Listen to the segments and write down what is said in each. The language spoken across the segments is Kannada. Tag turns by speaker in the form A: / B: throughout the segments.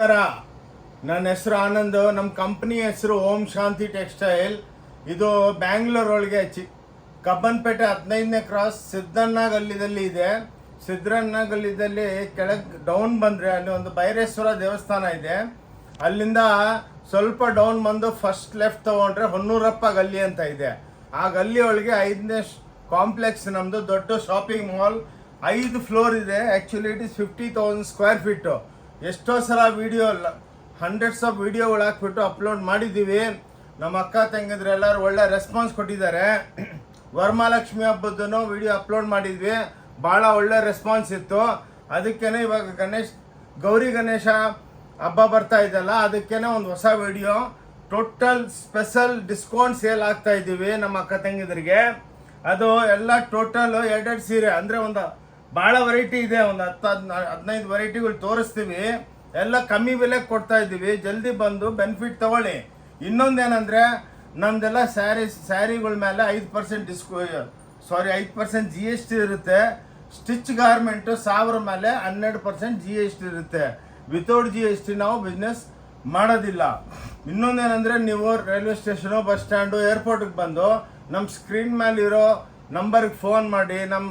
A: ನನ್ನ ಹೆಸರು ಆನಂದ್. ನಮ್ಮ ಕಂಪ್ನಿ ಹೆಸರು ಓಂ ಶಾಂತಿ ಟೆಕ್ಸ್ಟೈಲ್. ಇದು ಬ್ಯಾಂಗ್ಳೂರೊಳಗೆ ಕಬ್ಬನ್ಪೇಟೆ 15ನೇ ಕ್ರಾಸ್ ಸಿದ್ದಣ್ಣ ಗಲ್ಲಿದಲ್ಲಿ ಇದೆ. ಸಿದ್ದಣ್ಣ ಗಲ್ಲಿದಲ್ಲಿ ಕೆಳಗೆ ಡೌನ್ ಬಂದರೆ ಅಲ್ಲಿ ಒಂದು ಭೈರೇಶ್ವರ ದೇವಸ್ಥಾನ ಇದೆ. ಅಲ್ಲಿಂದ ಸ್ವಲ್ಪ ಡೌನ್ ಬಂದು ಫಸ್ಟ್ ಲೆಫ್ಟ್ ತೊಗೊಂಡ್ರೆ ಹೊನ್ನೂರಪ್ಪ ಗಲ್ಲಿ ಅಂತ ಇದೆ. ಆ ಗಲ್ಲಿ ಒಳಗೆ 5ನೇ ಕಾಂಪ್ಲೆಕ್ಸ್ ನಮ್ಮದು ದೊಡ್ಡ ಶಾಪಿಂಗ್ ಮಾಲ್. 5 ಫ್ಲೋರ್ ಇದೆ. Actually it is 50,000 square feet. ಎಷ್ಟೋ ಸಲ ವಿಡಿಯೋ ಹಂಡ್ರೆಡ್ಸ್ ಆಫ್ ವಿಡಿಯೋಗಳು ಹಾಕ್ಬಿಟ್ಟು ಅಪ್ಲೋಡ್ ಮಾಡಿದ್ದೀವಿ. ನಮ್ಮ ಅಕ್ಕ ತಂಗಿದ್ರು ಎಲ್ಲರೂ ಒಳ್ಳೆ ರೆಸ್ಪಾನ್ಸ್ ಕೊಟ್ಟಿದ್ದಾರೆ. ವರಮಹಾಲಕ್ಷ್ಮಿ ಹಬ್ಬದೂ ವಿಡಿಯೋ ಅಪ್ಲೋಡ್ ಮಾಡಿದ್ವಿ, ಭಾಳ ಒಳ್ಳೆ ರೆಸ್ಪಾನ್ಸ್ ಇತ್ತು. ಅದಕ್ಕೇ ಇವಾಗ ಗೌರಿ ಗಣೇಶ ಹಬ್ಬ ಬರ್ತಾ ಇದೆಯಲ್ಲ, ಅದಕ್ಕೇ ಒಂದು ಹೊಸ video total special discount sale ಆಗ್ತಾ ಇದ್ದೀವಿ ನಮ್ಮ ಅಕ್ಕ ತಂಗಿದ್ರಿಗೆ. ಅದು ಎಲ್ಲ ಟೋಟಲ್ 2 ಸೀರೆ ಅಂದರೆ ಒಂದು ಭಾಳ ವೆರೈಟಿ ಇದೆ. ಒಂದು 10-15 ವೆರೈಟಿಗಳು ತೋರಿಸ್ತೀವಿ. ಎಲ್ಲ ಕಮ್ಮಿ ಬೆಲೆಗೆ ಕೊಡ್ತಾ ಇದ್ದೀವಿ. ಜಲ್ದಿ ಬಂದು ಬೆನಿಫಿಟ್ ತಗೊಳ್ಳಿ. ಇನ್ನೊಂದೇನೆಂದರೆ ನಮ್ದೆಲ್ಲ ಸ್ಯಾರಿಗಳ ಮೇಲೆ 5% GST ಇರುತ್ತೆ. ಸ್ಟಿಚ್ ಗಾರ್ಮೆಂಟು 1000 ಮೇಲೆ 12% GST ಇರುತ್ತೆ. ವಿತೌಟ್ GST ನಾವು ಬಿಸ್ನೆಸ್ ಮಾಡೋದಿಲ್ಲ. ಇನ್ನೊಂದೇನೆಂದರೆ ನೀವು ರೈಲ್ವೆ ಸ್ಟೇಷನು, ಬಸ್ ಸ್ಟ್ಯಾಂಡು, ಏರ್ಪೋರ್ಟಿಗೆ ಬಂದು ನಮ್ಮ ಸ್ಕ್ರೀನ್ ಮೇಲಿರೋ ನಂಬರ್ಗೆ ಫೋನ್ ಮಾಡಿ. ನಮ್ಮ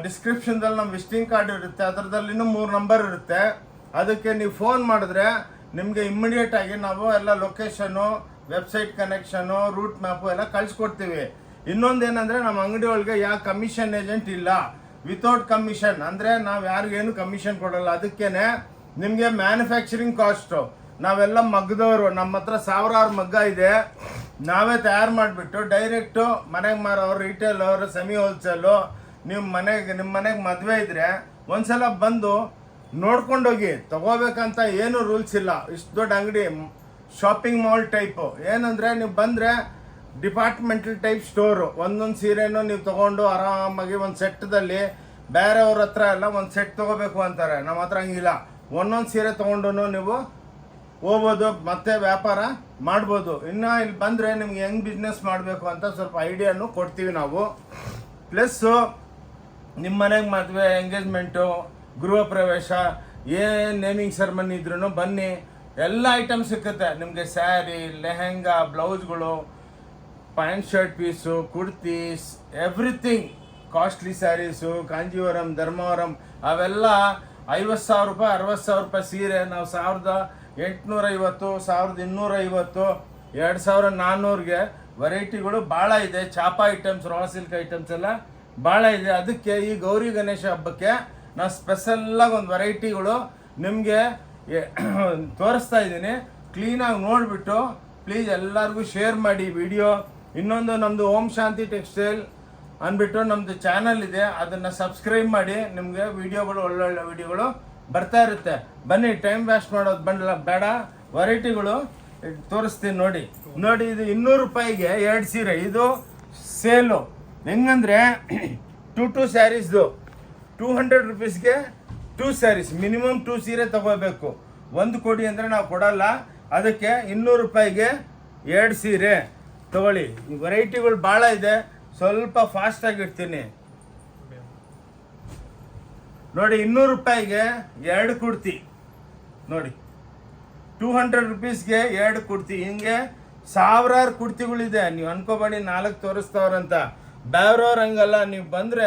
A: ಡಿಸ್ಕ್ರಿಪ್ಷನ್ದಲ್ಲಿ ನಮ್ಮ ವಿಸಿಟಿಂಗ್ ಕಾರ್ಡ್ ಇರುತ್ತೆ, ಅದರದಲ್ಲಿ ಇನ್ನೂ 3 ನಂಬರ್ ಇರುತ್ತೆ. ಅದಕ್ಕೆ ನೀವು ಫೋನ್ ಮಾಡಿದ್ರೆ ನಿಮಗೆ ಇಮ್ಮಿಡಿಯೇಟಾಗಿ ನಾವು ಎಲ್ಲ location, website connection, route map ಎಲ್ಲ ಕಳಿಸ್ಕೊಡ್ತೀವಿ. ಇನ್ನೊಂದೇನೆಂದರೆ ನಮ್ಮ ಅಂಗಡಿ ಒಳಗೆ ಯಾವ ಕಮಿಷನ್ ಏಜೆಂಟ್ ಇಲ್ಲ. ವಿತೌಟ್ ಕಮಿಷನ್ ಅಂದರೆ ನಾವು ಯಾರಿಗೇನು ಕಮಿಷನ್ ಕೊಡಲ್ಲ. ಅದಕ್ಕೇ ನಿಮಗೆ ಮ್ಯಾನುಫ್ಯಾಕ್ಚರಿಂಗ್ ಕಾಸ್ಟು ನಾವೆಲ್ಲ ಮಗ್ಗದವರು. ನಮ್ಮ ಹತ್ರ 1000 ಮಗ್ಗ ಇದೆ. ನಾವೇ ತಯಾರು ಮಾಡಿಬಿಟ್ಟು ಡೈರೆಕ್ಟು ಮನೆಗೆ ಮಾರೋರು, ರಿಟೇಲರು, ಸೆಮಿ ಹೋಲ್ಸೇಲು. ನಿಮ್ಮ ಮನೆಗೆ ಮದುವೆ ಇದ್ದರೆ ಒಂದ್ಸಲ ಬಂದು ನೋಡ್ಕೊಂಡೋಗಿ. ತಗೋಬೇಕಂತ ಏನು ರೂಲ್ಸ್ ಇಲ್ಲ. ಇಷ್ಟು ದೊಡ್ಡ ಅಂಗಡಿ, ಶಾಪಿಂಗ್ ಮಾಲ್ ಟೈಪು. ಏನಂದರೆ ನೀವು ಬಂದರೆ ಡಿಪಾರ್ಟ್ಮೆಂಟಲ್ ಟೈಪ್ ಸ್ಟೋರು. ಒಂದೊಂದು ಸೀರೆನೂ ನೀವು ತೊಗೊಂಡು ಆರಾಮಾಗಿ ಒಂದು ಸೆಟ್ಟದಲ್ಲಿ, ಬೇರೆಯವ್ರ ಹತ್ರ ಎಲ್ಲ ಒಂದು ಸೆಟ್ ತೊಗೋಬೇಕು ಅಂತಾರೆ. ನಮ್ಮ ಹತ್ರ ಹಂಗಿಲ್ಲ. ಒಂದೊಂದು ಸೀರೆ ತೊಗೊಂಡು ನೀವು ಹೋಗ್ಬೋದು, ಮತ್ತೆ ವ್ಯಾಪಾರ ಮಾಡ್ಬೋದು. ಇನ್ನು ಇಲ್ಲಿ ಬಂದರೆ ನಿಮ್ಗೆ ಹೆಂಗೆ ಬಿಸ್ನೆಸ್ ಮಾಡಬೇಕು ಅಂತ ಸ್ವಲ್ಪ ಐಡಿಯಾನು ಕೊಡ್ತೀವಿ ನಾವು. ಪ್ಲಸ್ಸು ನಿಮ್ಮ ಮನೆಗೆ ಮದುವೆ, ಎಂಗೇಜ್ಮೆಂಟು, ಗೃಹ ಪ್ರವೇಶ, ಏನು ನೇಮಿಂಗ್ ಸೆರೆಮನಿ ಇದ್ರೂ ಬನ್ನಿ, ಎಲ್ಲ ಐಟಮ್ ಸಿಕ್ಕುತ್ತೆ ನಿಮಗೆ. ಸ್ಯಾರಿ, ಲೆಹೆಂಗಾ, ಬ್ಲೌಸ್ಗಳು, pant shirt piece, kurtis, everything. Costly saris, Kanjeevaram, Dharmavaram, ಅವೆಲ್ಲ 50,000 ರೂಪಾಯಿ, 60,000 ರೂಪಾಯಿ ಸೀರೆ ನಾವು 1,850, 1,250, 2,400ಗೆ ವೆರೈಟಿಗಳು ಭಾಳ ಇದೆ. ಚಾಪಾ ಐಟಮ್ಸ್, ರಾ ಸಿಲ್ಕ್ ಐಟಮ್ಸ್ ಎಲ್ಲ ಭಾಳ ಇದೆ. ಅದಕ್ಕೆ ಈ ಗೌರಿ ಗಣೇಶ ಹಬ್ಬಕ್ಕೆ ನಾನು ಸ್ಪೆಷಲ್ಲಾಗಿ ಒಂದು ವೆರೈಟಿಗಳು ನಿಮಗೆ ತೋರಿಸ್ತಾ ಇದ್ದೀನಿ. ಕ್ಲೀನಾಗಿ ನೋಡಿಬಿಟ್ಟು ಪ್ಲೀಸ್ ಎಲ್ಲರಿಗೂ ಶೇರ್ ಮಾಡಿ ವಿಡಿಯೋ. ಇನ್ನೊಂದು ನಮ್ಮದು ಓಂ ಶಾಂತಿ ಟೆಕ್ಸ್ಟೈಲ್ ಅಂದ್ಬಿಟ್ಟು ನಮ್ಮದು ಚಾನಲ್ ಇದೆ, ಅದನ್ನು ಸಬ್ಸ್ಕ್ರೈಬ್ ಮಾಡಿ. ನಿಮಗೆ ವಿಡಿಯೋಗಳು, ಒಳ್ಳೊಳ್ಳೆ ವಿಡಿಯೋಗಳು ಬರ್ತಾ ಇರುತ್ತೆ. ಬನ್ನಿ, ಟೈಮ್ ವೇಸ್ಟ್ ಮಾಡೋದು ಬೇಡ. ವೆರೈಟಿಗಳು ತೋರಿಸ್ತೀನಿ ನೋಡಿ. ಇದು 200 ರೂಪಾಯಿಗೆ 2 ಸೀರೆ. ಇದು ಸೇಲು. ಹೆಂಗಂದರೆ 2 ಸ್ಯಾರೀಸ್ದು 200 ರುಪೀಸ್ಗೆ 2 ಸ್ಯಾರೀಸ್. ಮಿನಿಮಮ್ 2 ಸೀರೆ ತಗೋಬೇಕು. ಒಂದು ಕೊಡಿ ಅಂದರೆ ನಾವು ಕೊಡಲ್ಲ. ಅದಕ್ಕೆ 200 ರೂಪಾಯಿಗೆ 2 ಸೀರೆ ತಗೊಳ್ಳಿ. ಈ ವೆರೈಟಿಗಳು ಭಾಳ ಇದೆ. ಸ್ವಲ್ಪ ಫಾಸ್ಟಾಗಿರ್ತೀನಿ ನೋಡಿ. 200 ರೂಪಾಯಿಗೆ 2 ಕುರ್ತಿ ನೋಡಿ. 200 ರುಪೀಸ್ಗೆ 2 ಕುರ್ತಿ. ಹಿಂಗೆ ಸಾವಿರಾರು ಕುರ್ತಿಗಳಿದೆ. ನೀವು ಅನ್ಕೋಬೇಡಿ 4 ತೋರಿಸ್ತವ್ರಂತ. ಬೇರೆಯವ್ರು ಹಂಗಲ್ಲ. ನೀವು ಬಂದರೆ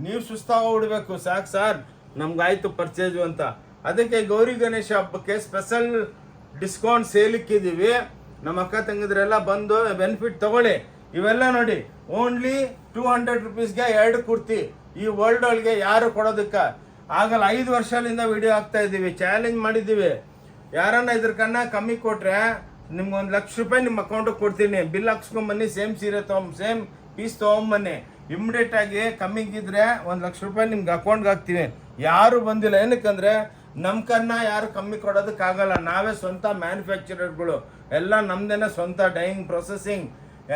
A: ನೀವು ಸುಸ್ತಾಗೋಗ್ಬಿಡ್ಬೇಕು. ಸಾಕು ಸರ್, ನಮ್ಗಾಯ್ತು ಪರ್ಚೇಜು ಅಂತ. ಅದಕ್ಕೆ ಗೌರಿ ಗಣೇಶ ಹಬ್ಬಕ್ಕೆ ಸ್ಪೆಷಲ್ ಡಿಸ್ಕೌಂಟ್ ಸೇಲಿಕ್ಕಿದ್ದೀವಿ. ನಮ್ಮ ಅಕ್ಕ ತಂಗಿದ್ರೆಲ್ಲ ಬಂದು ಬೆನಿಫಿಟ್ ತಗೊಳ್ಳಿ. ಇವೆಲ್ಲ ನೋಡಿ, ಓನ್ಲಿ 200 ರುಪೀಸ್ಗೆ 2 ಕುರ್ತಿ. ಈ ವರ್ಲ್ಡ್ ಒಳಗೆ ಯಾರು ಕೊಡೋದಕ್ಕೆ ಆಗಲ್ಲ. 5 ವರ್ಷದಿಂದ ವಿಡಿಯೋ ಹಾಕ್ತಾ ಇದ್ದೀವಿ, ಚಾಲೆಂಜ್ ಮಾಡಿದ್ದೀವಿ. ಯಾರನ್ನ ಇದ್ರಕನ್ನ ಕಮ್ಮಿ ಕೊಟ್ಟರೆ ನಿಮ್ಗೆ 1 ಲಕ್ಷ ರೂಪಾಯಿ ನಿಮ್ಮ ಅಕೌಂಟಿಗೆ ಕೊಡ್ತೀನಿ. ಬಿಲ್ ಹಾಕ್ಸ್ಕೊಂಬನ್ನಿ, ಸೇಮ್ ಸೀರೆ ಸೇಮ್ ಪೀಸ್ ತೊಗೊಂಬನ್ನಿ. ಇಮ್ಮಿಡಿಯೇಟಾಗಿ ಕಮ್ಮಿಗಿದ್ರೆ 1 ಲಕ್ಷ ರೂಪಾಯಿ ನಿಮ್ಗೆ ಅಕೌಂಟ್ಗೆ ಹಾಕ್ತೀವಿ. ಯಾರು ಬಂದಿಲ್ಲ. ಏನಕ್ಕಂದರೆ ನಮ್ಮ ಯಾರು ಕಮ್ಮಿ ಕೊಡೋದಕ್ಕಾಗಲ್ಲ. ನಾವೇ ಸ್ವಂತ ಮ್ಯಾನುಫ್ಯಾಕ್ಚರರ್ಗಳು. ಎಲ್ಲ ನಮ್ಮದೇ ಸ್ವಂತ ಡೈಯಿಂಗ್, ಪ್ರೊಸೆಸಿಂಗ್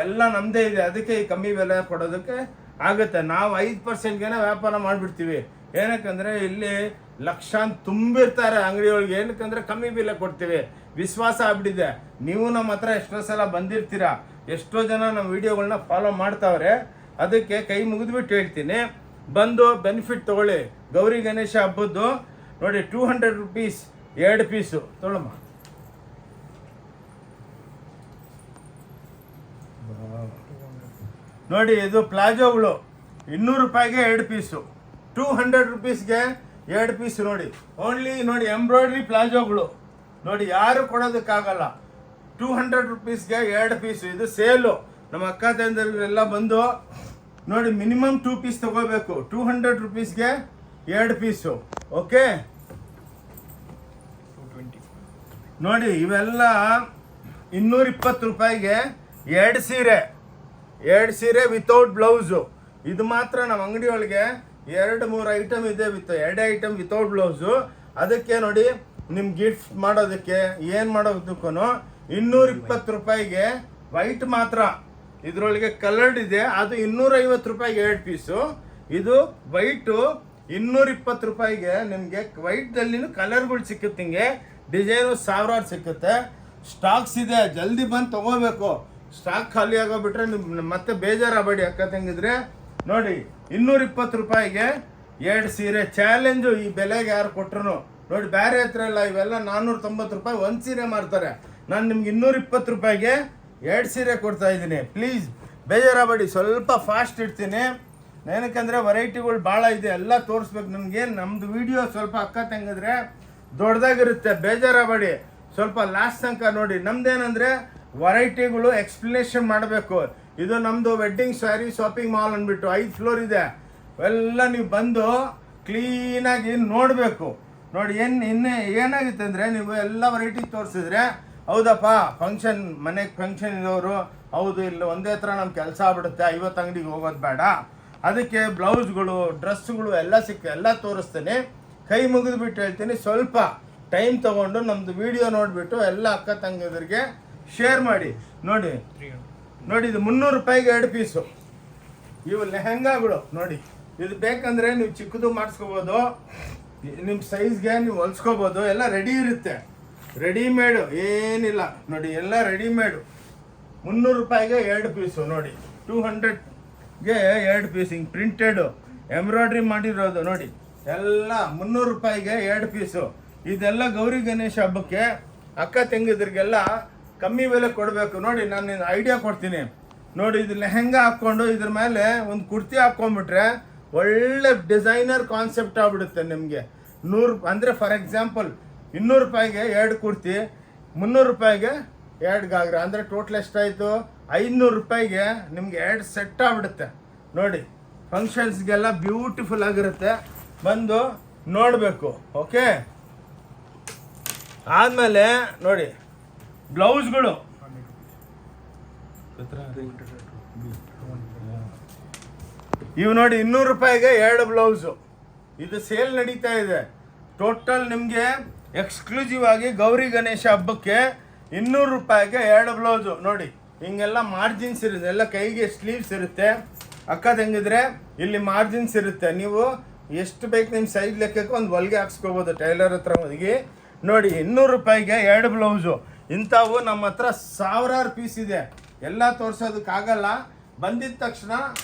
A: ಎಲ್ಲ ನಮ್ಮದೇ ಇದೆ. ಅದಕ್ಕೆ ಈ ಕಮ್ಮಿ ಬೆಲೆ ಕೊಡೋದಕ್ಕೆ ಆಗುತ್ತೆ. ನಾವು 5%ಗೆ ವ್ಯಾಪಾರ ಮಾಡಿಬಿಡ್ತೀವಿ. ಏನಕ್ಕಂದರೆ ಇಲ್ಲಿ ಲಕ್ಷಾಂತರ ತುಂಬಿರ್ತಾರೆ ಅಂಗಡಿಯೊಳಗೆ. ಏನಕ್ಕಂದರೆ ಕಮ್ಮಿ ಬೆಲೆ ಕೊಡ್ತೀವಿ. ವಿಶ್ವಾಸ ಆಗ್ಬಿಟ್ಟಿದೆ. ನೀವು ನಮ್ಮ ಹತ್ರ ಎಷ್ಟೋ ಸಲ ಬಂದಿರ್ತೀರ. ಎಷ್ಟೋ ಜನ ನಮ್ಮ ವಿಡಿಯೋಗಳನ್ನ ಫಾಲೋ ಮಾಡ್ತಾವ್ರೆ. ಅದಕ್ಕೆ ಕೈ ಮುಗಿದ್ಬಿಟ್ಟು ಹೇಳ್ತೀನಿ, ಬಂದು ಬೆನಿಫಿಟ್ ತೊಗೊಳ್ಳಿ. ಗೌರಿ ಗಣೇಶ ಹಬ್ಬದ್ದು ನೋಡಿ 200 rupees 2 ಪೀಸು ತೊಗೊಳಮ್ಮ. ನೋಡಿ ಇದು ಪ್ಲಾಜೋಗಳು 200 ರೂಪಾಯಿಗೆ 2 ಪೀಸು, 200 ರುಪೀಸ್ಗೆ 2 ಪೀಸು. ನೋಡಿ ಓನ್ಲಿ ನೋಡಿ ಎಂಬ್ರಾಯ್ಡ್ರಿ ಪ್ಲಾಜೋಗಳು ನೋಡಿ, ಯಾರು ಕೊಡೋದಕ್ಕಾಗಲ್ಲ. 200 ರುಪೀಸ್ಗೆ 2 ಪೀಸು. ಇದು ಸೇಲು. ನಮ್ಮ ಅಕ್ಕ ತಂದೆಲ್ಲ ಬಂದು ನೋಡಿ ಮಿನಿಮಮ್ 2 ಪೀಸ್ ತಗೋಬೇಕು. 200 ರುಪೀಸ್ಗೆ 2 ಪೀಸು. ಓಕೆ ನೋಡಿ ಇವೆಲ್ಲ 220 ರೂಪಾಯಿಗೆ 2 ಸೀರೆ, 2 ಸೀರೆ ವಿತೌಟ್ ಬ್ಲೌಸು. ಇದು ಮಾತ್ರ ನಮ್ಮ ಅಂಗಡಿ ಒಳಗೆ 2-3 ಐಟಮ್ ಇದೆ, 2 ಐಟಮ್ ವಿತೌಟ್ ಬ್ಲೌಸು. ಅದಕ್ಕೆ ನೋಡಿ ನಿಮ್ಗೆ ಗಿಫ್ಟ್ ಮಾಡೋದಕ್ಕೆ ಏನು ಮಾಡೋದಕ್ಕೂ 220 ರೂಪಾಯಿಗೆ ವೈಟ್ ಮಾತ್ರ. ಇದರೊಳಗೆ ಕಲರ್ಡ್ ಇದೆ, ಅದು 250 ರೂಪಾಯಿಗೆ 2 ಪೀಸು. ಇದು ವೈಟು 220 ರೂಪಾಯಿಗೆ ನಿಮಗೆ ವೈಟ್ದಲ್ಲಿನೂ ಕಲರ್ಗಳು ಸಿಕ್ಕುತ್ತೆ. ಹಿಂಗೆ ಡಿಸೈನು ಸಾವಿರಾರು ಸಿಕ್ಕುತ್ತೆ. ಸ್ಟಾಕ್ಸ್ ಇದೆ, ಜಲ್ದಿ ಬಂದು ತೊಗೋಬೇಕು. ಸ್ಟಾಕ್ ಖಾಲಿ ಆಗೋಗ್ಬಿಟ್ರೆ ಮತ್ತೆ ಬೇಜಾರಾಗಬೇಡಿ ಅಕ್ಕ ತಂಗಿದ್ರೆ. ನೋಡಿ 220 ರೂಪಾಯಿಗೆ 2 ಸೀರೆ. ಚಾಲೆಂಜು ಈ ಬೆಲೆಗೆ ಯಾರು ಕೊಟ್ಟರು ನೋಡಿ. ಬೇರೆ ಹತ್ರ ಎಲ್ಲ ಇವೆಲ್ಲ 490 ರೂಪಾಯಿ 1 ಸೀರೆ ಮಾರ್ತಾರೆ. ನಾನು ನಿಮ್ಗೆ 220 ರೂಪಾಯಿಗೆ 2 ಸೀರೆ ಕೊಡ್ತಾ ಇದ್ದೀನಿ. ಪ್ಲೀಸ್ ಬೇಜಾರಾಗಬೇಡಿ, ಸ್ವಲ್ಪ ಫಾಸ್ಟ್ ಇಡ್ತೀನಿ. ಏನಕ್ಕಂದರೆ ವೆರೈಟಿಗಳು ಭಾಳ ಇದೆ, ಎಲ್ಲ ತೋರಿಸ್ಬೇಕು ನಿಮಗೆ. ನಮ್ಮದು ವಿಡಿಯೋ ಸ್ವಲ್ಪ ಅಕ್ಕ ತಂಗಿದ್ರೆ ದೊಡ್ಡದಾಗಿರುತ್ತೆ, ಬೇಜಾರಾಗಬೇಡಿ. ಸ್ವಲ್ಪ ಲಾಸ್ಟ್ ತನಕ ನೋಡಿ. ನಮ್ದೇನಂದರೆ ವೆರೈಟಿಗಳು ಎಕ್ಸ್ಪ್ಲನೇಷನ್ ಮಾಡಬೇಕು. ಇದು ನಮ್ಮದು ವೆಡ್ಡಿಂಗ್ ಸ್ಯಾರಿ ಶಾಪಿಂಗ್ ಮಾಲ್ ಅಂದ್ಬಿಟ್ಟು 5 ಫ್ಲೋರ್ ಇದೆ. ಎಲ್ಲ ನೀವು ಬಂದು ಕ್ಲೀನಾಗಿ ನೋಡಬೇಕು. ನೋಡಿ ಏನಾಗುತ್ತೆ ಅಂದರೆ ನೀವು ಎಲ್ಲ ವೆರೈಟಿ ತೋರಿಸಿದ್ರೆ ಹೌದಪ್ಪ ಫಂಕ್ಷನ್ ಮನೆಗೆ ಫಂಕ್ಷನ್ ಇರೋರು ಹೌದು, ಇಲ್ಲ ಒಂದೇ ಥರ ನಮ್ಮ ಕೆಲಸ ಆಗ್ಬಿಡುತ್ತೆ, 50 ಅಂಗಡಿಗೆ ಹೋಗೋದು ಬೇಡ. ಅದಕ್ಕೆ ಬ್ಲೌಸ್ಗಳು ಡ್ರೆಸ್ಗಳು ಎಲ್ಲ ತೋರಿಸ್ತೀನಿ. ಕೈ ಮುಗಿದ್ಬಿಟ್ಟು ಹೇಳ್ತೀನಿ, ಸ್ವಲ್ಪ ಟೈಮ್ ತೊಗೊಂಡು ನಮ್ಮದು ವಿಡಿಯೋ ನೋಡಿಬಿಟ್ಟು ಎಲ್ಲ ಅಕ್ಕ ತಂಗಿದರಿಗೆ ಶೇರ್ ಮಾಡಿ. ನೋಡಿ ಇದು 300 ರೂಪಾಯಿಗೆ 2 ಪೀಸು. ಇವು ಲೆಹಂಗಾಗಳು ನೋಡಿ. ಇದು ಬೇಕಂದರೆ ನೀವು ಚಿಕ್ಕದು ಮಾಡಿಸ್ಕೋಬೋದು, ನಿಮ್ಮ ಸೈಜ್ಗೆ ನೀವು ಹೊಲ್ಸ್ಕೋಬೋದು. ಎಲ್ಲ ರೆಡಿ ಇರುತ್ತೆ, ರೆಡಿಮೇಡು ಏನಿಲ್ಲ ನೋಡಿ, ಎಲ್ಲ ರೆಡಿಮೇಡು. 300 ರೂಪಾಯಿಗೆ 2 ಪೀಸು ನೋಡಿ. 200ಗೆ 2 ಪೀಸ್ ಹಿಂಗೆ ಪ್ರಿಂಟೆಡು ಎಂಬ್ರಾಯ್ಡ್ರಿ ಮಾಡಿರೋದು ನೋಡಿ. ಎಲ್ಲ 300 ರೂಪಾಯಿಗೆ 2 ಪೀಸು. ಇದೆಲ್ಲ ಗೌರಿ ಗಣೇಶ ಹಬ್ಬಕ್ಕೆ ಅಕ್ಕ ತಂಗಿದ್ರಿಗೆಲ್ಲ ಕಮ್ಮಿ ಬೆಲೆ ಕೊಡಬೇಕು. ನೋಡಿ ನಾನು ಐಡಿಯಾ ಕೊಡ್ತೀನಿ. ನೋಡಿ ಇದು ಲೆಹಂಗಾ ಹಾಕ್ಕೊಂಡು ಇದ್ರ ಮೇಲೆ ಒಂದು ಕುರ್ತಿ ಹಾಕ್ಕೊಂಡ್ಬಿಟ್ರೆ ಒಳ್ಳೆ ಡಿಸೈನರ್ ಕಾನ್ಸೆಪ್ಟ್ ಆಗ್ಬಿಡುತ್ತೆ ನಿಮಗೆ. 100 ಅಂದರೆ ಫಾರ್ ಎಕ್ಸಾಂಪಲ್ 200 ರೂಪಾಯಿಗೆ 2 ಕುರ್ತಿ, 300 ರೂಪಾಯಿಗೆ 2 ಗಾಗ್ರ, ಅಂದರೆ ಟೋಟಲ್ ಎಷ್ಟಾಯಿತು 500 ರೂಪಾಯಿಗೆ ನಿಮಗೆ 2 ಸೆಟ್ ಆಗ್ಬಿಡುತ್ತೆ. ನೋಡಿ ಫಂಕ್ಷನ್ಸ್ಗೆಲ್ಲ ಬ್ಯೂಟಿಫುಲ್ ಆಗಿರುತ್ತೆ, ಬಂದು ನೋಡಬೇಕು. ಓಕೆ, ಆದಮೇಲೆ ನೋಡಿ ಬ್ಲೌಸ್ಗಳು ಇವು ನೋಡಿ 200 ರೂಪಾಯಿಗೆ 2 ಬ್ಲೌಸು. ಇದು ಸೇಲ್ ನಡೀತಾ ಇದೆ. ಟೋಟಲ್ ನಿಮಗೆ ಎಕ್ಸ್ಕ್ಲೂಸಿವ್ ಆಗಿ ಗೌರಿ ಗಣೇಶ ಹಬ್ಬಕ್ಕೆ 200 ರೂಪಾಯಿಗೆ 2 ಬ್ಲೌಸು. ನೋಡಿ ಹಿಂಗೆಲ್ಲ ಮಾರ್ಜಿನ್ಸ್ ಇರುತ್ತೆ, ಎಲ್ಲ ಕೈಗೆ ಸ್ಲೀವ್ಸ್ ಇರುತ್ತೆ. ಅಕ್ಕ ತಂಗಿದ್ರೆ ಇಲ್ಲಿ ಮಾರ್ಜಿನ್ಸ್ ಇರುತ್ತೆ. ನೀವು ಎಷ್ಟು ಬೇಕು ನಿಮ್ಮ ಸೈಜ್ ಲೆಕ್ಕಕ್ಕೆ ಒಂದು ಹೊಲಿಗೆ ಹಾಕ್ಸ್ಕೋಬೋದು ಟೈಲರ್ ಹತ್ರ ಹೋಗಿ. ನೋಡಿ 200 ರೂಪಾಯಿಗೆ 2 ಬ್ಲೌಸು. ಇಂಥವು ನಮ್ಮ ಹತ್ರ ಸಾವಿರಾರು ಪೀಸ್ ಇದೆ, ಎಲ್ಲ ತೋರಿಸೋದಕ್ಕಾಗಲ್ಲ. ಬಂದಿದ್ದ ತಕ್ಷಣ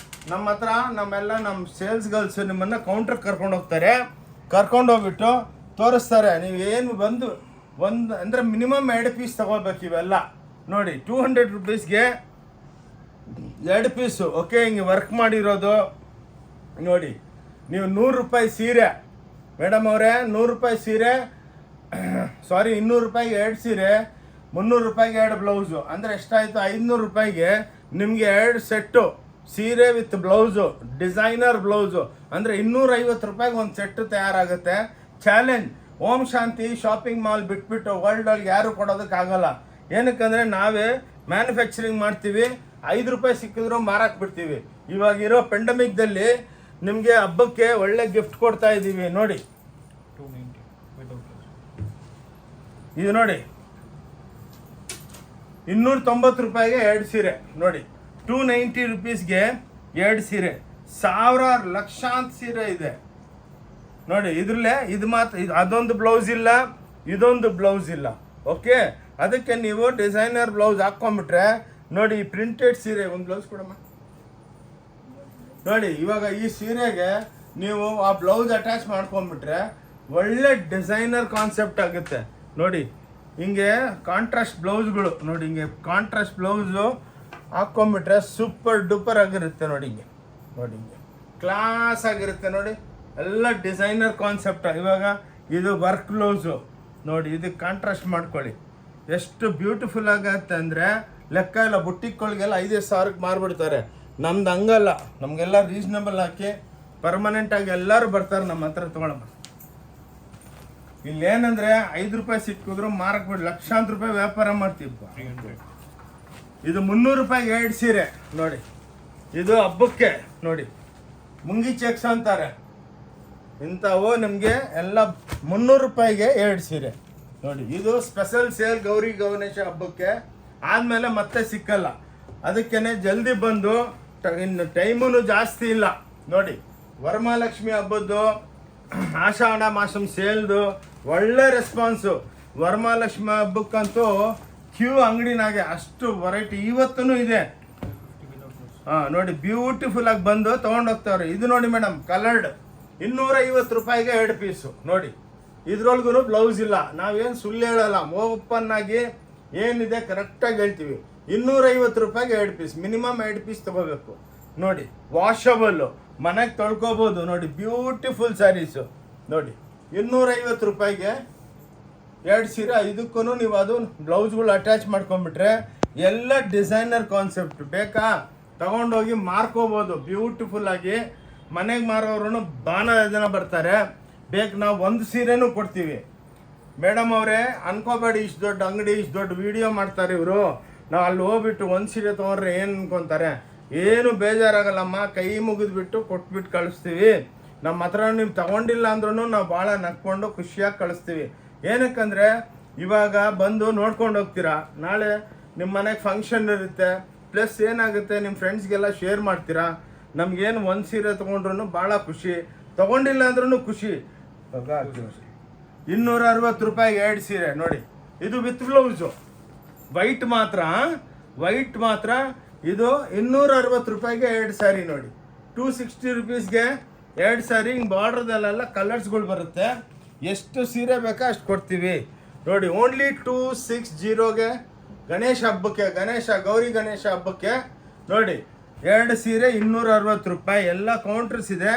A: ನಮ್ಮ ಹತ್ರ ನಮ್ಮ ಸೇಲ್ಸ್ ಗರ್ಲ್ಸ್ ನಿಮ್ಮನ್ನು ಕೌಂಟ್ರಿಗೆ ಕರ್ಕೊಂಡು ಹೋಗ್ಬಿಟ್ಟು ತೋರಿಸ್ತಾರೆ. ನೀವೇನು ಬಂದು ಅಂದರೆ ಮಿನಿಮಮ್ 2 ಪೀಸ್ ತೊಗೋಬೇಕು ಇವೆಲ್ಲ. ನೋಡಿ 200 ರುಪೀಸ್ಗೆ 2 ಪೀಸು. ಓಕೆ, ಹಿಂಗೆ ವರ್ಕ್ ಮಾಡಿರೋದು ನೋಡಿ. ನೀವು 100 ರೂಪಾಯಿ ಸೀರೆ ಮೇಡಮ್ ಅವರೇ, 100 ರೂಪಾಯಿ ಸೀರೆ, ಸಾರಿ 200 ರೂಪಾಯಿಗೆ 2 ಸೀರೆ, 300 ರೂಪಾಯಿಗೆ 2 ಬ್ಲೌಸು, ಅಂದರೆ ಎಷ್ಟಾಯಿತು 500 ರೂಪಾಯಿಗೆ ನಿಮಗೆ 2 ಸೆಟ್ಟು ಸೀರೆ ವಿತ್ ಬ್ಲೌಸು, ಡಿಸೈನರ್ ಬ್ಲೌಸು, ಅಂದರೆ 250 ರೂಪಾಯಿಗೆ ಒಂದು ಸೆಟ್ಟು ತಯಾರಾಗುತ್ತೆ. ಚಾಲೆಂಜ್. ಓಂ ಶಾಂತಿ ಶಾಪಿಂಗ್ ಮಾಲ್ ಬಿಟ್ಬಿಟ್ಟು ವರ್ಲ್ಡಲ್ಲಿ ಯಾರು ಕೊಡೋದಕ್ಕಾಗಲ್ಲ. ಏನಕ್ಕಂದರೆ ನಾವೇ ಮ್ಯಾನುಫ್ಯಾಕ್ಚರಿಂಗ್ ಮಾಡ್ತೀವಿ, 5 ರೂಪಾಯಿ ಸಿಕ್ಕಿದ್ರು ಮಾರಾಕ್ ಬಿಡ್ತೀವಿ. ಇವಾಗಿರೋ ಪೆಂಡಮಿಕ್ದಲ್ಲಿ ನಿಮಗೆ ಹಬ್ಬಕ್ಕೆ ಒಳ್ಳೆ ಗಿಫ್ಟ್ ಕೊಡ್ತಾ ಇದ್ದೀವಿ. ನೋಡಿ ಇದು ನೋಡಿ 290 ರೂಪಾಯಿಗೆ 2 ಸೀರೆ. ನೋಡಿ 290 ರುಪೀಸ್ಗೆ 2 ಸೀರೆ. ಸಾವಿರಾರು ಲಕ್ಷಾಂತರ ಸೀರೆ ಇದೆ ನೋಡಿ. ಇದ್ರಲ್ಲೇ ಇದು ಮಾತ್ರ, ಅದೊಂದು ಬ್ಲೌಸ್ ಇಲ್ಲ, ಇದೊಂದು ಬ್ಲೌಸ್ ಇಲ್ಲ. ಓಕೆ, ಅದಕ್ಕೆ ನೀವು ಡಿಸೈನರ್ ಬ್ಲೌಸ್ ಹಾಕ್ಕೊಂಬಿಟ್ರೆ ನೋಡಿ ಪ್ರಿಂಟೆಡ್ ಸೀರೆ. ಒಂದು ಬ್ಲೌಸ್ ಕೊಡಮ್ಮ. ನೋಡಿ ಇವಾಗ ಈ ಸೀರೆಗೆ ನೀವು ಆ ಬ್ಲೌಸ್ ಅಟ್ಯಾಚ್ ಮಾಡ್ಕೊಂಬಿಟ್ರೆ ಒಳ್ಳೆ ಡಿಸೈನರ್ ಕಾನ್ಸೆಪ್ಟ್ ಆಗುತ್ತೆ ನೋಡಿ. ಹಿಂಗೆ ಕಾಂಟ್ರಾಸ್ಟ್ ಬ್ಲೌಸ್ಗಳು ನೋಡಿ, ಹಿಂಗೆ ಕಾಂಟ್ರಾಸ್ಟ್ ಬ್ಲೌಸು ಹಾಕ್ಕೊಂಬಿಟ್ರೆ ಸೂಪರ್ ಡೂಪರ್ ಆಗಿರುತ್ತೆ ನೋಡಿ. ಹಿಂಗೆ ನೋಡಿ, ಹಿಂಗೆ ಕ್ಲಾಸ್ ಆಗಿರುತ್ತೆ ನೋಡಿ. ಎಲ್ಲ ಡಿಸೈನರ್ ಕಾನ್ಸೆಪ್ಟ್. ಇವಾಗ ಇದು ವರ್ಕ್ ಬ್ಲೌಸು ನೋಡಿ, ಇದಕ್ಕೆ ಕಾಂಟ್ರಾಸ್ಟ್ ಮಾಡ್ಕೊಳ್ಳಿ ಎಷ್ಟು ಬ್ಯೂಟಿಫುಲ್ ಆಗತ್ತೆ ಅಂದರೆ ಲೆಕ್ಕ ಇಲ್ಲ. ಬುಟ್ಟಿಗಳಿಗೆಲ್ಲ 5,000 ಸಾವಿರಕ್ಕೆ ಮಾರ್ಬಿಡ್ತಾರೆ. ನಮ್ದು ಹಂಗಲ್ಲ, ನಮಗೆಲ್ಲ ರೀಸನಬಲ್ ಹಾಕಿ ಪರ್ಮನೆಂಟಾಗಿ ಎಲ್ಲರೂ ಬರ್ತಾರೆ ನಮ್ಮ ಹತ್ರ ತೊಗೊಳಮ್ಮ. ಇಲ್ಲೇನಂದರೆ 5 ರೂಪಾಯಿ ಸಿಕ್ಕಿದ್ರು ಮಾರಕ್ಕೆ ಬಿಡಿ, ಲಕ್ಷಾಂತರ ರೂಪಾಯಿ ವ್ಯಾಪಾರ ಮಾಡ್ತೀವಿ. ಇದು 300 ರೂಪಾಯಿಗೆ 2 ಸೀರೆ ನೋಡಿ. ಇದು ಹಬ್ಬಕ್ಕೆ ನೋಡಿ, ಮುಂಗಿ ಚೆಕ್ಸ್ ಅಂತಾರೆ ಇಂಥವು. ನಿಮಗೆ ಎಲ್ಲ 300 ರೂಪಾಯಿಗೆ 2 ಸೀರೆ ನೋಡಿ. ಇದು ಸ್ಪೆಷಲ್ ಸೇಲ್ ಗೌರಿ ಗಣೇಶ ಹಬ್ಬಕ್ಕೆ, ಆದಮೇಲೆ ಮತ್ತೆ ಸಿಕ್ಕಲ್ಲ. ಅದಕ್ಕೇನೆ ಜಲ್ದಿ ಬಂದು, ಇನ್ನು ಟೈಮೂ ಜಾಸ್ತಿ ಇಲ್ಲ ನೋಡಿ. ವರಮಹಾಲಕ್ಷ್ಮಿ ಹಬ್ಬದ್ದು ಆಷಾಢ ಮಾಸಂ ಸೇಲ್ದು ಒಳ್ಳೆ ರೆಸ್ಪಾನ್ಸು. ವರಮಹಾಲಕ್ಷ್ಮಿ ಹಬ್ಬಕ್ಕಂತೂ ಕ್ಯೂ ಅಂಗಡಿನಾಗೆ ಅಷ್ಟು ವೆರೈಟಿ ಇವತ್ತೂ ಇದೆ. ಹಾಂ ನೋಡಿ, ಬ್ಯೂಟಿಫುಲ್ ಆಗಿ ಬಂದು ತೊಗೊಂಡೋಗ್ತಾವ್ರೆ. ಇದು ನೋಡಿ ಮೇಡಮ್, ಕಲರ್ಡ್ 250 ರೂಪಾಯಿಗೆ 2 ಪೀಸು ನೋಡಿ. ಇದ್ರೊಳಗೂ ಬ್ಲೌಸ್ ಇಲ್ಲ. ನಾವೇನು ಸುಳ್ಳು ಹೇಳಲ್ಲ, ಓಪನ್ ಆಗಿ ಏನಿದೆ ಕರೆಕ್ಟಾಗಿ ಹೇಳ್ತೀವಿ. 250 ರೂಪಾಯಿಗೆ 2 ಪೀಸ್, ಮಿನಿಮಮ್ 2 ಪೀಸ್ ತೊಗೋಬೇಕು ನೋಡಿ. ವಾಷಬಲ್ಲು, ಮನೆಗೆ ತೊಳ್ಕೊಬೋದು ನೋಡಿ. ಬ್ಯೂಟಿಫುಲ್ ಸ್ಯಾರೀಸು ನೋಡಿ. 250 ರೂಪಾಯಿಗೆ 2 ಸೀರೆ. ಇದಕ್ಕೂ ನೀವು ಅದು ಬ್ಲೌಸ್ಗಳು ಅಟ್ಯಾಚ್ ಮಾಡ್ಕೊಂಡ್ಬಿಟ್ರೆ ಎಲ್ಲ ಡಿಸೈನರ್ ಕಾನ್ಸೆಪ್ಟ್. ಬೇಕಾ ತಗೊಂಡೋಗಿ ಮಾರ್ಕೋಬೋದು ಬ್ಯೂಟಿಫುಲ್ ಆಗಿ. ಮನೆಗೆ ಮಾರೋರು ಬಾನ ಜನ ಬರ್ತಾರೆ. ಬೇಕು ನಾವು 1 ಸೀರೆನೂ ಕೊಡ್ತೀವಿ. ಮೇಡಮ್ ಅವರೇ ಅನ್ಕೋಬೇಡಿ, ಇಷ್ಟು ದೊಡ್ಡ ಅಂಗಡಿ, ಇಷ್ಟು ದೊಡ್ಡ ವಿಡಿಯೋ ಮಾಡ್ತಾರೆ ಇವರು, ನಾವು ಅಲ್ಲಿ ಹೋಗ್ಬಿಟ್ಟು 1 ಸೀರೆ ತೊಗೊಂಡ್ರೆ ಏನು ಅನ್ಕೊತಾರೆ. ಏನು ಬೇಜಾರಾಗಲ್ಲಮ್ಮ, ಕೈ ಮುಗಿದ್ಬಿಟ್ಟು ಕೊಟ್ಬಿಟ್ಟು ಕಳಿಸ್ತೀವಿ. ನಮ್ಮ ಹತ್ರ ನೀವು ತಗೊಂಡಿಲ್ಲ ಅಂದ್ರೂ ನಾವು ಭಾಳ ನಕ್ಕೊಂಡು ಖುಷಿಯಾಗಿ ಕಳಿಸ್ತೀವಿ. ಏನಕ್ಕಂದರೆ ಇವಾಗ ಬಂದು ನೋಡ್ಕೊಂಡು ಹೋಗ್ತೀರಾ, ನಾಳೆ ನಿಮ್ಮ ಮನೆಗೆ ಫಂಕ್ಷನ್ ಇರುತ್ತೆ, ಪ್ಲಸ್ ಏನಾಗುತ್ತೆ ನಿಮ್ಮ ಫ್ರೆಂಡ್ಸ್ಗೆಲ್ಲ ಶೇರ್ ಮಾಡ್ತೀರಾ. ನಮಗೇನು 1 ಸೀರೆ ತೊಗೊಂಡ್ರು ಭಾಳ ಖುಷಿ, ತೊಗೊಂಡಿಲ್ಲ ಅಂದ್ರೂ ಖುಷಿ. 260 ರೂಪಾಯಿಗೆ 2 ಸೀರೆ ನೋಡಿ. ಇದು ವಿತ್ ಬ್ಲೌಸು, ವೈಟ್ ಮಾತ್ರ ಇದು 260 ರೂಪಾಯಿಗೆ 2 ಸ್ಯಾರಿ ನೋಡಿ. 260 ರುಪೀಸ್ಗೆ 2 ಸ್ಯಾರಿ. ಹಿಂಗೆ ಬಾರ್ಡ್ರದಲ್ಲೆಲ್ಲ ಕಲರ್ಸ್ಗಳು ಬರುತ್ತೆ. ಎಷ್ಟು ಸೀರೆ ಬೇಕಾ ಅಷ್ಟು ಕೊಡ್ತೀವಿ ನೋಡಿ. ಓನ್ಲಿ 260ಗೆ ಗಣೇಶ ಹಬ್ಬಕ್ಕೆ, ಗೌರಿ ಗಣೇಶ ಹಬ್ಬಕ್ಕೆ ನೋಡಿ 2 ಸೀರೆ 260 ರೂಪಾಯಿ. ಎಲ್ಲ ಕೌಂಟರ್ಸ್ ಇದೆ,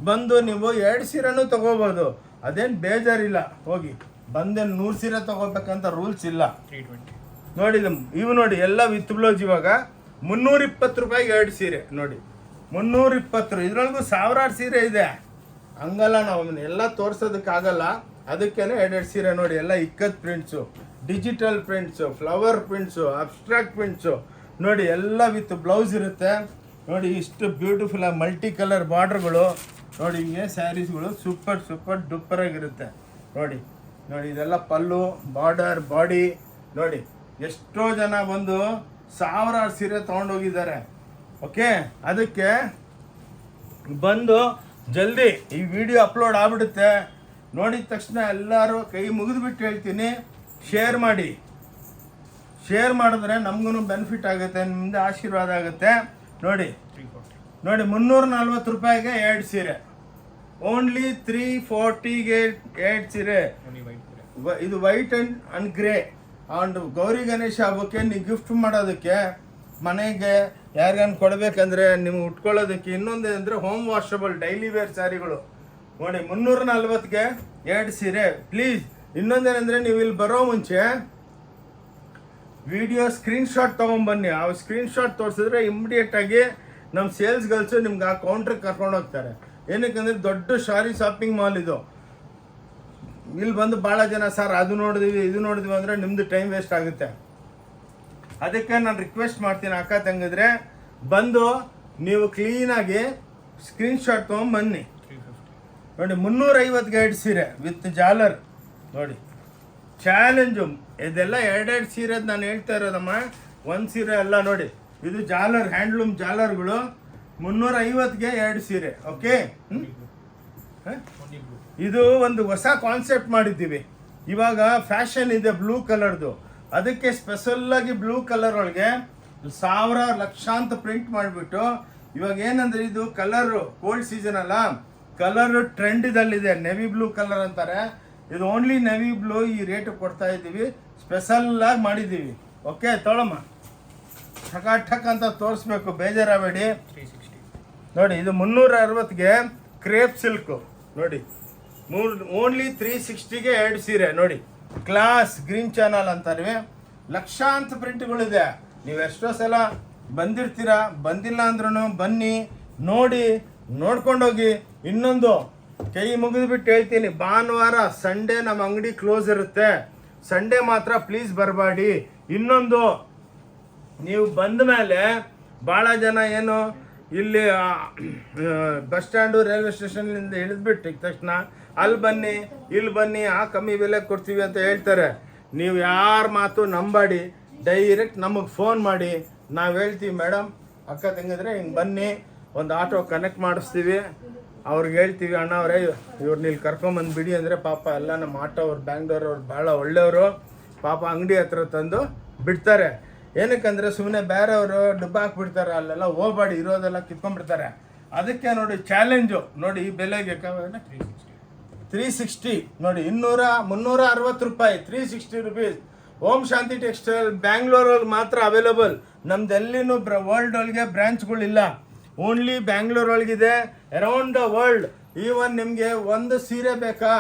A: ಬಂದು ನೀವು 2 ಸೀರೆನೂ ತೊಗೋಬೋದು, ಅದೇನು ಬೇಜಾರಿಲ್ಲ. ಹೋಗಿ ಬಂದೇನು 100 ಸೀರೆ ತೊಗೋಬೇಕಂತ ರೂಲ್ಸ್ ಇಲ್ಲ ನೋಡಿ. ಇವು ನೋಡಿ ಎಲ್ಲ ವಿತ್ ಬ್ಲೌಸ್. ಇವಾಗ 320 ರೂಪಾಯಿಗೆ 2 ಸೀರೆ ನೋಡಿ. 320. ಇದ್ರೊಳಗೂ ಸಾವಿರಾರು ಸೀರೆ ಇದೆ, ಹಂಗಲ್ಲ ನಾವು ಎಲ್ಲ ತೋರ್ಸೋದಕ್ಕಾಗಲ್ಲ. ಅದಕ್ಕೇನೆ 2 ಸೀರೆ ನೋಡಿ. ಎಲ್ಲ ikat prints, digital prints, flower prints, abstract prints ನೋಡಿ. ಎಲ್ಲ ವಿತ್ ಬ್ಲೌಸ್ ಇರುತ್ತೆ ನೋಡಿ. ಇಷ್ಟು ಬ್ಯೂಟಿಫುಲ್ ಆಗಿ ಮಲ್ಟಿ ಕಲರ್ ಬಾರ್ಡ್ರ್ಗಳು ನೋಡಿ. ಹಿಂಗೆ ಸ್ಯಾರೀಸ್ಗಳು ಸೂಪರ್ ಡೂಪರ್ ಆಗಿರುತ್ತೆ ನೋಡಿ. ಇದೆಲ್ಲ ಪಲ್ಲು, ಬಾರ್ಡರ್, ಬಾಡಿ ನೋಡಿ. ಎಷ್ಟೋ ಜನ ಬಂದು ಸಾವಿರಾರು ಸೀರೆ ತೊಗೊಂಡೋಗಿದ್ದಾರೆ. ಓಕೆ, ಅದಕ್ಕೆ ಬಂದು ಜಲ್ದಿ ಈ ವಿಡಿಯೋ ಅಪ್ಲೋಡ್ ಆಗ್ಬಿಡುತ್ತೆ. ನೋಡಿದ ತಕ್ಷಣ ಎಲ್ಲರೂ ಕೈ ಮುಗಿದ್ಬಿಟ್ಟು ಹೇಳ್ತೀನಿ, ಶೇರ್ ಮಾಡಿ. ಶೇರ್ ಮಾಡಿದ್ರೆ ನಮಗೂ ಬೆನಿಫಿಟ್ ಆಗುತ್ತೆ, ನಿಮ್ದು ಆಶೀರ್ವಾದ ಆಗುತ್ತೆ ನೋಡಿ. 340 ರೂಪಾಯಿಗೆ 2 ಸೀರೆ. ಓನ್ಲಿ 340ಗೆ 2 ಸೀರೆ. ಇದು white and grey. And Gauri Ganesha ಹಬ್ಬಕ್ಕೆ ನೀವು ಗಿಫ್ಟ್ ಮಾಡೋದಕ್ಕೆ, ಮನೆಗೆ ಯಾರಿಗಾನ ಕೊಡಬೇಕಂದ್ರೆ ನಿಮ್ಗೆ ಉಟ್ಕೊಳ್ಳೋದಕ್ಕೆ. ಇನ್ನೊಂದು ಅಂದರೆ ಹೋಮ್ ವಾಷಬಲ್ ಡೈಲಿ ವೇರ್ ಸ್ಯಾರಿಗಳು ನೋಡಿ. 340ಗೆ 2 ಸೀರೆ. ಪ್ಲೀಸ್ ಇನ್ನೊಂದೇನೆಂದರೆ ನೀವು ಇಲ್ಲಿ ಬರೋ ಮುಂಚೆ ವಿಡಿಯೋ ಸ್ಕ್ರೀನ್ಶಾಟ್ ತೊಗೊಂಬನ್ನಿ. ಆ ಸ್ಕ್ರೀನ್ಶಾಟ್ ತೋರಿಸಿದ್ರೆ ಇಮ್ಮಿಡಿಯೇಟಾಗಿ ನಮ್ಮ ಸೇಲ್ಸ್ ಗರ್ಲ್ಸು ನಿಮ್ಗೆ ಆ ಕೌಂಟ್ರಿಗೆ ಕರ್ಕೊಂಡು ಹೋಗ್ತಾರೆ. ಏನಕ್ಕಂದರೆ ದೊಡ್ಡ ಶಾರಿ ಶಾಪಿಂಗ್ ಮಾಲ್ ಇದು. ಇಲ್ಲಿ ಬಂದು ಭಾಳ ಜನ ಸರ್ ಅದು ನೋಡಿದ್ವಿ ಇದು ನೋಡಿದ್ವಿ ಅಂದರೆ ನಿಮ್ಮದು ಟೈಮ್ ವೇಸ್ಟ್ ಆಗುತ್ತೆ. ಅದಕ್ಕೆ ನಾನು ರಿಕ್ವೆಸ್ಟ್ ಮಾಡ್ತೀನಿ, ಅಕ್ಕ ತಂಗಿದ್ರೆ ಬಂದು ನೀವು ಕ್ಲೀನಾಗಿ ಸ್ಕ್ರೀನ್ಶಾಟ್ ತೊಗೊಂಬನ್ನಿ ನೋಡಿ. 350ಗೆ 2 ಸೀರೆ ವಿತ್ ಜಾಲರ್ ನೋಡಿ. ಚಾಲೆಂಜು ಇದೆಲ್ಲ 2 ಸೀರೆ ನಾನು ಹೇಳ್ತಾ ಇರೋದಮ್ಮ, 1 ಸೀರೆ ಅಲ್ಲ ನೋಡಿ. ಇದು ಜಾಲರ್, ಹ್ಯಾಂಡ್ಲೂಮ್ ಜಾಲರ್ಗಳು. 350ಗೆ 2 ಸೀರೆ. ಓಕೆ, ಇದು ಒಂದು ಹೊಸ ಕಾನ್ಸೆಪ್ಟ್ ಮಾಡಿದ್ದೀವಿ. ಇವಾಗ ಫ್ಯಾಷನ್ ಇದೆ ಬ್ಲೂ ಕಲರ್ದು, ಅದಕ್ಕೆ ಸ್ಪೆಷಲ್ಲಾಗಿ ಬ್ಲೂ ಕಲರ್ ಒಳಗೆ ಸಾವಿರಾರು ಲಕ್ಷಾಂತ ಪ್ರಿಂಟ್ ಮಾಡಿಬಿಟ್ಟು, ಇವಾಗ ಏನಂದರೆ ಇದು ಕಲರು ಕೋಲ್ಡ್ ಸೀಸನ್ ಅಲ್ಲ, ಕಲರ್ ಟ್ರೆಂಡಲ್ಲಿದೆ, ನೆವಿ ಬ್ಲೂ ಕಲರ್ ಅಂತಾರೆ. ಇದು ಓನ್ಲಿ ನೆವಿ ಬ್ಲೂ. ಈ ರೇಟ್ ಕೊಡ್ತಾ ಇದ್ದೀವಿ, ಸ್ಪೆಷಲ್ ಆಗಿ ಮಾಡಿದ್ದೀವಿ. ಓಕೆ, ತೊಗೊಳಮ್ಮ. ಠಕ್ ಅಂತ ತೋರಿಸ್ಬೇಕು, ಬೇಜಾರಾಗಬೇಡಿ. ನೋಡಿ, ಇದು 360ಗೆ ಕ್ರೇಪ್ ಸಿಲ್ಕು. ನೋಡಿ, ಓನ್ಲಿ 360ಗೆ 2 ಸೀರೆ. ನೋಡಿ, ಕ್ಲಾಸ್ ಗ್ರೀನ್ ಚಾನಲ್ ಅಂತಾರೆ. ಲಕ್ಷಾಂತರ ಪ್ರಿಂಟ್ಗಳಿದೆ. ನೀವು ಎಷ್ಟೋ ಸಲ ಬಂದಿರ್ತೀರಾ, ಬಂದಿಲ್ಲ ಅಂದ್ರೂ ಬನ್ನಿ, ನೋಡಿ, ನೋಡ್ಕೊಂಡೋಗಿ. ಇನ್ನೊಂದು ಕೈ ಮುಗಿದ್ಬಿಟ್ಟು ಹೇಳ್ತೀನಿ, ಭಾನುವಾರ ಸಂಡೇ ನಮ್ಮ ಅಂಗಡಿ ಕ್ಲೋಸ್ ಇರುತ್ತೆ. ಸಂಡೇ ಮಾತ್ರ ಪ್ಲೀಸ್ ಬರಬೇಡಿ. ಇನ್ನೊಂದು, ನೀವು ಬಂದ ಮೇಲೆ ಭಾಳ ಜನ ಏನು ಇಲ್ಲಿ ಬಸ್ ಸ್ಟ್ಯಾಂಡು ರೈಲ್ವೆ ಸ್ಟೇಷನ್ನಿಂದ ಇಳಿದ್ಬಿಟ್ಟು ತಕ್ಷಣ ಅಲ್ಲಿ ಬನ್ನಿ, ಇಲ್ಲಿ ಬನ್ನಿ, ಕಮ್ಮಿ ಬೆಲೆ ಕೊಡ್ತೀವಿ ಅಂತ ಹೇಳ್ತಾರೆ. ನೀವು ಯಾರ ಮಾತು ನಂಬಾಡಿ, ಡೈರೆಕ್ಟ್ ನಮಗೆ ಫೋನ್ ಮಾಡಿ. ನಾವು ಹೇಳ್ತೀವಿ, ಮೇಡಮ್ ಅಕ್ಕ ತಂಗಿದ್ರೆ ಹಿಂಗೆ ಬನ್ನಿ, ಒಂದು ಆಟೋ ಕನೆಕ್ಟ್ ಮಾಡಿಸ್ತೀವಿ. ಅವ್ರಿಗೆ ಹೇಳ್ತೀವಿ, ಅಣ್ಣ ಅವರೇ ಇವ್ರನ್ನ ಇಲ್ಲಿ ಕರ್ಕೊಂಬಂದುಬಿಡಿ ಅಂದರೆ ಪಾಪ ಎಲ್ಲ ನಮ್ಮ ಆಟೋ ಅವ್ರು ಬ್ಯಾಂಗ್ಳೂರವ್ರು ಭಾಳ ಒಳ್ಳೆಯವರು. ಪಾಪ ಅಂಗಡಿ ಹತ್ರ ತಂದು ಬಿಡ್ತಾರೆ. ಏನಕ್ಕಂದರೆ ಸುಮ್ಮನೆ ಬೇರೆಯವರು ಡುಬ್ಬ ಹಾಕ್ಬಿಡ್ತಾರೆ, ಅಲ್ಲೆಲ್ಲ ಹೋಗ್ಬೇಡಿ, ಇರೋದೆಲ್ಲ ಕಿತ್ಕೊಂಡ್ಬಿಡ್ತಾರೆ. ಅದಕ್ಕೆ ನೋಡಿ ಚಾಲೆಂಜು. ನೋಡಿ, ಈ ಬೆಲೆಗೆ 360. ನೋಡಿ, 360 ರೂಪಾಯಿ, 360 ರುಪೀಸ್. ಓಂ ಶಾಂತಿ ಟೆಕ್ಸ್ಟೈಲ್ ಬ್ಯಾಂಗ್ಳೂರಲ್ಲಿ ಮಾತ್ರ ಅವೈಲೇಬಲ್. ನಮ್ದೆಲ್ಲಿನೂ ವರ್ಲ್ಡ್ ಒಳಗೆ ಬ್ರಾಂಚ್ಗಳಿಲ್ಲ, ಓನ್ಲಿ ಬ್ಯಾಂಗ್ಳೂರೊಳಗಿದೆ. Around the world. ಈವನ್ ನಿಮಗೆ ಒಂದು ಸೀರೆ ಬೇಕಾ,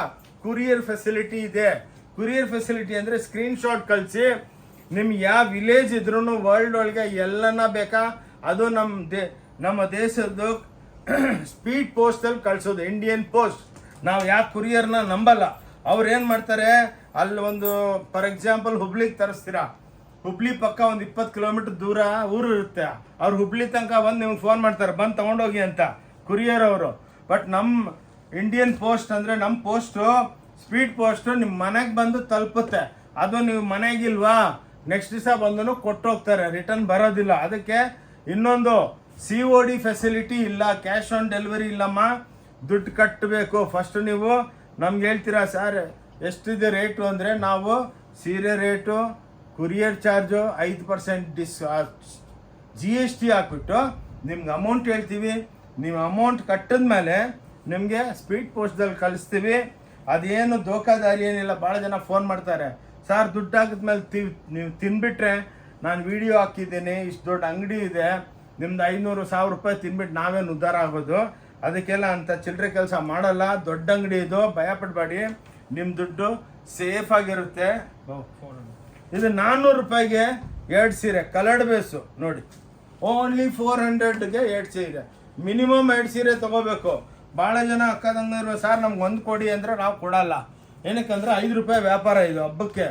A: ಕುರಿಯರ್ ಫೆಸಿಲಿಟಿ ಇದೆ. ಕುರಿಯರ್ ಫೆಸಿಲಿಟಿ ಅಂದರೆ ಸ್ಕ್ರೀನ್ಶಾಟ್ ಕಳಿಸಿ, ನಿಮ್ಗೆ ಯಾವ ವಿಲೇಜ್ ಇದ್ರೂ ವರ್ಲ್ಡ್ ಒಳಗೆ ಎಲ್ಲನ ಬೇಕಾ, ಅದು ನಮ್ಮ ದೇಶದ್ದು ಸ್ಪೀಡ್ ಪೋಸ್ಟಲ್ಲಿ ಕಳಿಸೋದು, ಇಂಡಿಯನ್ ಪೋಸ್ಟ್. ನಾವು ಯಾವ ಕುರಿಯರ್ನ ನಂಬಲ್ಲ. ಅವ್ರು ಏನು ಮಾಡ್ತಾರೆ, ಅಲ್ಲಿ ಒಂದು ಫಾರ್ ಎಕ್ಸಾಂಪಲ್ ಹುಬ್ಳಿಗೆ ತರಿಸ್ತೀರಾ, ಹುಬ್ಳಿ ಪಕ್ಕ ಒಂದು 20 ಕಿಲೋಮೀಟರ್ ದೂರ ಊರು ಇರುತ್ತೆ. ಅವ್ರು ಹುಬ್ಳಿ ತನಕ ಬಂದು ನಿಮ್ಗೆ ಫೋನ್ ಮಾಡ್ತಾರೆ, ಬಂದು ತೊಗೊಂಡೋಗಿ ಅಂತ, ಕುರಿಯರ್ ಅವರು. ಬಟ್ ನಮ್ಮ ಇಂಡಿಯನ್ ಪೋಸ್ಟ್ ಅಂದರೆ ನಮ್ಮ ಪೋಸ್ಟು ಸ್ಪೀಡ್ ಪೋಸ್ಟು ನಿಮ್ಮ ಮನೆಗೆ ಬಂದು ತಲುಪುತ್ತೆ. ಅದು ನೀವು ಮನೆಗಿಲ್ವಾ, ನೆಕ್ಸ್ಟ್ ದಿವಸ ಬಂದು ಕೊಟ್ಟೋಗ್ತಾರೆ, ರಿಟರ್ನ್ ಬರೋದಿಲ್ಲ. ಅದಕ್ಕೆ ಇನ್ನೊಂದು COD ಫೆಸಿಲಿಟಿ ಇಲ್ಲ, ಕ್ಯಾಶ್ ಆನ್ ಡೆಲಿವರಿ ಇಲ್ಲಮ್ಮ, ದುಡ್ಡು ಕಟ್ಟಬೇಕು. ಫಸ್ಟ್ ನೀವು ನಮ್ಗೆ ಹೇಳ್ತೀರಾ, ಸರ್ ಎಷ್ಟಿದೆ ರೇಟು ಅಂದರೆ ನಾವು ಸೀರೆ ರೇಟು, ಕುರಿಯರ್ ಚಾರ್ಜು 5% GST ಹಾಕ್ಬಿಟ್ಟು ನಿಮ್ಗೆ ಅಮೌಂಟ್ ಹೇಳ್ತೀವಿ. ನೀವು ಅಮೌಂಟ್ ಕಟ್ಟಿದ ಮೇಲೆ ನಿಮಗೆ ಸ್ಪೀಡ್ ಪೋಸ್ಟ್ದಲ್ಲಿ ಕಳಿಸ್ತೀವಿ. ಅದೇನು ದೋಖಾದಾರಿ ಏನಿಲ್ಲ. ಭಾಳ ಜನ ಫೋನ್ ಮಾಡ್ತಾರೆ, ಸರ್ ದುಡ್ಡು ಹಾಕಿದ್ಮೇಲೆ ನೀವು ತಿನ್ಬಿಟ್ರೆ, ನಾನು ವಿಡಿಯೋ ಹಾಕಿದ್ದೀನಿ, ಇಷ್ಟು ದೊಡ್ಡ ಅಂಗಡಿ ಇದೆ, ನಿಮ್ದು 500-1000 ರೂಪಾಯಿ ತಿನ್ಬಿಟ್ಟು ನಾವೇನು ಉದ್ಧಾರ ಆಗೋದು? ಅದಕ್ಕೆಲ್ಲ ಅಂತ ಚಿಲ್ಲರೆ ಕೆಲಸ ಮಾಡಲ್ಲ. ದೊಡ್ಡ ಅಂಗಡಿ ಇದು, ಭಯಪಡಬೇಡಿ, ನಿಮ್ಮ ದುಡ್ಡು ಸೇಫ್ ಆಗಿರುತ್ತೆ. ಇದು 400 ರೂಪಾಯಿಗೆ 2 ಸೀರೆ, ಕಲರ್ಡ್ ಬೇಸು. ನೋಡಿ, ಓನ್ಲಿ 400ಗೆ 2 ಸೀರೆ. ಮಿನಿಮಮ್ 2 ಸೀರೆ ತೊಗೋಬೇಕು. ಭಾಳ ಜನ ಅಕ್ಕದಂಗಿರುವ, ಸರ್ ನಮ್ಗೆ 1 ಕೊಡಿ ಅಂದರೆ ನಾವು ಕೊಡಲ್ಲ. ಏನಕ್ಕಂದ್ರೆ 5 ರೂಪಾಯಿ ವ್ಯಾಪಾರ ಇದು ಹಬ್ಬಕ್ಕೆ.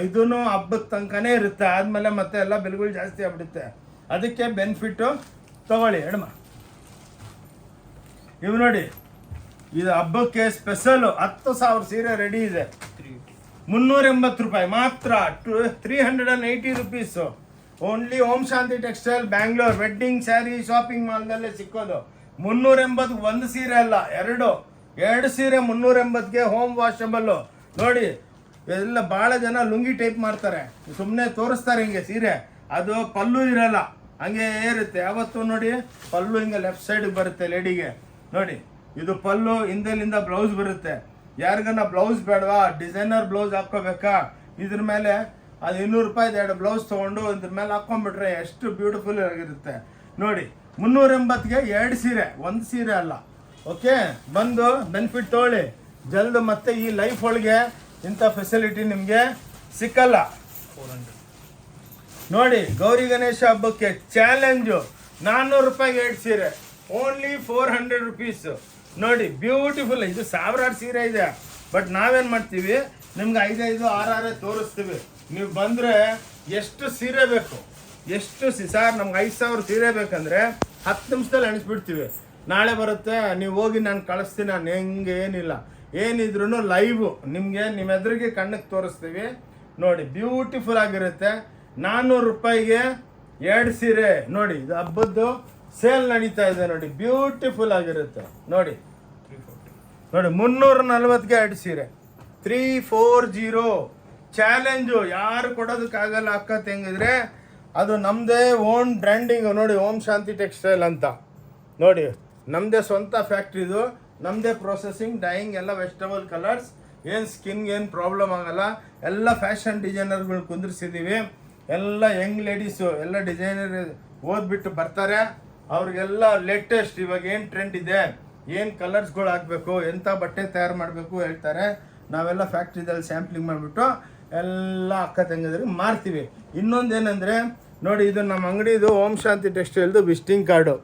A: ಇದೂ ಹಬ್ಬದ ತನಕನೇ ಇರುತ್ತೆ, ಆದಮೇಲೆ ಮತ್ತೆ ಎಲ್ಲ ಬೆಲೆಗಳು ಜಾಸ್ತಿ ಆಗ್ಬಿಡುತ್ತೆ. ಅದಕ್ಕೆ ಬೆನಿಫಿಟ್ಟು ತಗೊಳ್ಳಿ. ಎಡಮ ಇವು ನೋಡಿ, ಇದು ಹಬ್ಬಕ್ಕೆ ಸ್ಪೆಷಲು 10,000 ಸೀರೆ ರೆಡಿ ಇದೆ. 380 ರೂಪಾಯಿ ಮಾತ್ರ, 380 rupees. Only Om Shanti textile Bangalore wedding sari shopping ಮಾಲ್ನಲ್ಲೇ ಸಿಕ್ಕೋದು. 380 ಒಂದು ಸೀರೆ ಅಲ್ಲ, 2 ಸೀರೆ 380ಗೆ ಹೋಮ್ ವಾಷಬಲ್ಲು. ನೋಡಿ, ಎಲ್ಲ ಭಾಳ ಜನ ಲುಂಗಿ ಟೈಪ್ ಮಾಡ್ತಾರೆ, ಸುಮ್ಮನೆ ತೋರಿಸ್ತಾರೆ ಹಿಂಗೆ ಸೀರೆ. ಅದು ಪಲ್ಲು ಇರಲ್ಲ, ಹಂಗೆ ಇರುತ್ತೆ ಯಾವತ್ತು. ನೋಡಿ, ಪಲ್ಲು ಹಿಂಗೆ ಲೆಫ್ಟ್ ಸೈಡಿಗೆ ಬರುತ್ತೆ ಲೇಡಿಗೆ. ನೋಡಿ, ಇದು ಪಲ್ಲು, ಹಿಂದೆಲಿಂದ ಬ್ಲೌಸ್ ಬರುತ್ತೆ. ಯಾರಿಗನ್ನ ಬ್ಲೌಸ್ ಬೇಡವಾ, ಡಿಸೈನರ್ ಬ್ಲೌಸ್ ಹಾಕ್ಕೋಬೇಕಾ, ಇದ್ರ ಮೇಲೆ ಅದು 200 ರೂಪಾಯಿದು 2 ಬ್ಲೌಸ್ ತೊಗೊಂಡು ಇದ್ರ ಮೇಲೆ ಹಾಕ್ಕೊಂಡ್ಬಿಟ್ರೆ ಎಷ್ಟು ಬ್ಯೂಟಿಫುಲ್ ಆಗಿರುತ್ತೆ. ನೋಡಿ, 380ಗೆ 2 ಸೀರೆ, 1 ಸೀರೆ ಅಲ್ಲ. ಓಕೆ, ಬಂದು ಬೆನಿಫಿಟ್ ತೊಗೊಳ್ಳಿ ಜಲ್ದು. ಮತ್ತೆ ಈ ಲೈಫ್ ಒಳಗೆ ಇಂಥ ಫೆಸಿಲಿಟಿ ನಿಮಗೆ ಸಿಕ್ಕಲ್ಲ. ನೋಡಿ, ಗೌರಿ ಗಣೇಶ ಹಬ್ಬಕ್ಕೆ ಚಾಲೆಂಜು, 400 ರೂಪಾಯಿಗೆ 2 ಸೀರೆ, ಓನ್ಲಿ 400 ರುಪೀಸು. ನೋಡಿ, ಬ್ಯೂಟಿಫುಲ್. ಇದು ಸಾವಿರಾರು ಸೀರೆ ಇದೆ, ಬಟ್ ನಾವೇನು ಮಾಡ್ತೀವಿ, ನಿಮ್ಗೆ 5 6 ತೋರಿಸ್ತೀವಿ. ನೀವು ಬಂದರೆ ಎಷ್ಟು ಸೀರೆ ಬೇಕು, ಸರ್ ನಮ್ಗೆ 5000 ಸೀರೆ ಬೇಕಂದರೆ 10 ನಿಮಿಷದಲ್ಲಿ ಎಣಿಸ್ಬಿಡ್ತೀವಿ. ನಾಳೆ ಬರುತ್ತೆ, ನೀವು ಹೋಗಿ ನಾನು ಕಳಿಸ್ತೀನಿ. ನಾನು ಹೆಂಗೆ ಏನಿಲ್ಲ, ಏನಿದ್ರು ಲೈವು ನಿಮಗೆ ನಿಮ್ಮ ಎದುರಿಗೆ ಕಣ್ಣಿಗೆ ತೋರಿಸ್ತೀವಿ. ನೋಡಿ, ಬ್ಯೂಟಿಫುಲ್ ಆಗಿರುತ್ತೆ. 400 ರೂಪಾಯಿಗೆ 2 ಸೀರೆ. ನೋಡಿ, ಇದು ಹಬ್ಬದ್ದು ಸೇಲ್ ನಡೀತಾ ಇದೆ. ನೋಡಿ, ಬ್ಯೂಟಿಫುಲ್ ಆಗಿರುತ್ತೆ. ನೋಡಿ 340ಗೆ 2 ಸೀರೆ, 340 ಚಾಲೆಂಜು. ಯಾರು ಕೊಡೋದಕ್ಕಾಗಲ್ಲ ಅಕ್ಕ ತಂಗಿದ್ರೆ. ಅದು ನಮ್ಮದೇ ಓನ್ ಬ್ರ್ಯಾಂಡಿಂಗು. ನೋಡಿ, ಓಂ ಶಾಂತಿ ಟೆಕ್ಸ್ಟೈಲ್ ಅಂತ. ನೋಡಿ, ನಮ್ಮದೇ ಸ್ವಂತ ಫ್ಯಾಕ್ಟ್ರಿದು. ನಮ್ಮದೇ ಪ್ರೊಸೆಸಿಂಗ್, ಡೈಯಿಂಗ್ ಎಲ್ಲ ವೆಜಿಟಬಲ್ ಕಲರ್ಸ್. ಏನು ಸ್ಕಿನ್ಗೆ ಏನು ಪ್ರಾಬ್ಲಮ್ ಆಗಲ್ಲ. ಎಲ್ಲ ಫ್ಯಾಷನ್ ಡಿಸೈನರ್ಗಳು ಕುಂದಿರ್ಸಿದ್ದೀವಿ. ಎಲ್ಲ ಯಂಗ್ ಲೇಡೀಸು ಎಲ್ಲ ಡಿಸೈನರ್ ಓದ್ಬಿಟ್ಟು ಬರ್ತಾರೆ. ಅವ್ರಿಗೆಲ್ಲ ಲೇಟೆಸ್ಟ್ ಇವಾಗ ಏನು ಟ್ರೆಂಡ್ ಇದೆ, ಏನು ಕಲರ್ಸ್ಗಳು ಹಾಕಬೇಕು, ಎಂಥ ಬಟ್ಟೆ ತಯಾರು ಮಾಡಬೇಕು ಹೇಳ್ತಾರೆ. ನಾವೆಲ್ಲ ಫ್ಯಾಕ್ಟ್ರಿದಲ್ಲಿ ಸ್ಯಾಂಪ್ಲಿಂಗ್ ಮಾಡಿಬಿಟ್ಟು ಎಲ್ಲ ಅಕ್ಕ ತಂಗಿದ್ರಿಗೆ ಮಾರ್ತೀವಿ. ಇನ್ನೊಂದೇನೆಂದರೆ ನೋಡಿ, ಇದು ನಮ್ಮ ಅಂಗಡಿದು ಓಂ ಶಾಂತಿ ಟೆಕ್ಸ್ಟೈಲ್ದು ವಿಸಿಟಿಂಗ್ ಕಾರ್ಡು.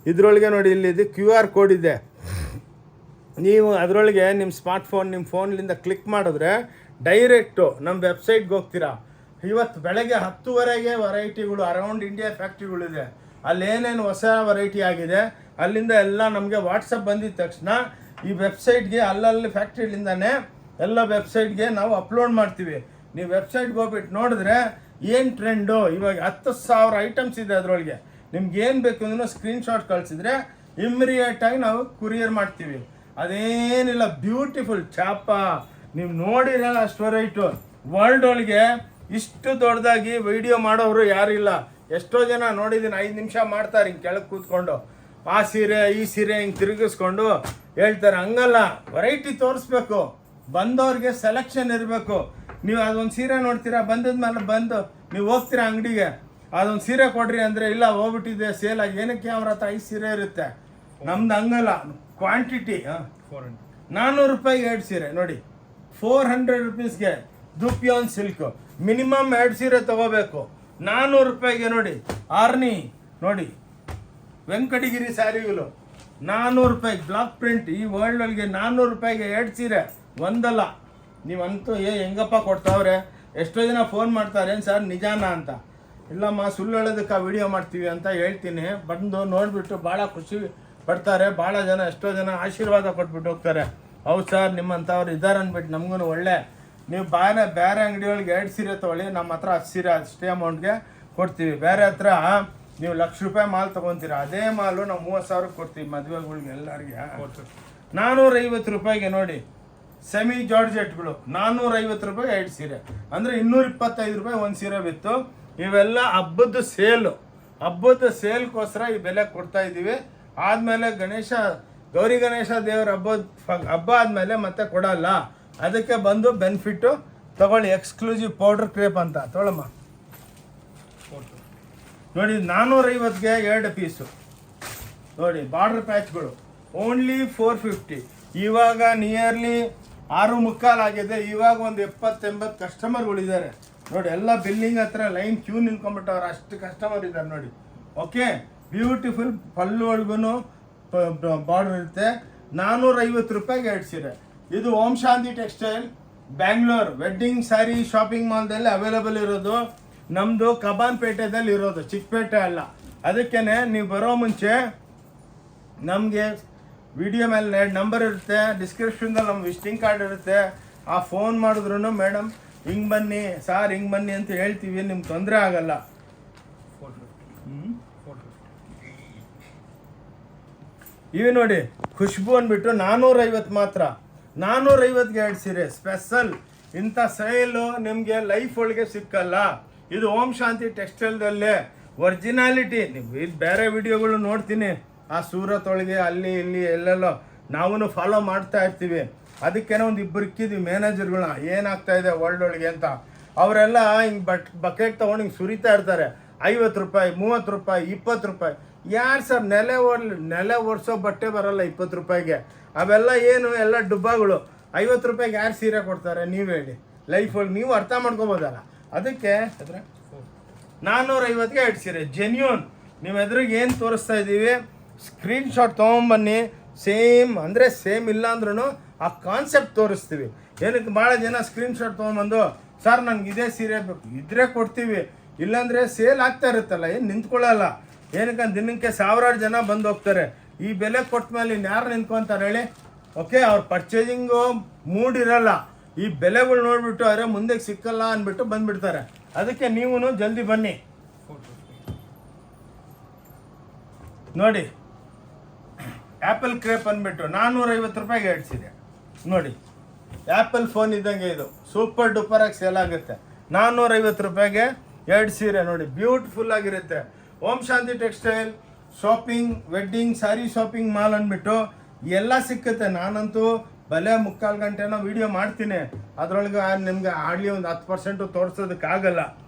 A: ಇದರೊಳಗೆ ನೋಡಿ ಇಲ್ಲಿದು QR ಕೋಡ್ ಇದೆ. ನೀವು ಅದರೊಳಗೆ ನಿಮ್ಮ ಸ್ಮಾರ್ಟ್ಫೋನ್, ನಿಮ್ಮ ಫೋನ್ಲಿಂದ ಕ್ಲಿಕ್ ಮಾಡಿದ್ರೆ ಡೈರೆಕ್ಟು ನಮ್ಮ ವೆಬ್ಸೈಟ್ಗೆ ಹೋಗ್ತೀರಾ. ಇವತ್ತು ಬೆಳಗ್ಗೆ 10:00 ವೆರೈಟಿಗಳು ಅರೌಂಡ್ ಇಂಡಿಯಾ ಫ್ಯಾಕ್ಟ್ರಿಗಳಿದೆ. ಅಲ್ಲೇನೇನು ಹೊಸ ವೆರೈಟಿ ಆಗಿದೆ ಅಲ್ಲಿಂದ ಎಲ್ಲ ನಮಗೆ ವಾಟ್ಸಪ್ ಬಂದಿದ ತಕ್ಷಣ ಈ ವೆಬ್ಸೈಟ್ಗೆ ಅಲ್ಲಲ್ಲಿ ಫ್ಯಾಕ್ಟ್ರಿಲಿಂದನೇ ಎಲ್ಲ ವೆಬ್ಸೈಟ್ಗೆ ನಾವು ಅಪ್ಲೋಡ್ ಮಾಡ್ತೀವಿ. ನೀವು ವೆಬ್ಸೈಟ್ಗೆ ಹೋಗ್ಬಿಟ್ಟು ನೋಡಿದ್ರೆ ಏನು ಟ್ರೆಂಡು, ಇವಾಗ 10,000 ಐಟಮ್ಸ್ ಇದೆ. ಅದರೊಳಗೆ ನಿಮ್ಗೆ ಏನು ಬೇಕು ಅಂದ್ರೂ ಸ್ಕ್ರೀನ್ಶಾಟ್ ಕಳಿಸಿದ್ರೆ ಇಮ್ಮಿಡಿಯೇಟಾಗಿ ನಾವು ಕುರಿಯರ್ ಮಾಡ್ತೀವಿ. ಅದೇನಿಲ್ಲ, ಬ್ಯೂಟಿಫುಲ್ ಚಾಪ ನೀವು ನೋಡಿರಲ್ಲ ಅಷ್ಟು ವೆರೈಟು. ವರ್ಲ್ಡ್ ಒಳಗೆ ಇಷ್ಟು ದೊಡ್ಡದಾಗಿ ವಿಡಿಯೋ ಮಾಡೋರು ಯಾರಿಲ್ಲ. ಎಷ್ಟೋ ಜನ ನೋಡಿದ್ದೀನಿ 5 ನಿಮಿಷ ಮಾಡ್ತಾರೆ ಹಿಂಗೆ ಕೆಳಗೆ ಕೂತ್ಕೊಂಡು, ಆ ಸೀರೆ ಈ ಸೀರೆ ಹಿಂಗೆ ತಿರುಗಿಸ್ಕೊಂಡು ಹೇಳ್ತಾರೆ. ಹಂಗಲ್ಲ, ವೆರೈಟಿ ತೋರಿಸ್ಬೇಕು, ಬಂದವ್ರಿಗೆ ಸೆಲೆಕ್ಷನ್ ಇರಬೇಕು. ನೀವು ಅದೊಂದು ಸೀರೆ ನೋಡ್ತೀರಾ, ಬಂದದ್ಮೇಲೆ ಬಂದು ನೀವು ಹೋಗ್ತೀರಾ ಅಂಗಡಿಗೆ, ಅದೊಂದು ಸೀರೆ ಕೊಡ್ರಿ ಅಂದರೆ ಇಲ್ಲ ಹೋಗ್ಬಿಟ್ಟಿದೆ ಸೇಲಾಗಿ, ಏನಕ್ಕೆ ಅವ್ರ ಹತ್ರ 5 ಸೀರೆ ಇರುತ್ತೆ. ನಮ್ದು ಹಂಗಲ್ಲ, ಕ್ವಾಂಟಿಟಿ. 400 ರೂಪಾಯಿಗೆ 2 ಸೀರೆ ನೋಡಿ, 400 ರೂಪೀಸ್ಗೆ ದುಪಿಯಾನ್ ಸಿಲ್ಕ್. ಮಿನಿಮಮ್ 2 ಸೀರೆ ತಗೋಬೇಕು. 400 ರೂಪಾಯಿಗೆ ನೋಡಿ ಆರ್ನಿ, ನೋಡಿ ವೆಂಕಟಗಿರಿ ಸ್ಯಾರಿಗಳು 400 ರೂಪಾಯಿ ಬ್ಲಾಕ್ ಪ್ರಿಂಟ್. ಈ ವರ್ಲ್ಡ್ ಒಳಗೆ 400 ರೂಪಾಯಿಗೆ 2 ಸೀರೆ ಒಂದಲ್ಲ. ನೀವಂತೂ ಹೆಂಗಪ್ಪ ಕೊಡ್ತಾವ್ರೆ. ಎಷ್ಟೋ ಜನ ಫೋನ್ ಮಾಡ್ತಾರೆ, ಏನು ಸರ್ ನಿಜಾನ ಅಂತ. ಇಲ್ಲಮ್ಮ, ಸುಳ್ಳು ಹೇಳೋದಕ್ಕೆ ವಿಡಿಯೋ ಮಾಡ್ತೀವಿ ಅಂತ ಹೇಳ್ತೀನಿ. ಬಂದು ನೋಡಿಬಿಟ್ಟು ಭಾಳ ಖುಷಿ ಪಡ್ತಾರೆ. ಭಾಳ ಜನ, ಎಷ್ಟೋ ಜನ ಆಶೀರ್ವಾದ ಕೊಟ್ಬಿಟ್ಟು ಹೋಗ್ತಾರೆ. ಹೌದು ಸರ್ ನಿಮ್ಮಂಥವ್ರು ಇದ್ದಾರೆ ಅಂದ್ಬಿಟ್ಟು ನಮಗೂ ಒಳ್ಳೆ. ನೀವು ಬೇರೆ ಅಂಗಡಿಯೊಳಗೆ 2 ಸೀರೆ ತೊಗೊಳ್ಳಿ, ನಮ್ಮ ಹತ್ರ 10 ಸೀರೆ ಅಷ್ಟೇ ಅಮೌಂಟ್ಗೆ ಕೊಡ್ತೀವಿ. ಬೇರೆ ಹತ್ರ ನೀವು ₹1,00,000 ಮಾಲ್ ತೊಗೊತೀರ, ಅದೇ ಮಾಲು ನಾವು 30,000 ಕೊಡ್ತೀವಿ ಮದುವೆಗಳಿಗೆ ಎಲ್ಲರಿಗೆ. 450 ರೂಪಾಯಿಗೆ ನೋಡಿ ಸೆಮಿ ಜಾರ್ಜೆಟ್ಗಳು, 450 ರೂಪಾಯಿಗೆ 2 ಸೀರೆ, ಅಂದರೆ 225 ರೂಪಾಯಿ ಒಂದು ಸೀರೆ ಬಿತ್ತು. ಇವೆಲ್ಲ ಹಬ್ಬದ ಸೇಲ್ಗೋಸ್ಕರ ಈ ಬೆಲೆ ಕೊಡ್ತಾ ಇದ್ದೀವಿ. ಆದಮೇಲೆ ಗೌರಿ ಗಣೇಶ ದೇವರ ಹಬ್ಬ ಆದಮೇಲೆ ಮತ್ತೆ ಕೊಡಲ್ಲ. ಅದಕ್ಕೆ ಬಂದು ಬೆನಿಫಿಟ್ಟು ತಗೊಳ್ಳಿ. ಎಕ್ಸ್ಕ್ಲೂಸಿವ್ ಪೌಡರ್ ಕ್ರೇಪ್ ಅಂತ ತೊಗೊಳಮ್ಮ. ನೋಡಿ 450ಗೆ 2 ಪೀಸು ನೋಡಿ. ಬಾರ್ಡರ್ ಪ್ಯಾಚ್ಗಳು ಓನ್ಲಿ 450. ಇವಾಗ ನಿಯರ್ಲಿ 6:45 ಆಗಿದೆ. ಇವಾಗ ಒಂದು 70-80 ಕಸ್ಟಮರ್ಗಳಿದ್ದಾರೆ ನೋಡಿ. ಎಲ್ಲ ಬಿಲ್ಲಿಂಗ್ ಹತ್ರ ಲೈನ್ ಕ್ಯೂ ನಿಂತ್ಕೊಂಡ್ಬಿಟ್ಟವ್ರು, ಅಷ್ಟು ಕಸ್ಟಮರ್ ಇದ್ದಾರೆ ನೋಡಿ. ಓಕೆ, ಬ್ಯೂಟಿಫುಲ್ ಪಲ್ಲು ಒಳಗೂ ಬಾರ್ಡರ್ ಇರುತ್ತೆ. 450 ರೂಪಾಯಿಗೆ 2 ಸೀರೆ. ಇದು Om Shanti textile Bangalore wedding sari shopping ಮಾಲ್ದಲ್ಲಿ ಅವೈಲೇಬಲ್ ಇರೋದು. ನಮ್ಮದು ಕಬ್ಬಾನ್ಪೇಟೆದಲ್ಲಿ ಇರೋದು, ಚಿಕ್ಕಪೇಟೆ ಅಲ್ಲ. ಅದಕ್ಕೇ ನೀವು ಬರೋ ಮುಂಚೆ ನಮಗೆ ವಿಡಿಯೋ ಮೇಲೆ ನಂಬರ್ ಇರುತ್ತೆ, ಡಿಸ್ಕ್ರಿಪ್ಷನ್ದಲ್ಲಿ ನಮ್ಮ ವಿಸಿಟಿಂಗ್ ಕಾರ್ಡ್ ಇರುತ್ತೆ. ಆ ಫೋನ್ ಮಾಡಿದ್ರು ಮೇಡಮ್ ಹಿಂಗೆ ಬನ್ನಿ ಸಾರ್ ಹಿಂಗೆ ಬನ್ನಿ ಅಂತ ಹೇಳ್ತೀವಿ, ನಿಮ್ಗೆ ತೊಂದರೆ ಆಗಲ್ಲ. ಇವು ನೋಡಿ ಖುಷ್ಬು ಅಂದ್ಬಿಟ್ಟು 450 ಮಾತ್ರ. 450ಗೆ 2 ಸೀರೆ ಸ್ಪೆಷಲ್. ಇಂಥ ಸೇಲು ನಿಮಗೆ ಲೈಫ್ ಒಳಗೆ ಸಿಕ್ಕಲ್ಲ. ಇದು ಓಂ ಶಾಂತಿ ಟೆಕ್ಸ್ಟೈಲ್ದಲ್ಲೇ ಒರಿಜಿನಾಲಿಟಿ. ನೀವು ಇಲ್ಲಿ ಬೇರೆ ವಿಡಿಯೋಗಳು ನೋಡ್ತೀನಿ, ಆ ಸೂರತ್ ಒಳಗೆ ಅಲ್ಲಿ ಇಲ್ಲಿ ಎಲ್ಲೆಲ್ಲೋ ನಾವು ಫಾಲೋ ಮಾಡ್ತಾ ಇರ್ತೀವಿ. ಅದಕ್ಕೇನೋ ಒಂದು ಇಬ್ಬರು ಇಕ್ಕಿದ್ವಿ ಮ್ಯಾನೇಜರ್ಗಳನ್ನ, ಏನಾಗ್ತಾ ಇದೆ ವರ್ಲ್ಡ್ ಒಳಗೆ ಅಂತ. ಅವರೆಲ್ಲ ಹಿಂಗೆ ಬಕೆಟ್ ತೊಗೊಂಡು ಹಿಂಗೆ ಸುರಿತಾ ಇರ್ತಾರೆ. 50 ರೂಪಾಯಿ, 30 ರೂಪಾಯಿ, 20 ರೂಪಾಯಿ. ಯಾರು ಸರ್ ನೆಲೆ ಒರೆಸೋ ಬಟ್ಟೆ ಬರಲ್ಲ 20 ರೂಪಾಯಿಗೆ. ಅವೆಲ್ಲ ಏನು ಎಲ್ಲ ಡುಬ್ಬಗಳು. 50 ರೂಪಾಯಿಗೆ ಯಾರು ಸೀರೆ ಕೊಡ್ತಾರೆ ನೀವು ಹೇಳಿ? ಲೈಫಲ್ಲಿ ನೀವು ಅರ್ಥ ಮಾಡ್ಕೋಬೋದಲ್ಲ. ಅದಕ್ಕೆ 450ಗೆ 2 ಸೀರೆ ಜೆನ್ಯೂನ್. ನೀವು ಎದುರಿಗೆ ಏನು ತೋರಿಸ್ತಾ ಇದ್ದೀವಿ ಸ್ಕ್ರೀನ್ಶಾಟ್ ತೊಗೊಂಬನ್ನಿ. ಸೇಮ್ ಅಂದರೆ ಸೇಮ್ ಇಲ್ಲ ಅಂದ್ರೂ ಆ ಕಾನ್ಸೆಪ್ಟ್ ತೋರಿಸ್ತೀವಿ. ಏನಕ್ಕೆ ಭಾಳ ಜನ ಸ್ಕ್ರೀನ್ಶಾಟ್ ತೊಗೊಂಬಂದು ಸರ್ ನನಗೆ ಇದೇ ಸೀರೆ ಬೇಕು ಇದ್ರೆ ಕೊಡ್ತೀವಿ, ಇಲ್ಲಾಂದರೆ ಸೇಲ್ ಆಗ್ತಾ ಇರುತ್ತಲ್ಲ, ಏನು ನಿಂತ್ಕೊಳ್ಳಲ್ಲ. ಏನಕ್ಕಂತ ದಿನಕ್ಕೆ 1000 ಜನ ಬಂದು ಹೋಗ್ತಾರೆ. ಈ ಬೆಲೆ ಕೊಟ್ಟ ಮೇಲೆ ಇನ್ಯಾರು ನಿಂತ್ಕೊತಾರೆ ಹೇಳಿ? ಓಕೆ, ಅವ್ರ ಪರ್ಚೇಸಿಂಗು ಮೂಡ್ ಇರಲ್ಲ. ಈ ಬೆಲೆಗಳು ನೋಡಿಬಿಟ್ಟು ಅರೆ ಮುಂದೆ ಸಿಕ್ಕಲ್ಲ ಅಂದ್ಬಿಟ್ಟು ಬಂದುಬಿಡ್ತಾರೆ. ಅದಕ್ಕೆ ನೀವು ಜಲ್ದಿ ಬನ್ನಿ. ನೋಡಿ ಆ್ಯಪಲ್ ಕ್ರೇಪ್ ಅಂದ್ಬಿಟ್ಟು 450 ರೂಪಾಯಿಗೆ 2 ಸೀರೆ ನೋಡಿ. ಆ್ಯಪಲ್ ಫೋನ್ ಇದ್ದಂಗೆ ಇದು ಸೂಪರ್ ಡೂಪರಾಗಿ ಸೇಲ್ ಆಗುತ್ತೆ. 450 ರೂಪಾಯಿಗೆ 2 ಸೀರೆ ನೋಡಿ, ಬ್ಯೂಟಿಫುಲ್ ಆಗಿರುತ್ತೆ. Om Shanti textile shopping wedding sari shopping mall ಅಂದ್ಬಿಟ್ಟು ಎಲ್ಲ ಸಿಕ್ಕುತ್ತೆ. ನಾನಂತೂ ಬಲೆ 3/4 ಗಂಟೆನೋ ವಿಡಿಯೋ ಮಾಡ್ತೀನಿ, ಅದರೊಳಗೆ ನಿಮ್ಗೆ ಹಾರ್ಡ್ಲಿ ಒಂದು 10% ತೋರಿಸೋದಕ್ಕಾಗಲ್ಲ.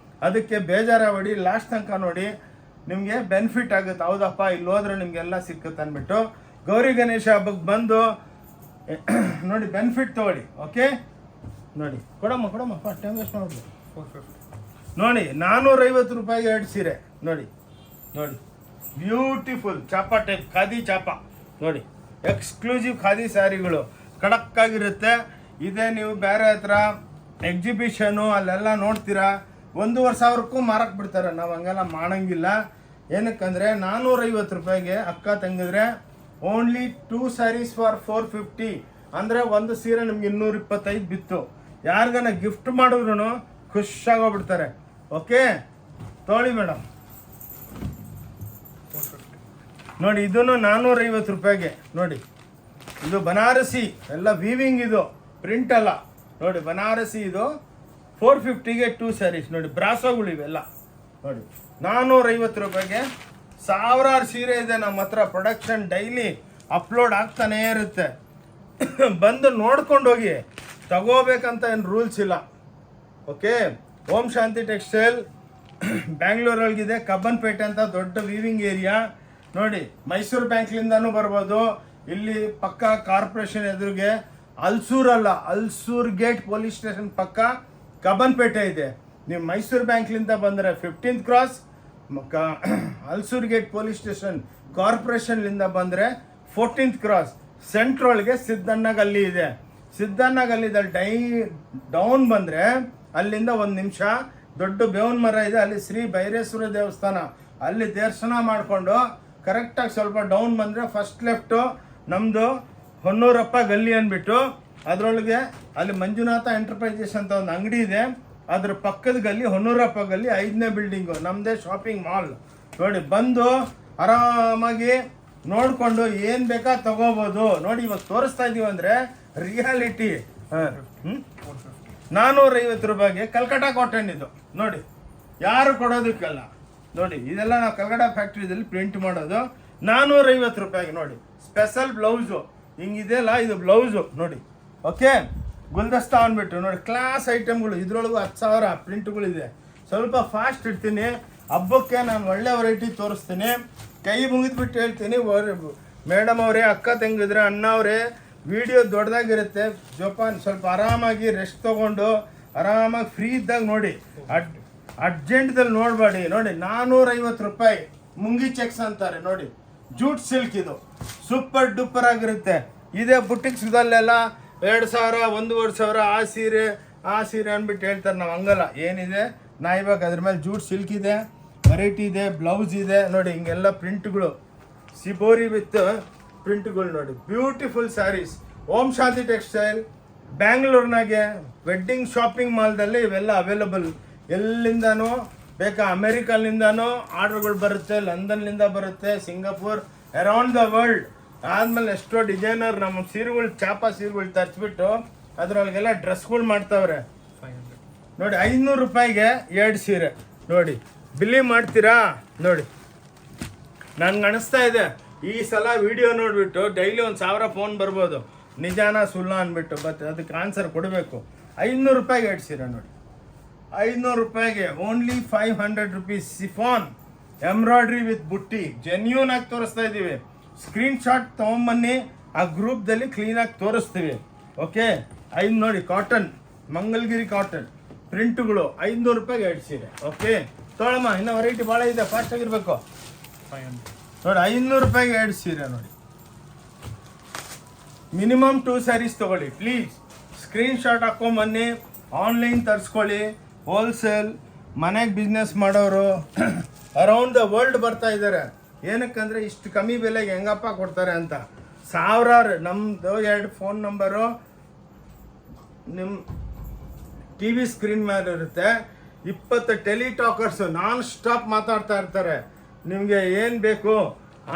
A: ಅದಕ್ಕೆ ಬೇಜಾರಾಗಬೇಡಿ, ಲಾಸ್ಟ್ ತನಕ ನೋಡಿ, ನಿಮಗೆ ಬೆನಿಫಿಟ್ ಆಗುತ್ತೆ. ಹೌದಪ್ಪ ಇಲ್ಲಿ ಹೋದ್ರೆ ನಿಮಗೆಲ್ಲ ಸಿಕ್ಕುತ್ತೆ ಅಂದ್ಬಿಟ್ಟು ಗೌರಿ ಗಣೇಶ ಹಬ್ಬಕ್ಕೆ ಬಂದು ನೋಡಿ ಬೆನಿಫಿಟ್ ತೊಗೊಳ್ಳಿ. ಓಕೆ ನೋಡಿ, ಕೊಡಮ್ಮ ಟೈಮ್ ವೇಸ್ಟ್ ಮಾಡೋದು. ನೋಡಿ 450 ರೂಪಾಯಿಗೆ 2 ಸೀರೆ ನೋಡಿ ಬ್ಯೂಟಿಫುಲ್ ಚಾಪಾ ಟೈಪ್ ಖಾದಿ ಚಾಪಾ ನೋಡಿ, ಎಕ್ಸ್ಕ್ಲೂಸಿವ್ ಖಾದಿ ಸ್ಯಾರಿಗಳು ಖಡಕ್ಕಾಗಿರುತ್ತೆ. ಇದೇ ನೀವು ಬೇರೆ ಹತ್ರ ಎಕ್ಸಿಬಿಷನು ಅಲ್ಲೆಲ್ಲ ನೋಡ್ತೀರಾ 1,500ಕ್ಕೂ ಮಾರಕ್ಕೆ ಬಿಡ್ತಾರೆ. ನಾವು ಹಂಗೆಲ್ಲ ಮಾಡಂಗಿಲ್ಲ. ಏನಕ್ಕಂದರೆ 450 ರೂಪಾಯಿಗೆ ಅಕ್ಕ ತಂಗಿದ್ರೆ ಓನ್ಲಿ 2 ಸ್ಯಾರೀಸ್ ಫಾರ್ 450. ಅಂದರೆ ಒಂದು ಸೀರೆ ನಿಮ್ಗೆ 225 ಬಿತ್ತು. ಯಾರಿಗಾನ ಗಿಫ್ಟ್ ಮಾಡಿದ್ರು ಖುಷಿಯಾಗೋಗ್ಬಿಡ್ತಾರೆ. ಓಕೆ ತೊಗೊಳ್ಳಿ ಮೇಡಮ್. ನೋಡಿ ಇದನ್ನು 450 ರೂಪಾಯಿಗೆ ನೋಡಿ, ಇದು ಬನಾರಸಿ ಎಲ್ಲ ವೀವಿಂಗ್, ಇದು ಪ್ರಿಂಟ್ ಅಲ್ಲ ನೋಡಿ, ಬನಾರಸಿ ಇದು 450ಗೆ 2 ಸ್ಯಾರೀಸ್ ನೋಡಿ, ಬ್ರಾಸೋಗಳು ಇವೆಲ್ಲ ನೋಡಿ 450 ರೂಪಾಯಿಗೆ. ಸಾವಿರಾರು ಸೀರೆ ಇದೆ ನಮ್ಮ ಹತ್ರ, ಪ್ರೊಡಕ್ಷನ್ ಡೈಲಿ ಅಪ್ಲೋಡ್ ಆಗ್ತಾನೇ ಇರುತ್ತೆ. ಬಂದು ನೋಡ್ಕೊಂಡು ಹೋಗಿ, ತಗೋಬೇಕಂತ ಏನು ರೂಲ್ಸ್ ಇಲ್ಲ. ಓಕೆ, ಓಂ ಶಾಂತಿ ಟೆಕ್ಸ್ಟೈಲ್ ಬ್ಯಾಂಗ್ಳೂರೊಳಗಿದೆ, ಕಬ್ಬನ್ಪೇಟೆ ಅಂತ ದೊಡ್ಡ ವೀವಿಂಗ್ ಏರಿಯಾ ನೋಡಿ. ಮೈಸೂರು ಬ್ಯಾಂಕ್ಲಿಂದನೂ ಬರ್ಬೋದು. ಇಲ್ಲಿ ಪಕ್ಕ ಕಾರ್ಪೊರೇಷನ್ ಎದುರಿಗೆ ಅಲ್ಸೂರ್ ಗೇಟ್ ಪೊಲೀಸ್ ಸ್ಟೇಷನ್ ಪಕ್ಕ ಕಬ್ಬನ್ಪೇಟೆ ಇದೆ. ನೀವು ಮೈಸೂರು ಬ್ಯಾಂಕ್ಲಿಂದ ಬಂದರೆ 15th cross, Ulsoor gate police station ಕಾರ್ಪೊರೇಷನ್ಲಿಂದ ಬಂದರೆ 14th ಕ್ರಾಸ್. ಸೆಂಟ್ರೊಳಗೆ ಸಿದ್ದಣ್ಣ ಗಲ್ಲಿ ಇದೆ. ಸಿದ್ದಣ್ಣ ಗಲ್ಲಿದಲ್ಲಿ ಡೌನ್ ಬಂದರೆ ಅಲ್ಲಿಂದ 1 ನಿಮಿಷ ದೊಡ್ಡ ಬೇವಿನ ಮರ ಇದೆ, ಅಲ್ಲಿ ಶ್ರೀ ಭೈರೇಶ್ವರ ದೇವಸ್ಥಾನ, ಅಲ್ಲಿ ದರ್ಶನ ಮಾಡಿಕೊಂಡು ಕರೆಕ್ಟಾಗಿ ಸ್ವಲ್ಪ ಡೌನ್ ಬಂದರೆ ಫಸ್ಟ್ ಲೆಫ್ಟು ನಮ್ಮದು ಹೊನ್ನೂರಪ್ಪ ಗಲ್ಲಿ ಅಂದ್ಬಿಟ್ಟು, ಅದರೊಳಗೆ ಅಲ್ಲಿ ಮಂಜುನಾಥ ಎಂಟರ್ಪ್ರೈಸಸ್ ಅಂತ ಒಂದು ಅಂಗಡಿ ಇದೆ, ಅದ್ರ ಪಕ್ಕದ ಗಲ್ಲಿ ಹೊನ್ನೂರಪ್ಪ ಗಲ್ಲಿ 5ನೇ ಬಿಲ್ಡಿಂಗು, ನಮ್ಮದೇ ಶಾಪಿಂಗ್ ಮಾಲ್ ನೋಡಿ. ಬಂದು ಆರಾಮಾಗಿ ನೋಡಿಕೊಂಡು ಏನು ಬೇಕಾ ತಗೋಬೋದು ನೋಡಿ. ಇವಾಗ ತೋರಿಸ್ತಾ ಇದ್ದೀವಿ ಅಂದರೆ ರಿಯಾಲಿಟಿ. 450 ರೂಪಾಯಿಗೆ ಕಲ್ಕಟ್ಟ ಕಾಟನ್ ಇದು ನೋಡಿ, ಯಾರು ಕೊಡೋದಕ್ಕಲ್ಲ ನೋಡಿ. ಇದೆಲ್ಲ ನಾವು ಕಲ್ಕಟ್ಟ ಫ್ಯಾಕ್ಟ್ರಿದಲ್ಲಿ ಪ್ರಿಂಟ್ ಮಾಡೋದು. 450 ರೂಪಾಯಿಗೆ ನೋಡಿ. ಸ್ಪೆಷಲ್ ಬ್ಲೌಸು ಹಿಂಗಿದೆಯಲ್ಲ, ಇದು ಬ್ಲೌಸು ನೋಡಿ. ಓಕೆ, ಗುಲ್ದಸ್ತಾ ಅಂದ್ಬಿಟ್ಟು ನೋಡಿ, ಕ್ಲಾಸ್ ಐಟಮ್ಗಳು. ಇದ್ರೊಳಗೂ 10,000 ಪ್ರಿಂಟ್ಗಳಿದೆ. ಸ್ವಲ್ಪ ಫಾಸ್ಟ್ ಇಡ್ತೀನಿ, ಹಬ್ಬಕ್ಕೆ ನಾನು ಒಳ್ಳೆ ವೆರೈಟಿ ತೋರಿಸ್ತೀನಿ. ಕೈ ಮುಗಿದ್ಬಿಟ್ಟು ಹೇಳ್ತೀನಿ, ಮೇಡಮ್ ಅವರೇ, ಅಕ್ಕ ತಂಗಿದ್ರೆ, ಅಣ್ಣ ಅವರೇ, ವಿಡಿಯೋ ದೊಡ್ಡದಾಗಿರುತ್ತೆ, ಜೋಪಾನ್ ಸ್ವಲ್ಪ ಆರಾಮಾಗಿ ರೆಸ್ಟ್ ತೊಗೊಂಡು ಆರಾಮಾಗಿ ಫ್ರೀ ಇದ್ದಾಗ ನೋಡಿ. ಅರ್ಜೆಂಟ್ದಲ್ಲಿ ನೋಡಬೇಡಿ ನೋಡಿ. 450 ರೂಪಾಯಿ ಮುಂಗಿ ಚೆಕ್ಸ್ ಅಂತಾರೆ ನೋಡಿ, ಜೂಟ್ ಸಿಲ್ಕ್, ಇದು ಸೂಪರ್ ಡೂಪರ್ ಆಗಿರುತ್ತೆ. ಇದೇ ಬುಟಿಕ್ಸ್ದಲ್ಲೆಲ್ಲ 2,000 1,500 ಆ ಸೀರೆ ಅಂದ್ಬಿಟ್ಟು ಹೇಳ್ತಾರೆ. ನಾವು ಹಂಗಲ್ಲ, ಏನಿದೆ ನಾ ಇವಾಗ ಅದ್ರ ಮೇಲೆ ಜೂಟ್ ಸಿಲ್ಕ್ ಇದೆ, ವೆರೈಟಿ ಇದೆ, ಬ್ಲೌಸ್ ಇದೆ ನೋಡಿ. ಹಿಂಗೆಲ್ಲ ಪ್ರಿಂಟ್ಗಳು, ಸಿಬೋರಿ ವಿತ್ ಪ್ರಿಂಟ್ಗಳು ನೋಡಿ, ಬ್ಯೂಟಿಫುಲ್ ಸ್ಯಾರೀಸ್. ಓಂ ಶಾಂತಿ ಟೆಕ್ಸ್ಟೈಲ್ ಬ್ಯಾಂಗ್ಳೂರ್ನಾಗೆ ವೆಡ್ಡಿಂಗ್ ಶಾಪಿಂಗ್ ಮಾಲ್ದಲ್ಲಿ ಇವೆಲ್ಲ ಅವೈಲಬಲ್. ಎಲ್ಲಿಂದನೂ ಬೇಕಾ, ಅಮೇರಿಕಲ್ಲಿಂದನೂ ಆರ್ಡ್ರ್ಗಳು ಬರುತ್ತೆ, ಲಂಡನ್ನಿಂದ ಬರುತ್ತೆ, ಸಿಂಗಾಪುರ್, ಅರೌಂಡ್ ದ ವರ್ಲ್ಡ್. ಆದಮೇಲೆ ಎಷ್ಟೋ ಡಿಸೈನರ್ ನಮ್ಮ ಸೀರೆಗಳು, ಚಾಪಾ ಸೀರೆಗಳು ತರಿಸ್ಬಿಟ್ಟು ಅದರೊಳಗೆಲ್ಲ ಡ್ರೆಸ್ಗಳು ಮಾಡ್ತಾವ್ರೆ ನೋಡಿ. 500 ರೂಪಾಯಿಗೆ 2 ಸೀರೆ ನೋಡಿ. ಬಿಲ್ಲಿ ಮಾಡ್ತೀರಾ ನೋಡಿ. ನನ್ಗೆ ಅನಿಸ್ತಾ ಇದೆ ಈ ಸಲ ವಿಡಿಯೋ ನೋಡಿಬಿಟ್ಟು ಡೈಲಿ 1,000 ಫೋನ್ ಬರ್ಬೋದು, ನಿಜಾನ ಸುಳ್ಳ ಅಂದ್ಬಿಟ್ಟು. ಬಟ್ ಅದಕ್ಕೆ ಆನ್ಸರ್ ಕೊಡಬೇಕು. 500 ರೂಪಾಯಿಗೆ 2 ಸೀರೆ ನೋಡಿ. 500 ರೂಪಾಯಿಗೆ only 500 rupees. Chiffon embroidery with ಬುಟ್ಟಿ, ಜೆನ್ಯೂನ್ ಆಗಿ ತೋರಿಸ್ತಾ ಇದ್ದೀವಿ. ಸ್ಕ್ರೀನ್ಶಾಟ್ ತೊಗೊಂಬನ್ನಿ, ಆ ಗ್ರೂಪ್ದಲ್ಲಿ ಕ್ಲೀನಾಗಿ ತೋರಿಸ್ತೀವಿ. ಓಕೆ, 5 ನೋಡಿ, ಕಾಟನ್, ಮಂಗಲ್ಗಿರಿ ಕಾಟನ್ ಪ್ರಿಂಟ್ಗಳು. 500 ರೂಪಾಯಿಗೆ 2 ಸೀರೆ. ಓಕೆ ತೊಗೊಳಮ್ಮ, ಇನ್ನೂ ವೆರೈಟಿ ಭಾಳ ಇದೆ, ಫಾಸ್ಟಾಗಿರ್ಬೇಕು. ನೋಡಿ 500 ರೂಪಾಯಿಗೆ 2 ಸೀರೆ ನೋಡಿ. ಮಿನಿಮಮ್ 2 ಸ್ಯಾರೀಸ್ ತೊಗೊಳ್ಳಿ ಪ್ಲೀಸ್. ಸ್ಕ್ರೀನ್ಶಾಟ್ ಹಾಕ್ಕೊಂಬನ್ನಿ, ಆನ್ಲೈನ್ ತರಿಸ್ಕೊಳ್ಳಿ. ಹೋಲ್ಸೇಲ್ ಮನೆಗೆ ಬಿಸ್ನೆಸ್ ಮಾಡೋರು ಅರೌಂಡ್ ದ ವರ್ಲ್ಡ್ ಬರ್ತಾ ಇದ್ದಾರೆ. ಏನಕ್ಕಂದರೆ ಇಷ್ಟು ಕಮ್ಮಿ ಬೆಲೆಗೆ ಹೆಂಗಪ್ಪ ಕೊಡ್ತಾರೆ ಅಂತ. ಸಾವಿರಾರು, ನಮ್ಮದು 2 ಫೋನ್ ನಂಬರು ನಿಮ್ಮ ಟಿ ವಿ ಸ್ಕ್ರೀನ್ ಮೇಲೆ ಇರುತ್ತೆ. 20 ಟೆಲಿಟಾಕರ್ಸು ನಾನ್ ಸ್ಟಾಪ್ ಮಾತಾಡ್ತಾ ಇರ್ತಾರೆ. ನಿಮಗೆ ಏನು ಬೇಕು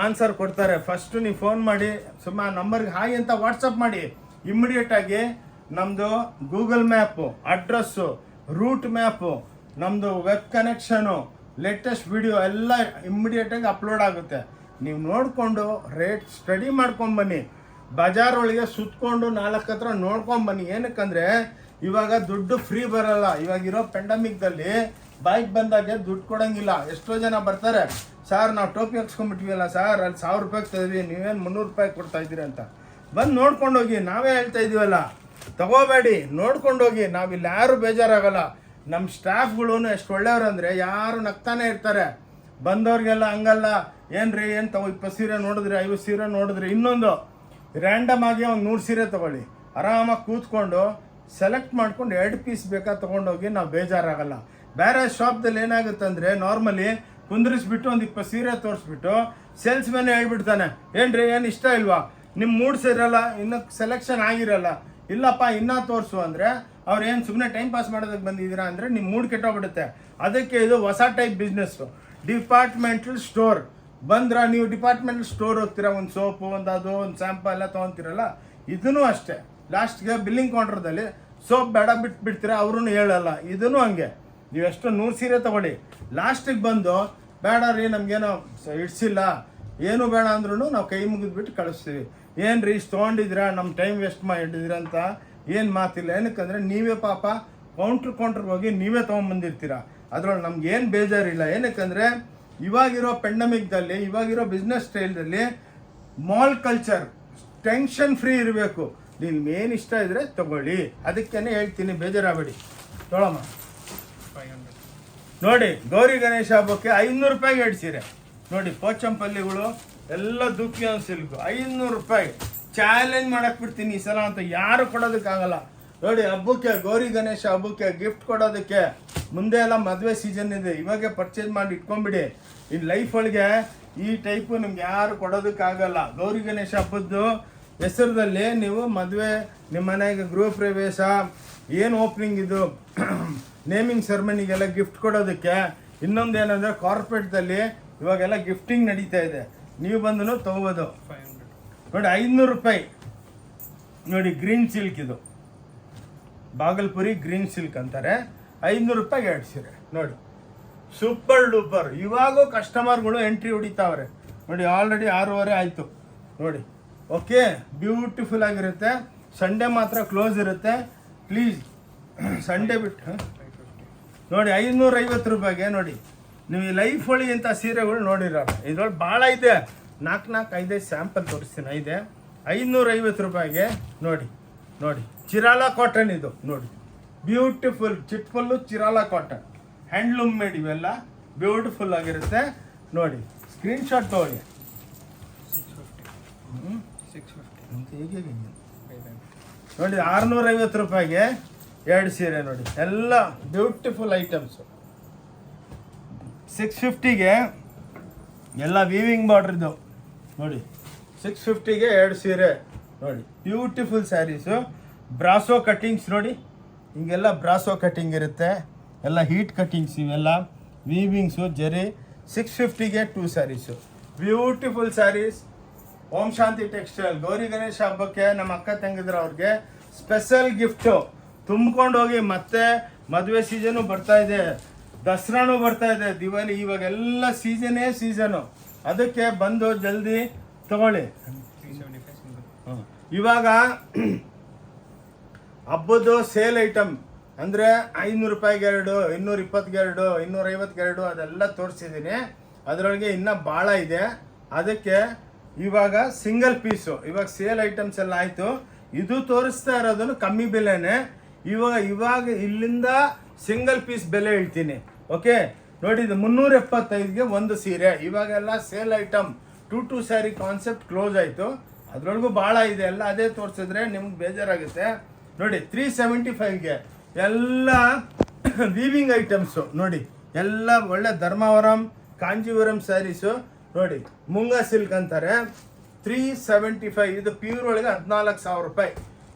A: ಆನ್ಸರ್ ಕೊಡ್ತಾರೆ. ಫಸ್ಟು ನೀವು ಫೋನ್ ಮಾಡಿ, ಸುಮ್ಮನೆ ನಂಬರ್ಗೆ ಹಾಯ್ ಅಂತ ವಾಟ್ಸಪ್ ಮಾಡಿ. ಇಮ್ಮಿಡಿಯೇಟಾಗಿ ನಮ್ಮದು Google map, address, route map, ನಮ್ಮದು ವೆಬ್ ಕನೆಕ್ಷನು, ಲೇಟೆಸ್ಟ್ ವಿಡಿಯೋ ಎಲ್ಲ ಇಮ್ಮಿಡಿಯೇಟಾಗಿ ಅಪ್ಲೋಡ್ ಆಗುತ್ತೆ. ನೀವು ನೋಡಿಕೊಂಡು ರೇಟ್ ಸ್ಟಡಿ ಮಾಡ್ಕೊಂಡು ಬನ್ನಿ. ಬಜಾರ್ ಒಳಗೆ ಸುತ್ಕೊಂಡು 4 ಹತ್ರ ನೋಡ್ಕೊಂಬನ್ನಿ. ಏನಕ್ಕಂದ್ರೆ ಇವಾಗ ದುಡ್ಡು ಫ್ರೀ ಬರಲ್ಲ. ಇವಾಗಿರೋ ಪೆಂಡಮಿಕ್ದಲ್ಲಿ ಬೈಕ್ ಬಂದಾಗೆ ದುಡ್ಡು ಕೊಡೋಂಗಿಲ್ಲ. ಎಷ್ಟೋ ಜನ ಬರ್ತಾರೆ, ಸರ್ ನಾವು ಟೋಪಿ ಹಾಕ್ಸ್ಕೊಂಡ್ಬಿಟ್ವಿಲ್ಲ ಸರ್, ಅಲ್ಲಿ 1000 ರೂಪಾಯಿಗೆ ತೆಗೆದ್ವಿ, ನೀವೇನು 300 ರೂಪಾಯಿ ಕೊಡ್ತಾ ಇದ್ದೀರಿ ಅಂತ. ಬಂದು ನೋಡ್ಕೊಂಡೋಗಿ, ನಾವೇ ಹೇಳ್ತಾ ಇದೀವಲ್ಲ, ತಗೋಬೇಡಿ, ನೋಡ್ಕೊಂಡೋಗಿ. ನಾವಿಲ್ಲಿ ಯಾರು ಬೇಜಾರಾಗಲ್ಲ. ನಮ್ಮ ಸ್ಟಾಫ್ಗಳು ಎಷ್ಟು ಒಳ್ಳೆಯವ್ರು ಅಂದರೆ ಯಾರು ನಗ್ತಾನೆ ಇರ್ತಾರೆ. ಬಂದವ್ರಿಗೆಲ್ಲ ಹಂಗಲ್ಲ, ಏನ್ರಿ ಏನು ತಗೋ 20 ಸೀರೆ ನೋಡಿದ್ರಿ, 50 ಸೀರೆ ನೋಡಿದ್ರಿ, ಇನ್ನೊಂದು ರ್ಯಾಂಡಮ್ ಆಗಿ ಒಂದು 100 ಸೀರೆ ತೊಗೊಳ್ಳಿ, ಆರಾಮಾಗಿ ಕೂತ್ಕೊಂಡು ಸೆಲೆಕ್ಟ್ ಮಾಡ್ಕೊಂಡು 2 ಪೀಸ್ ಬೇಕಾ ತೊಗೊಂಡೋಗಿ, ನಾವು ಬೇಜಾರಾಗಲ್ಲ. ಬೇರೆ ಶಾಪ್ದಲ್ಲಿ ಏನಾಗುತ್ತೆ ಅಂದರೆ ನಾರ್ಮಲಿ ಕುಂದ್ರಿಸ್ಬಿಟ್ಟು ಒಂದು 20 ಸೀರೆ ತೋರಿಸ್ಬಿಟ್ಟು ಸೇಲ್ಸ್ ಮ್ಯಾನ್ ಹೇಳ್ಬಿಡ್ತಾನೆ, ಏನ್ರಿ ಏನು ಇಷ್ಟ ಇಲ್ವಾ, ನಿಮ್ಮ ಮೂಡ್ ಸೇರಲ್ಲ, ಇನ್ನೂ ಸೆಲೆಕ್ಷನ್ ಆಗಿರಲ್ಲ, ಇಲ್ಲಪ್ಪ ಇನ್ನೂ ತೋರಿಸು ಅಂದರೆ ಅವ್ರು ಏನು ಸುಮ್ಮನೆ ಟೈಮ್ ಪಾಸ್ ಮಾಡೋದಕ್ಕೆ ಬಂದಿದ್ದೀರಾ ಅಂದರೆ ನಿಮ್ಮ ಮೂಡ್ ಕೆಟ್ಟೋಗ್ಬಿಡುತ್ತೆ. ಅದಕ್ಕೆ ಇದು ಹೊಸ ಟೈಪ್ ಬಿಸ್ನೆಸ್ಸು, ಡಿಪಾರ್ಟ್ಮೆಂಟಲ್ ಸ್ಟೋರ್. ಬಂದ್ರೆ ನೀವು ಡಿಪಾರ್ಟ್ಮೆಂಟಲ್ ಸ್ಟೋರ್ ಹೋಗ್ತೀರಾ, ಒಂದು ಸೋಪು, ಒಂದು ಸ್ಯಾಂಪಲ್ ಎಲ್ಲ ತೊಗೊತೀರಲ್ಲ, ಇದೂ ಅಷ್ಟೇ. ಲಾಸ್ಟ್ಗೆ ಬಿಲ್ಲಿಂಗ್ ಕೌಂಟ್ರದಲ್ಲಿ ಸೋಪ್ ಬೇಡ ಬಿಟ್ಬಿಡ್ತೀರಾ, ಅವ್ರೂ ಹೇಳಲ್ಲ. ಇದೂ ಹಂಗೆ, ನೀವು ಎಷ್ಟು 100 ಸೀರೆ ತೊಗೊಳ್ಳಿ, ಲಾಸ್ಟಿಗೆ ಬಂದು ಬೇಡ ರೀ ನಮಗೇನೋ ಇಡ್ಸಿಲ್ಲ, ಏನು ಬೇಡ ಅಂದ್ರೂ ನಾವು ಕೈ ಮುಗಿದ್ಬಿಟ್ಟು ಕಳಿಸ್ತೀವಿ. ಏನು ರೀ ಇಷ್ಟು ತೊಗೊಂಡಿದ್ದೀರಾ, ನಮ್ಮ ಟೈಮ್ ವೇಸ್ಟ್ ಮಾಡಿದ್ದೀರಾ ಅಂತ ಏನು ಮಾತಿಲ್ಲ. ಏನಕ್ಕಂದರೆ ನೀವೇ ಪಾಪ ಕೌಂಟ್ರಿಗೆ ಹೋಗಿ ನೀವೇ ತೊಗೊಂಬಂದಿರ್ತೀರ. ಅದ್ರೊಳಗೆ ನಮ್ಗೆ ಏನು ಬೇಜಾರಿಲ್ಲ. ಏನಕ್ಕಂದರೆ ಇವಾಗಿರೋ ಪೆಂಡಮಿಕ್ದಲ್ಲಿ, ಇವಾಗಿರೋ ಬಿಸ್ನೆಸ್ ಸ್ಟೈಲ್ದಲ್ಲಿ ಮಾಲ್ ಕಲ್ಚರ್ ಟೆನ್ಷನ್ ಫ್ರೀ ಇರಬೇಕು. ನಿಮ್ಗೆ ಏನು ಇಷ್ಟ ಇದ್ದರೆ ತಗೊಳ್ಳಿ, ಅದಕ್ಕೇ ಹೇಳ್ತೀನಿ, ಬೇಜಾರಾಗಬೇಡಿ. ತೊಗೊಳಮ್ಮ. ನೋಡಿ ಗೌರಿ ಗಣೇಶ ಹಬ್ಬಕ್ಕೆ 500 ರೂಪಾಯಿಗೆ 2 ಸೀರೆ ನೋಡಿ. ಪೋಚಂಪಲ್ಲಿಗಳು ಎಲ್ಲ ದುಃಖಿಯನ್ ಸಿಲ್ಕು 500 ರೂಪಾಯಿ. ಚಾಲೆಂಜ್ ಮಾಡಕ್ಕೆ ಬಿಡ್ತೀನಿ ಈ ಸಲ ಅಂತ, ಯಾರು ಕೊಡೋದಕ್ಕಾಗಲ್ಲ. ನೋಡಿ ಹಬ್ಬಕ್ಕೆ, ಗೌರಿ ಗಣೇಶ ಹಬ್ಬಕ್ಕೆ ಗಿಫ್ಟ್ ಕೊಡೋದಕ್ಕೆ, ಮುಂದೆ ಎಲ್ಲ ಮದುವೆ ಸೀಸನ್ ಇದೆ, ಇವಾಗೆ ಪರ್ಚೇಸ್ ಮಾಡಿ ಇಟ್ಕೊಂಡ್ಬಿಡಿ. ಇನ್ನು ಲೈಫ್ ಒಳಗೆ ಈ ಟೈಪು ನಿಮ್ಗೆ ಯಾರು ಕೊಡೋದಕ್ಕಾಗಲ್ಲ. ಗೌರಿ ಗಣೇಶ ಹಬ್ಬದ್ದು ಹೆಸರದಲ್ಲಿ ನೀವು ಮದುವೆ, ನಿಮ್ಮ ಮನೆಗೆ ಗೃಹ ಪ್ರವೇಶ, ಏನು ಓಪನಿಂಗ್ ಇದು ನೇಮಿಂಗ್ ಸೆರೆಮನಿಗೆಲ್ಲ ಗಿಫ್ಟ್ ಕೊಡೋದಕ್ಕೆ. ಇನ್ನೊಂದು ಏನಂದರೆ ಕಾರ್ಪೊರೇಟ್ದಲ್ಲಿ ಇವಾಗೆಲ್ಲ ಗಿಫ್ಟಿಂಗ್ ನಡೀತಾ ಇದೆ, ನೀವು ಬಂದು ತೊಗೋಬೋದು. ನೋಡಿ 500 ರೂಪಾಯಿ ನೋಡಿ, ಗ್ರೀನ್ ಸಿಲ್ಕ್ ಇದು, ಬಾಗಲ್ಪುರಿ ಗ್ರೀನ್ ಸಿಲ್ಕ್ ಅಂತಾರೆ. 500 ರೂಪಾಯಿಗೆ 2 ಸೀರೆ ನೋಡಿ, ಸೂಪರ್ ಡೂಪರ್. ಇವಾಗೂ ಕಸ್ಟಮರ್ಗಳು ಎಂಟ್ರಿ ಹೊಡಿತಾವ್ರೆ ನೋಡಿ. ಆಲ್ರೆಡಿ 6:30 ಆಯಿತು ನೋಡಿ. ಓಕೆ, ಬ್ಯೂಟಿಫುಲ್ ಆಗಿರುತ್ತೆ. ಸಂಡೇ ಮಾತ್ರ ಕ್ಲೋಸ್ ಇರುತ್ತೆ, ಪ್ಲೀಸ್ ಸಂಡೇ ಬಿಟ್ಟು ನೋಡಿ. 550 ರೂಪಾಯಿಗೆ ನೋಡಿ. ನೀವು ಈ ಲೈಫ್ ಒಳಗೆ ಇಂಥ ಸೀರೆಗಳು ನೋಡಿರೋಲ್ಲ. ಇದ್ರೊಳಗೆ ಭಾಳ ಇದೆ, 4-5 ಸ್ಯಾಂಪಲ್ ತೋರಿಸ್ತೀನಿ. 550 ರೂಪಾಯಿಗೆ ನೋಡಿ. ನೋಡಿ ಚಿರಾಲ ಕಾಟನ್ ಇದು ನೋಡಿ, ಬ್ಯೂಟಿಫುಲ್ ಚಿಟ್ಫುಲ್ಲು ಚಿರಾಲ ಕಾಟನ್, ಹ್ಯಾಂಡ್ಲೂಮ್ ಮೇಡ್, ಇವೆಲ್ಲ ಬ್ಯೂಟಿಫುಲ್ ಆಗಿರುತ್ತೆ ನೋಡಿ. ಸ್ಕ್ರೀನ್ಶಾಟ್ ತೊಗೊಳ್ಳಿ. 650 ನೋಡಿ. 650 ರೂಪಾಯಿಗೆ 2 ಸೀರೆ ನೋಡಿ, ಎಲ್ಲ ಬ್ಯೂಟಿಫುಲ್ ಐಟಮ್ಸು. 650ಗೆ ಎಲ್ಲ ವೀವಿಂಗ್ ಬಾರ್ಡ್ರಿದ್ದು ನೋಡಿ. 650ಗೆ 2 ಸೀರೆ ನೋಡಿ, ಬ್ಯೂಟಿಫುಲ್ ಸ್ಯಾರೀಸು. ಬ್ರಾಸೋ ಕಟ್ಟಿಂಗ್ಸ್ ನೋಡಿ, ಹಿಂಗೆಲ್ಲ ಬ್ರಾಸೋ ಕಟ್ಟಿಂಗ್ ಇರುತ್ತೆ, ಎಲ್ಲ ಹೀಟ್ ಕಟ್ಟಿಂಗ್ಸ್, ಇವೆಲ್ಲ ವೀವಿಂಗ್ಸು ಜರಿ. 650ಗೆ 2 ಸ್ಯಾರೀಸು, ಬ್ಯೂಟಿಫುಲ್ ಸ್ಯಾರೀಸ್. ಓಂ ಶಾಂತಿ ಟೆಕ್ಸ್ಟೈಲ್ ಗೌರಿ ಗಣೇಶ ಹಬ್ಬಕ್ಕೆ ನಮ್ಮ ಅಕ್ಕ ತಂಗಿದ್ರು ಅವ್ರಿಗೆ ಸ್ಪೆಷಲ್ ಗಿಫ್ಟು ತುಂಬ್ಕೊಂಡು ಹೋಗಿ. ಮತ್ತೆ ಮದುವೆ ಸೀಸನು ಬರ್ತಾ ಇದೆ, ದಸರಾನು ಬರ್ತಾ ಇದೆ, ದಿವಾಲಿ, ಇವಾಗೆಲ್ಲ ಸೀಸನು. ಅದಕ್ಕೆ ಬಂದು ಜಲ್ದಿ ತಗೊಳ್ಳಿ. ಇವಾಗ ಹಬ್ಬದ್ದು ಸೇಲ್ ಐಟಮ್ ಅಂದರೆ 500 ರೂಪಾಯಿಗೆ 2, 220ಗೆ 2, 250ಗೆ 2 ಅದೆಲ್ಲ ತೋರಿಸಿದ್ದೀನಿ. ಅದರೊಳಗೆ ಇನ್ನೂ ಭಾಳ ಇದೆ. ಅದಕ್ಕೆ ಇವಾಗ ಸಿಂಗಲ್ ಪೀಸು, ಇವಾಗ ಸೇಲ್ ಐಟಮ್ಸ್ ಎಲ್ಲ ಆಯಿತು. ಇದು ತೋರಿಸ್ತಾ ಇರೋದನ್ನು ಕಮ್ಮಿ ಬೆಲೆನೇ. ಇವಾಗ ಇಲ್ಲಿಂದ ಸಿಂಗಲ್ ಪೀಸ್ ಬೆಲೆ ಹೇಳ್ತೀನಿ. ಓಕೆ ನೋಡಿ, ಇದು 375ಗೆ 1 ಸೀರೆ. ಇವಾಗೆಲ್ಲ sale item 2 sari concept close ಆಯಿತು. ಅದರೊಳಗೂ ಭಾಳ ಇದೆ, ಎಲ್ಲ ಅದೇ ತೋರಿಸಿದ್ರೆ ನಿಮ್ಗೆ ಬೇಜಾರಾಗುತ್ತೆ. ನೋಡಿ 375ಗೆ ಎಲ್ಲ ವೀವಿಂಗ್ ಐಟಮ್ಸು ನೋಡಿ, ಎಲ್ಲ ಒಳ್ಳೆ ಧರ್ಮಾವರಂ ಕಾಂಜೀವರಂ ಸ್ಯಾರೀಸು ನೋಡಿ, ಮುಂಗಾ ಸಿಲ್ಕ್ ಅಂತಾರೆ. 375 ಇದು ಪ್ಯೂರ್ ಒಳಗೆ 14,000 ರೂಪಾಯಿ.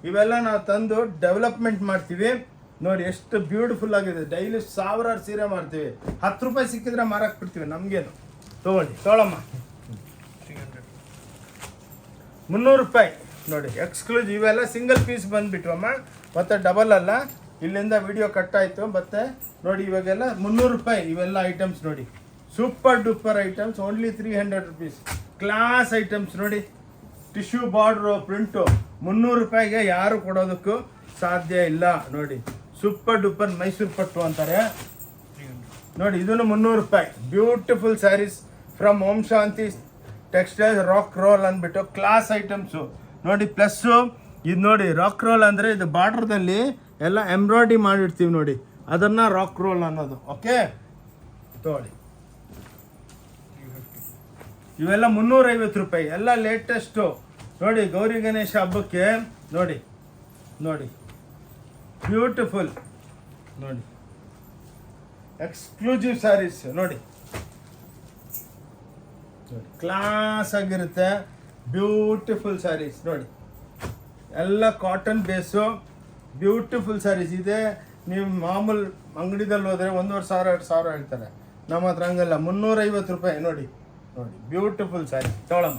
A: ಇವೆಲ್ಲ ನಾವು ತಂದು ಡೆವಲಪ್ಮೆಂಟ್ ಮಾಡ್ತೀವಿ ನೋಡಿ. ಎಷ್ಟು ಬ್ಯೂಟಿಫುಲ್ ಆಗಿದೆ. ಡೈಲಿ 1000 ಸೀರೆ ಮಾಡ್ತೀವಿ. 10 ರೂಪಾಯಿ ಸಿಕ್ಕಿದ್ರೆ ಮಾರಕ್ಕೆ ಬಿಡ್ತೀವಿ, ನಮಗೇನು. ತೊಗೊಳಮ್ಮ. 300 ರೂಪಾಯಿ ನೋಡಿ, ಎಕ್ಸ್ಕ್ಲೂಸಿವ್. ಇವೆಲ್ಲ ಸಿಂಗಲ್ ಪೀಸ್ ಬಂದುಬಿಟ್ವಮ್ಮ, ಮತ್ತು ಡಬಲ್ ಅಲ್ಲ. ಇಲ್ಲಿಂದ ವಿಡಿಯೋ ಕಟ್ ಆಯಿತು. ಮತ್ತು ನೋಡಿ ಇವಾಗೆಲ್ಲ 300 ರೂಪಾಯಿ ಇವೆಲ್ಲ ಐಟಮ್ಸ್ ನೋಡಿ, super duper items. Only 300 rupees. Class items ನೋಡಿ, ಟಿಶ್ಯೂ ಬಾರ್ಡ್ರು ಪ್ರಿಂಟು 300 ರೂಪಾಯಿಗೆ ಯಾರು ಕೊಡೋದಕ್ಕೂ ಸಾಧ್ಯ ಇಲ್ಲ. ನೋಡಿ ಸೂಪರ್ ಡೂಪರ್ ಮೈಸೂರು ಪಟ್ಟು ಅಂತಾರೆ ನೋಡಿ, ಇದನ್ನು 300 ರೂಪಾಯಿ. Beautiful sarees from Om Shanti textile rock roll ಅಂದ್ಬಿಟ್ಟು ಕ್ಲಾಸ್ ಐಟಮ್ಸು ನೋಡಿ. ಪ್ಲಸ್ಸು ಇದು ನೋಡಿ, ರಾಕ್ ರೋಲ್ ಅಂದರೆ ಇದು ಬಾರ್ಡ್ರದಲ್ಲಿ ಎಲ್ಲ ಎಂಬ್ರಾಯ್ಡ್ರಿ ಮಾಡಿರ್ತೀವಿ ನೋಡಿ, ಅದನ್ನು ರಾಕ್ ರೋಲ್ ಅನ್ನೋದು. ಓಕೆ ನೋಡಿ, ಇವೆಲ್ಲ 350 ರೂಪಾಯಿ, ಎಲ್ಲ ಲೇಟೆಸ್ಟು ನೋಡಿ. ಗೌರಿ ಗಣೇಶ ಹಬ್ಬಕ್ಕೆ ನೋಡಿ ನೋಡಿ, ಬ್ಯೂಟಿಫುಲ್ ನೋಡಿ, ಎಕ್ಸ್ಕ್ಲೂಸಿವ್ ಸ್ಯಾರೀಸ್ ನೋಡಿ, ಕ್ಲಾಸ್ ಆಗಿರುತ್ತೆ. ಬ್ಯೂಟಿಫುಲ್ ಸ್ಯಾರೀಸ್ ನೋಡಿ, ಎಲ್ಲ ಕಾಟನ್ ಬೇಸು ಬ್ಯೂಟಿಫುಲ್ ಸ್ಯಾರೀಸ್ ಇದೆ. ನೀವು ಮಾಮೂಲು ಅಂಗಡಿದಲ್ಲಿ ಹೋದರೆ 1,500 2,000 ಹೇಳ್ತಾರೆ, ನಮ್ಮ ಹತ್ರ ಹಂಗಲ್ಲ, 350 ರೂಪಾಯಿ ನೋಡಿ. ನೋಡಿ ಬ್ಯೂಟಿಫುಲ್ ಸ್ಯಾರಿ ತೊಗೊಳಮ್ಮ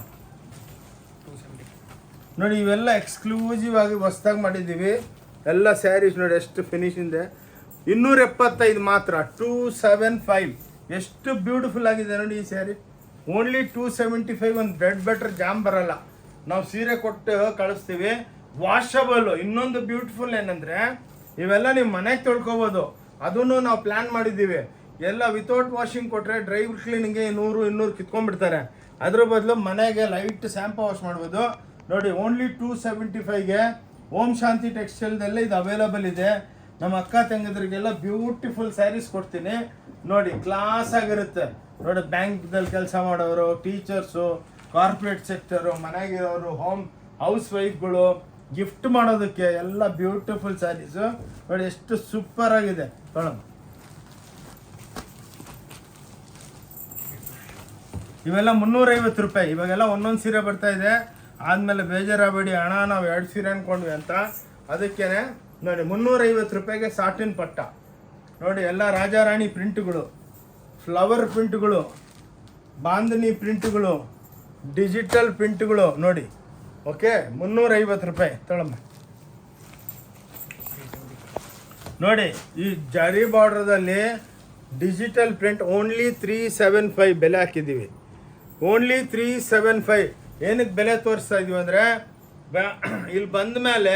A: ನೋಡಿ. ಇವೆಲ್ಲ ಎಕ್ಸ್ಕ್ಲೂಸಿವ್ ಆಗಿ ಹೊಸ್ದಾಗಿ ಮಾಡಿದ್ದೀವಿ ಎಲ್ಲ ಸ್ಯಾರೀಸ್ ನೋಡಿ, ಎಷ್ಟು ಫಿನಿಶ್ ಇದೆ. 275 ಮಾತ್ರ, 275. ಎಷ್ಟು ಬ್ಯೂಟಿಫುಲ್ ಆಗಿದೆ ನೋಡಿ ಈ ಸ್ಯಾರಿ. ಓನ್ಲಿ 275. ಒಂದು ಬ್ರೆಡ್ ಬಟರ್ ಜಾಮ್ ಬರಲ್ಲ, ನಾವು ಸೀರೆ ಕೊಟ್ಟು ಕಳಿಸ್ತೀವಿ. ವಾಷಬಲ್. ಇನ್ನೊಂದು ಬ್ಯೂಟಿಫುಲ್ ಏನಂದರೆ, ಇವೆಲ್ಲ ನೀವು ಮನೆಗೆ ತೊಳ್ಕೊಬೋದು, ಅದನ್ನು ನಾವು ಪ್ಲ್ಯಾನ್ ಮಾಡಿದ್ದೀವಿ. ಎಲ್ಲ ವಿತೌಟ್ ವಾಷಿಂಗ್ ಕೊಟ್ಟರೆ ಡ್ರೈ ಕ್ಲೀನಿಂಗ್ಗೆ 100-200 ಕಿತ್ಕೊಂಡ್ಬಿಡ್ತಾರೆ. ಅದ್ರ ಬದಲು ಮನೆಗೆ ಲೈಟ್ ಸ್ಯಾಂಪು ವಾಶ್ ಮಾಡ್ಬೋದು ನೋಡಿ. ಓನ್ಲಿ 275ಗೆ ಓಂ ಶಾಂತಿ ಟೆಕ್ಸ್ಟೈಲ್ದಲ್ಲೇ ಇದು ಅವೈಲಬಲ್ ಇದೆ. ನಮ್ಮ ಅಕ್ಕ ತಂಗಿದ್ರಿಗೆಲ್ಲ ಬ್ಯೂಟಿಫುಲ್ ಸ್ಯಾರೀಸ್ ಕೊಡ್ತೀನಿ ನೋಡಿ, ಕ್ಲಾಸ್ ಆಗಿರುತ್ತೆ ನೋಡಿ. ಬ್ಯಾಂಕ್ದಲ್ಲಿ ಕೆಲಸ ಮಾಡೋರು, ಟೀಚರ್ಸು, ಕಾರ್ಪೊರೇಟ್ ಸೆಕ್ಟರು, ಮನೆಗಿರೋರು, ಹೌಸ್ ವೈಫ್ಗಳು, ಗಿಫ್ಟ್ ಮಾಡೋದಕ್ಕೆ ಎಲ್ಲ ಬ್ಯೂಟಿಫುಲ್ ಸ್ಯಾರೀಸು ನೋಡಿ, ಎಷ್ಟು ಸೂಪರ್ ಆಗಿದೆ ನೋಡೋಣ. ಇವೆಲ್ಲ 350 ರೂಪಾಯಿ. ಇವಾಗೆಲ್ಲ ಒಂದೊಂದು ಸೀರೆ ಬರ್ತಾ ಇದೆ, ಆದಮೇಲೆ ಬೇಜಾರಾಗಬೇಡಿ, ಹಣ ನಾವು 2 ಸೀರೆ ಅಂದ್ಕೊಂಡ್ವಿ ಅಂತ. ಅದಕ್ಕೇ ನೋಡಿ 350 ರೂಪಾಯಿಗೆ ಸಾಟಿನ್ ಪಟ್ಟ ನೋಡಿ. ಎಲ್ಲ ರಾಜಾರಾಣಿ ಪ್ರಿಂಟ್ಗಳು, ಫ್ಲವರ್ ಪ್ರಿಂಟ್ಗಳು, ಬಾಂಧನಿ ಪ್ರಿಂಟ್ಗಳು, ಡಿಜಿಟಲ್ ಪ್ರಿಂಟ್ಗಳು ನೋಡಿ. ಓಕೆ, 350 ರೂಪಾಯಿ ತೊಗೊಳಮ್ಮ ನೋಡಿ. ಈ ಜರಿ ಬಾರ್ಡ್ರದಲ್ಲಿ ಡಿಜಿಟಲ್ ಪ್ರಿಂಟ್ ಓನ್ಲಿ 375 ಬೆಲೆ ಹಾಕಿದ್ದೀವಿ. ಓನ್ಲಿ 375. ಏನಕ್ಕೆ ಬೆಲೆ ತೋರಿಸ್ತಾ ಇದೀವಿ ಅಂದರೆ, ಇಲ್ಲಿ ಬಂದ ಮೇಲೆ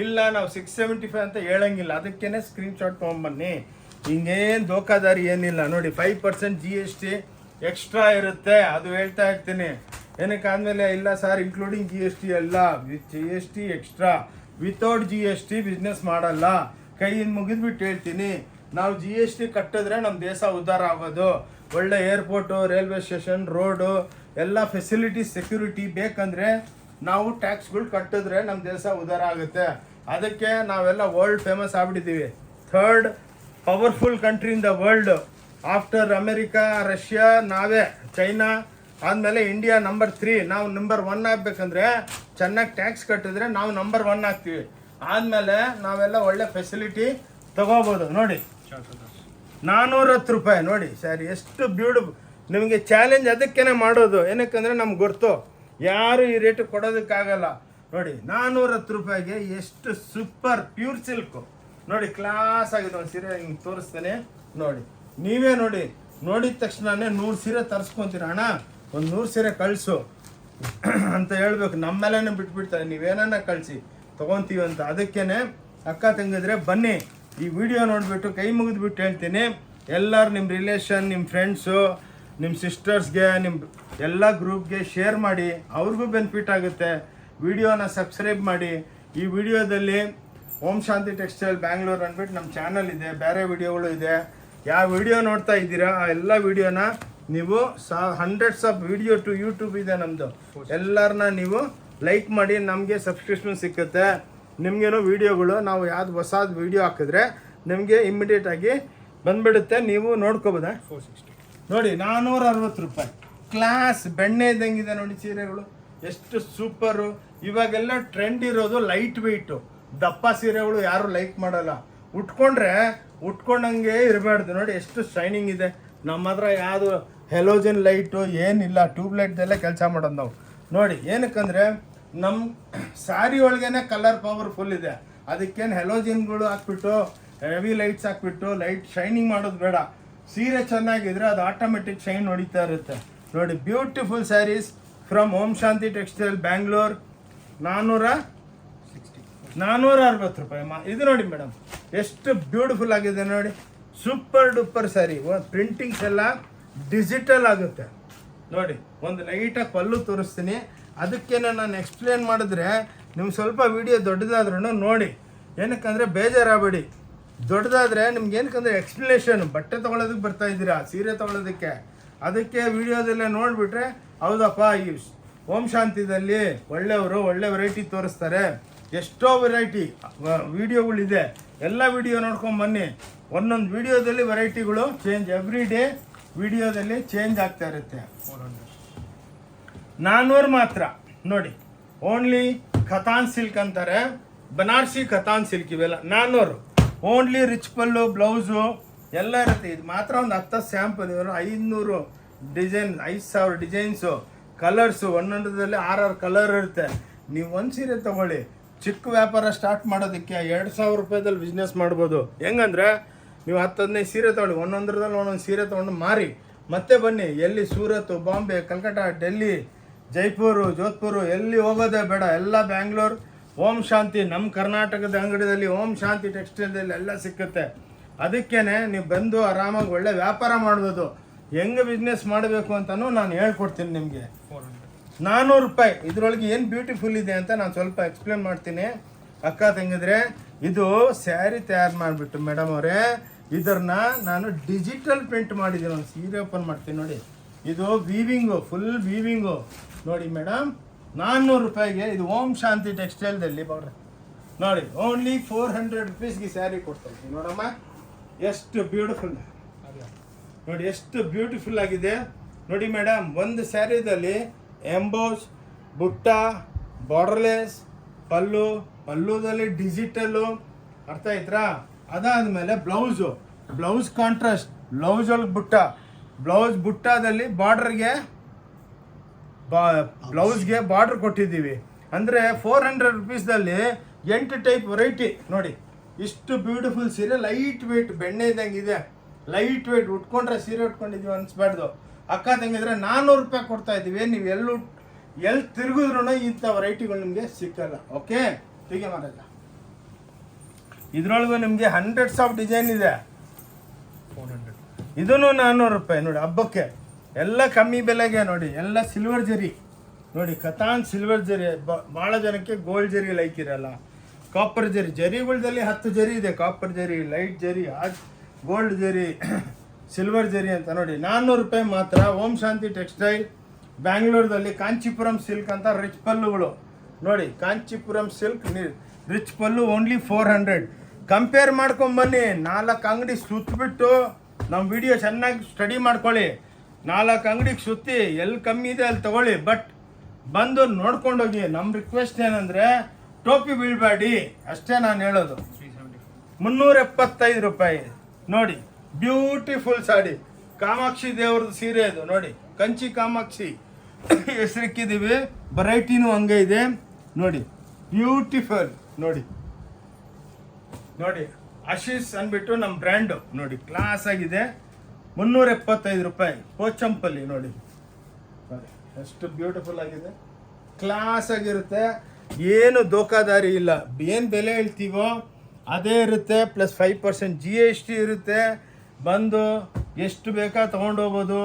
A: ಇಲ್ಲ ನಾವು 675 ಅಂತ ಹೇಳಂಗಿಲ್ಲ. ಅದಕ್ಕೇ ಸ್ಕ್ರೀನ್ಶಾಟ್ ತೊಗೊಂಬನ್ನಿ. ಹಿಂಗೇನು ಧೋಕಾದಾರಿ ಏನಿಲ್ಲ ನೋಡಿ. 5% GST ಎಕ್ಸ್ಟ್ರಾ ಇರುತ್ತೆ, ಅದು ಹೇಳ್ತಾ ಇರ್ತೀನಿ. ಏನಕ್ಕೆ ಆದಮೇಲೆ ಇಲ್ಲ ಸರ್ ಇನ್ಕ್ಲೂಡಿಂಗ್ GST ಎಲ್ಲ, with GST extra. Without GST business ಮಾಡಲ್ಲ. ಕೈಯಿಂದ ಮುಗಿದ್ಬಿಟ್ಟು ಹೇಳ್ತೀನಿ, ನಾವು GST ಕಟ್ಟಿದ್ರೆ ನಮ್ಮ ದೇಶ ಉದ್ಧಾರ ಆಗೋದು. ಒಳ್ಳೆ ಏರ್ಪೋರ್ಟು, ರೈಲ್ವೆ ಸ್ಟೇಷನ್, ರೋಡು ಎಲ್ಲ ಫೆಸಿಲಿಟೀಸ್, ಸೆಕ್ಯೂರಿಟಿ ಬೇಕಂದರೆ ನಾವು ಟ್ಯಾಕ್ಸ್ಗಳು ಕಟ್ಟಿದ್ರೆ ನಮ್ಮ ದೇಶ ಉದ್ಧಾರ ಆಗುತ್ತೆ. ಅದಕ್ಕೆ ನಾವೆಲ್ಲ ವರ್ಲ್ಡ್ ಫೇಮಸ್ ಆಗ್ಬಿಟ್ಟಿದ್ದೀವಿ. 3rd powerful country in the world after America, Russia ನಾವೇ, ಚೈನಾ ಆದಮೇಲೆ ಇಂಡಿಯಾ ನಂಬರ್ 3. ನಾವು ನಂಬರ್ 1 ಆಗಬೇಕಂದ್ರೆ ಚೆನ್ನಾಗಿ ಟ್ಯಾಕ್ಸ್ ಕಟ್ಟಿದ್ರೆ ನಾವು ನಂಬರ್ 1 ಆಗ್ತೀವಿ. ಆದಮೇಲೆ ನಾವೆಲ್ಲ ಒಳ್ಳೆ ಫೆಸಿಲಿಟಿ ತಗೋಬೋದು ನೋಡಿ. 410 ರೂಪಾಯಿ ನೋಡಿ ಸರಿ, ಎಷ್ಟು ಬ್ಯೂಟಿಫುಲ್. ನಿಮಗೆ ಚಾಲೆಂಜ್ ಅದಕ್ಕೇ ಮಾಡೋದು, ಏನಕ್ಕಂದರೆ ನಮ್ಗೆ ಗೊತ್ತು ಯಾರು ಈ ರೇಟ್ ಕೊಡೋದಕ್ಕಾಗಲ್ಲ ನೋಡಿ. 410 ರೂಪಾಯಿಗೆ ಎಷ್ಟು ಸೂಪರ್ ಪ್ಯೂರ್ ಸಿಲ್ಕು ನೋಡಿ, ಕ್ಲಾಸ್ ಆಗಿದೆ. ಒಂದು ಸೀರೆ ಹಿಂಗೆ ತೋರಿಸ್ತೇನೆ ನೋಡಿ, ನೀವೇ ನೋಡಿ. ನೋಡಿದ ತಕ್ಷಣನೇ 100 ಸೀರೆ ತರಿಸ್ಕೊತೀರ, ಅಣ್ಣ ಒಂದು 100 ಸೀರೆ ಕಳಿಸು ಅಂತ ಹೇಳ್ಬೇಕು. ನಮ್ಮ ಮೇಲೇ ಬಿಟ್ಬಿಡ್ತಾರೆ, ನೀವೇನ ಕಳಿಸಿ ತೊಗೊತೀವಿ ಅಂತ. ಅದಕ್ಕೇ ಅಕ್ಕ ತಂಗಿದ್ರೆ ಬನ್ನಿ, ಈ ವಿಡಿಯೋ ನೋಡಿಬಿಟ್ಟು ಕೈ ಮುಗಿದ್ಬಿಟ್ಟು ಹೇಳ್ತೀನಿ, ಎಲ್ಲರೂ ನಿಮ್ಮ ರಿಲೇಷನ್, ನಿಮ್ಮ ಫ್ರೆಂಡ್ಸು, ನಿಮ್ಮ ಸಿಸ್ಟರ್ಸ್ಗೆ, ನಿಮ್ಮ ಎಲ್ಲ ಗ್ರೂಪ್ಗೆ ಶೇರ್ ಮಾಡಿ, ಅವ್ರಿಗೂ ಬೆನಿಫಿಟ್ ಆಗುತ್ತೆ. ವಿಡಿಯೋನ ಸಬ್ಸ್ಕ್ರೈಬ್ ಮಾಡಿ. ಈ ವಿಡಿಯೋದಲ್ಲಿ ಓಂ ಶಾಂತಿ ಟೆಕ್ಸ್ಟೈಲ್ ಬ್ಯಾಂಗ್ಳೂರ್ ಅಂದ್ಬಿಟ್ಟು ನಮ್ಮ ಚಾನಲ್ ಇದೆ, ಬೇರೆ ವಿಡಿಯೋಗಳು ಇದೆ. ಯಾವ ವಿಡಿಯೋ ನೋಡ್ತಾ ಇದ್ದೀರಾ ಆ ಎಲ್ಲ ವಿಡಿಯೋನ ನೀವು hundreds of video to YouTube ಇದೆ ನಮ್ಮದು, ಎಲ್ಲರನ್ನ ನೀವು ಲೈಕ್ ಮಾಡಿ, ನಮಗೆ ಸಬ್ಸ್ಕ್ರಿಪ್ಷನ್ ಸಿಕ್ಕುತ್ತೆ. ನಿಮಗೇನು ವೀಡಿಯೋಗಳು ನಾವು ಯಾವ್ದು ಹೊಸದು ವೀಡಿಯೋ ಹಾಕಿದ್ರೆ ನಿಮಗೆ ಇಮ್ಮಿಡಿಯೇಟಾಗಿ ಬಂದುಬಿಡುತ್ತೆ, ನೀವು ನೋಡ್ಕೋಬೋದಾ. 460 ನೋಡಿ, 460 ರೂಪಾಯಿ. ಕ್ಲಾಸ್ ಬೆಣ್ಣೆ ಇದ್ದಂಗಿದೆ ನೋಡಿ ಸೀರೆಗಳು, ಎಷ್ಟು ಸೂಪರು. ಇವಾಗೆಲ್ಲ ಟ್ರೆಂಡ್ ಇರೋದು ಲೈಟ್ ವೆಯ್ಟು, ದಪ್ಪ ಸೀರೆಗಳು ಯಾರು ಲೈಕ್ ಮಾಡಲ್ಲ. ಉಟ್ಕೊಂಡಂಗೆ ಇರಬಾರ್ದು ನೋಡಿ, ಎಷ್ಟು ಶೈನಿಂಗ್ ಇದೆ. ನಮ್ಮ ಹತ್ರ ಯಾವುದು ಹೆಲೋಜನ್ ಲೈಟು ಏನಿಲ್ಲ, ಟ್ಯೂಬ್ಲೈಟ್ದಲ್ಲೇ ಕೆಲಸ ಮಾಡೋದು ನಾವು ನೋಡಿ. ಏನಕ್ಕಂದರೆ ನಮ್ಮ ಸ್ಯಾರಿ ಒಳಗೇನೆ ಕಲರ್ ಪವರ್ಫುಲ್ ಇದೆ. ಅದಕ್ಕೇನು ಹೆಲೋಜಿನ್ಗಳು ಹಾಕ್ಬಿಟ್ಟು, ಹೆವಿ ಲೈಟ್ಸ್ ಹಾಕ್ಬಿಟ್ಟು ಲೈಟ್ ಶೈನಿಂಗ್ ಮಾಡೋದು ಬೇಡ. ಸೀರೆ ಚೆನ್ನಾಗಿದ್ರೆ ಅದು ಆಟೋಮೆಟಿಕ್ ಶೈನ್ ಹೊಡಿತಾ ಇರುತ್ತೆ ನೋಡಿ. Beautiful sarees from Om Shanti textile Bangalore 460 ರೂಪಾಯಿ. ಇದು ನೋಡಿ ಮೇಡಮ್ ಎಷ್ಟು ಬ್ಯೂಟಿಫುಲ್ ಆಗಿದೆ ನೋಡಿ, ಸೂಪರ್ ಡೂಪರ್ ಸ್ಯಾರಿ. ಪ್ರಿಂಟಿಂಗ್ಸ್ ಎಲ್ಲ ಡಿಜಿಟಲ್ ಆಗುತ್ತೆ ನೋಡಿ. ಒಂದು ಲೈಟಾಗಿ ಪಲ್ಲು ತೋರಿಸ್ತೀನಿ, ಅದಕ್ಕೇನೆ ನಾನು ಎಕ್ಸ್ಪ್ಲೇನ್ ಮಾಡಿದ್ರೆ ನಿಮ್ಗೆ ಸ್ವಲ್ಪ ವಿಡಿಯೋ ದೊಡ್ಡದಾದ್ರೂ ನೋಡಿ, ಏನಕ್ಕಂದರೆ ಬೇಜಾರಾಗಬೇಡಿ. ದೊಡ್ಡದಾದರೆ ನಿಮ್ಗೆ ಏನಕ್ಕಂದರೆ ಎಕ್ಸ್ಪ್ಲನೇಷನ್, ಬಟ್ಟೆ ತೊಗೊಳೋದಕ್ಕೆ ಬರ್ತಾ ಇದ್ದೀರಾ, ಸೀರೆ ತೊಗೊಳೋದಕ್ಕೆ, ಅದಕ್ಕೆ ವಿಡಿಯೋದಲ್ಲೇ ನೋಡಿಬಿಟ್ರೆ ಹೌದಪ್ಪ ಈ ಓಂ ಶಾಂತಿದಲ್ಲಿ ಒಳ್ಳೆಯವರು ಒಳ್ಳೆ ವೆರೈಟಿ ತೋರಿಸ್ತಾರೆ, ಎಷ್ಟೋ ವೆರೈಟಿ ವಿಡಿಯೋಗಳಿದೆ, ಎಲ್ಲ ವಿಡಿಯೋ ನೋಡ್ಕೊಂಡು ಬನ್ನಿ. ಒಂದೊಂದು ವಿಡಿಯೋದಲ್ಲಿ ವೆರೈಟಿಗಳು ಚೇಂಜ್, ಎವ್ರಿ ಡೇ ವಿಡಿಯೋದಲ್ಲಿ ಚೇಂಜ್ ಆಗ್ತಾ ಇರುತ್ತೆ. 400 ಮಾತ್ರ ನೋಡಿ. ಓನ್ಲಿ ಖತಾನ್ ಸಿಲ್ಕ್ ಅಂತಾರೆ, ಬನಾರಸಿ ಖತಾನ್ ಸಿಲ್ಕ್, ಇವೆಲ್ಲ 400. ಓನ್ಲಿ ರಿಚ್ ಪಲ್ಲು, ಬ್ಲೌಸು ಎಲ್ಲ ಇರುತ್ತೆ. ಇದು ಮಾತ್ರ ಒಂದು 10 ಸ್ಯಾಂಪಲ್, 500 ಡಿಸೈನ್, 5000 ಡಿಸೈನ್ಸು, ಕಲರ್ಸು, ಒಂದೊಂದರಲ್ಲಿ 6 ಕಲರ್ ಇರುತ್ತೆ. ನೀವು ಒಂದು ಸೀರೆ ತೊಗೊಳ್ಳಿ, ಚಿಕ್ಕ ವ್ಯಾಪಾರ ಸ್ಟಾರ್ಟ್ ಮಾಡೋದಕ್ಕೆ 2000 ರೂಪಾಯಿದಲ್ಲಿ ಬಿಸ್ನೆಸ್ ಮಾಡ್ಬೋದು. ಹೆಂಗಂದ್ರೆ ನೀವು 10-15 ಸೀರೆ ತೊಗೊಳ್ಳಿ, ಒಂದೊಂದರದಲ್ಲಿ ಒಂದೊಂದು ಸೀರೆ ತೊಗೊಂಡು ಮಾರಿ ಮತ್ತೆ ಬನ್ನಿ. ಎಲ್ಲಿ ಸೂರತ್, ಬಾಂಬೆ, ಕಲ್ಕಟ್ಟ, ಡೆಲ್ಲಿ, ಜೈಪುರು, ಜೋಧ್ಪುರು ಎಲ್ಲಿ ಹೋಗೋದೇ ಬೇಡ, ಎಲ್ಲ ಬ್ಯಾಂಗ್ಳೂರ್ ಓಂ ಶಾಂತಿ, ನಮ್ಮ ಕರ್ನಾಟಕದ ಅಂಗಡಿಯಲ್ಲಿ ಓಂ ಶಾಂತಿ ಟೆಕ್ಸ್ಟೈಲ್ದಲ್ಲಿ ಎಲ್ಲ ಸಿಕ್ಕುತ್ತೆ. ಅದಕ್ಕೇನೆ ನೀವು ಬಂದು ಆರಾಮಾಗಿ ಒಳ್ಳೆ ವ್ಯಾಪಾರ ಮಾಡ್ಬೋದು. ಹೆಂಗೆ ಬಿಸ್ನೆಸ್ ಮಾಡಬೇಕು ಅಂತಲೂ ನಾನು ಹೇಳ್ಕೊಡ್ತೀನಿ ನಿಮಗೆ. 400 ರೂಪಾಯಿ. ಇದರೊಳಗೆ ಏನು ಬ್ಯೂಟಿಫುಲ್ ಇದೆ ಅಂತ ನಾನು ಸ್ವಲ್ಪ ಎಕ್ಸ್ಪ್ಲೇನ್ ಮಾಡ್ತೀನಿ ಅಕ್ಕ ತಂಗಿದ್ರೆ. ಇದು ಸ್ಯಾರಿ ತಯಾರು ಮಾಡಿಬಿಟ್ಟು ಮೇಡಮ್ ಅವರೇ, ಇದನ್ನ ನಾನು ಡಿಜಿಟಲ್ ಪ್ರಿಂಟ್ ಮಾಡಿದ್ದೀನಿ. ಒಂದು ಸೀರೆ ಓಪನ್ ಮಾಡ್ತೀನಿ ನೋಡಿ, ಇದು ವೀವಿಂಗು, ಫುಲ್ ವೀವಿಂಗು ನೋಡಿ ಮೇಡಮ್. 400 ರೂಪಾಯಿಗೆ ಇದು ಓಂ ಶಾಂತಿ ಟೆಕ್ಸ್ಟೈಲ್ದಲ್ಲಿ ಬಡ್ರೆ ನೋಡಿ. ಓನ್ಲಿ 400 ರುಪೀಸ್ಗೆ ಸ್ಯಾರಿ ಕೊಡ್ತಾ ಇದ್ದೀನಿ ನೋಡಮ್ಮ. ಎಷ್ಟು ಬ್ಯೂಟಿಫುಲ್ ನೋಡಿ, ಎಷ್ಟು ಬ್ಯೂಟಿಫುಲ್ ಆಗಿದೆ ನೋಡಿ ಮೇಡಮ್. ಒಂದು ಸ್ಯಾರಿದಲ್ಲಿ ಎಂಬೋಸ್, ಬುಟ್ಟ, ಬಾರ್ಡರ್ಲೆಸ್, ಪಲ್ಲುದಲ್ಲಿ ಡಿಜಿಟಲ್ಲು, ಅರ್ಥ ಆಯ್ತಾ? ಅದಾದಮೇಲೆ ಬ್ಲೌಸ್ ಕಾಂಟ್ರಾಸ್ಟ್, ಬ್ಲೌಸ್ ಒಳಗೆ ಬುಟ್ಟದಲ್ಲಿ ಬ್ಲೌಸ್ಗೆ ಬಾರ್ಡರ್ ಕೊಟ್ಟಿದ್ದೀವಿ. ಅಂದರೆ 400 ರುಪೀಸ್ದಲ್ಲಿ 8 ಟೈಪ್ ವೆರೈಟಿ ನೋಡಿ. ಇಷ್ಟು ಬ್ಯೂಟಿಫುಲ್ ಸೀರೆ, ಲೈಟ್ ವೇಟ್, ಬೆಣ್ಣೆ ಇದ್ದಂಗಿದೆ, ಲೈಟ್ ವೇಟ್. ಉಟ್ಕೊಂಡ್ರೆ ಸೀರೆ ಉಟ್ಕೊಂಡಿದ್ದೀವಿ ಅನಿಸ್ಬಾರ್ದು. ಅಕ್ಕ ತಂಗಿದ್ರೆ 400 ರೂಪಾಯಿ ಕೊಡ್ತಾ ಇದ್ದೀವಿ. ನೀವು ಎಲ್ಲಿ ತಿರುಗಿದ್ರೂ ಇಂಥ ವೆರೈಟಿಗಳು ನಿಮಗೆ ಸಿಕ್ಕಲ್ಲ. ಓಕೆ, ಹೀಗೆ ಮಾಡಲ್ಲ. ಇದ್ರೊಳಗೂ ನಿಮಗೆ ಹಂಡ್ರೆಡ್ಸ್ ಆಫ್ ಡಿಸೈನ್ ಇದೆ. 400 ಇದೂ 400 ರೂಪಾಯಿ ನೋಡಿ. ಹಬ್ಬಕ್ಕೆ ಎಲ್ಲ ಕಮ್ಮಿ ಬೆಲೆಗೆ ನೋಡಿ. ಎಲ್ಲ ಸಿಲ್ವರ್ ಜರಿ ನೋಡಿ, ಕತಾನ್ ಸಿಲ್ವರ್ ಜರಿ. ಭಾಳ ಜನಕ್ಕೆ ಗೋಲ್ಡ್ ಜರಿ ಲೈಕ್ ಇರಲ್ಲ, ಕಾಪರ್ ಜರಿ. ಜರಿಗಳದಲ್ಲಿ 10 ಜರಿ ಇದೆ, ಕಾಪರ್ ಜರಿ, ಲೈಟ್ ಜರಿ, ಗೋಲ್ಡ್ ಜರಿ, ಸಿಲ್ವರ್ ಜರಿ ಅಂತ ನೋಡಿ. 400 ರೂಪಾಯಿ ಮಾತ್ರ. ಓಂ ಶಾಂತಿ ಟೆಕ್ಸ್ಟೈಲ್ ಬ್ಯಾಂಗ್ಳೂರ್ದಲ್ಲಿ. ಕಾಂಚೀಪುರಂ ಸಿಲ್ಕ್ ಅಂತ ರಿಚ್ ಪಲ್ಲುಗಳು ನೋಡಿ. ಕಾಂಚೀಪುರಂ ಸಿಲ್ಕ್ ರಿಚ್ ಪಲ್ಲು ಓನ್ಲಿ 400. ಕಂಪೇರ್ ಮಾಡ್ಕೊಂಬನ್ನಿ. 4 ಅಂಗಡಿ ಸುತ್ತಬಿಟ್ಟು ನಮ್ಮ ವಿಡಿಯೋ ಚೆನ್ನಾಗಿ ಸ್ಟಡಿ ಮಾಡ್ಕೊಳ್ಳಿ. 4 ಅಂಗಡಿಗೆ ಸುತ್ತಿ ಎಲ್ಲಿ ಕಮ್ಮಿ ಇದೆ ಅಲ್ಲಿ ತಗೊಳ್ಳಿ, ಬಟ್ ಬಂದು ನೋಡ್ಕೊಂಡೋಗಿ. ನಮ್ಮ ರಿಕ್ವೆಸ್ಟ್ ಏನಂದರೆ ಟೋಪಿ ಬೀಳ್ಬೇಡಿ ಅಷ್ಟೇ ನಾನು ಹೇಳೋದು. 375 ರೂಪಾಯಿ ನೋಡಿ. ಬ್ಯೂಟಿಫುಲ್ ಸಾಡಿ, ಕಾಮಾಕ್ಷಿ ದೇವ್ರದ್ದು ಸೀರೆ ಇದು ನೋಡಿ. ಕಂಚಿ ಕಾಮಾಕ್ಷಿ ಹೆಸರಿಕ್ಕಿದ್ದೀವಿ. ವೆರೈಟಿನೂ ಹಂಗೆ ಇದೆ ನೋಡಿ. ಬ್ಯೂಟಿಫುಲ್ ನೋಡಿ. ಆಶೀಸ್ ಅಂದ್ಬಿಟ್ಟು ನಮ್ಮ ಬ್ರ್ಯಾಂಡು ನೋಡಿ, ಕ್ಲಾಸ್ ಆಗಿದೆ. 375 ರೂಪಾಯಿ. ಪೋಚಂಪಲ್ಲಿ ನೋಡಿ, ಎಷ್ಟು ಬ್ಯೂಟಿಫುಲ್ ಆಗಿದೆ, ಕ್ಲಾಸ್ ಆಗಿರುತ್ತೆ. ಏನು ದೋಖಾದಾರಿ ಇಲ್ಲ. ಏನು ಬೆಲೆ ಹೇಳ್ತೀವೋ ಅದೇ ಇರುತ್ತೆ, ಪ್ಲಸ್ 5% GST ಇರುತ್ತೆ. ಬಂದು ಎಷ್ಟು ಬೇಕಾ ತೊಗೊಂಡೋಗ್ಬೋದು,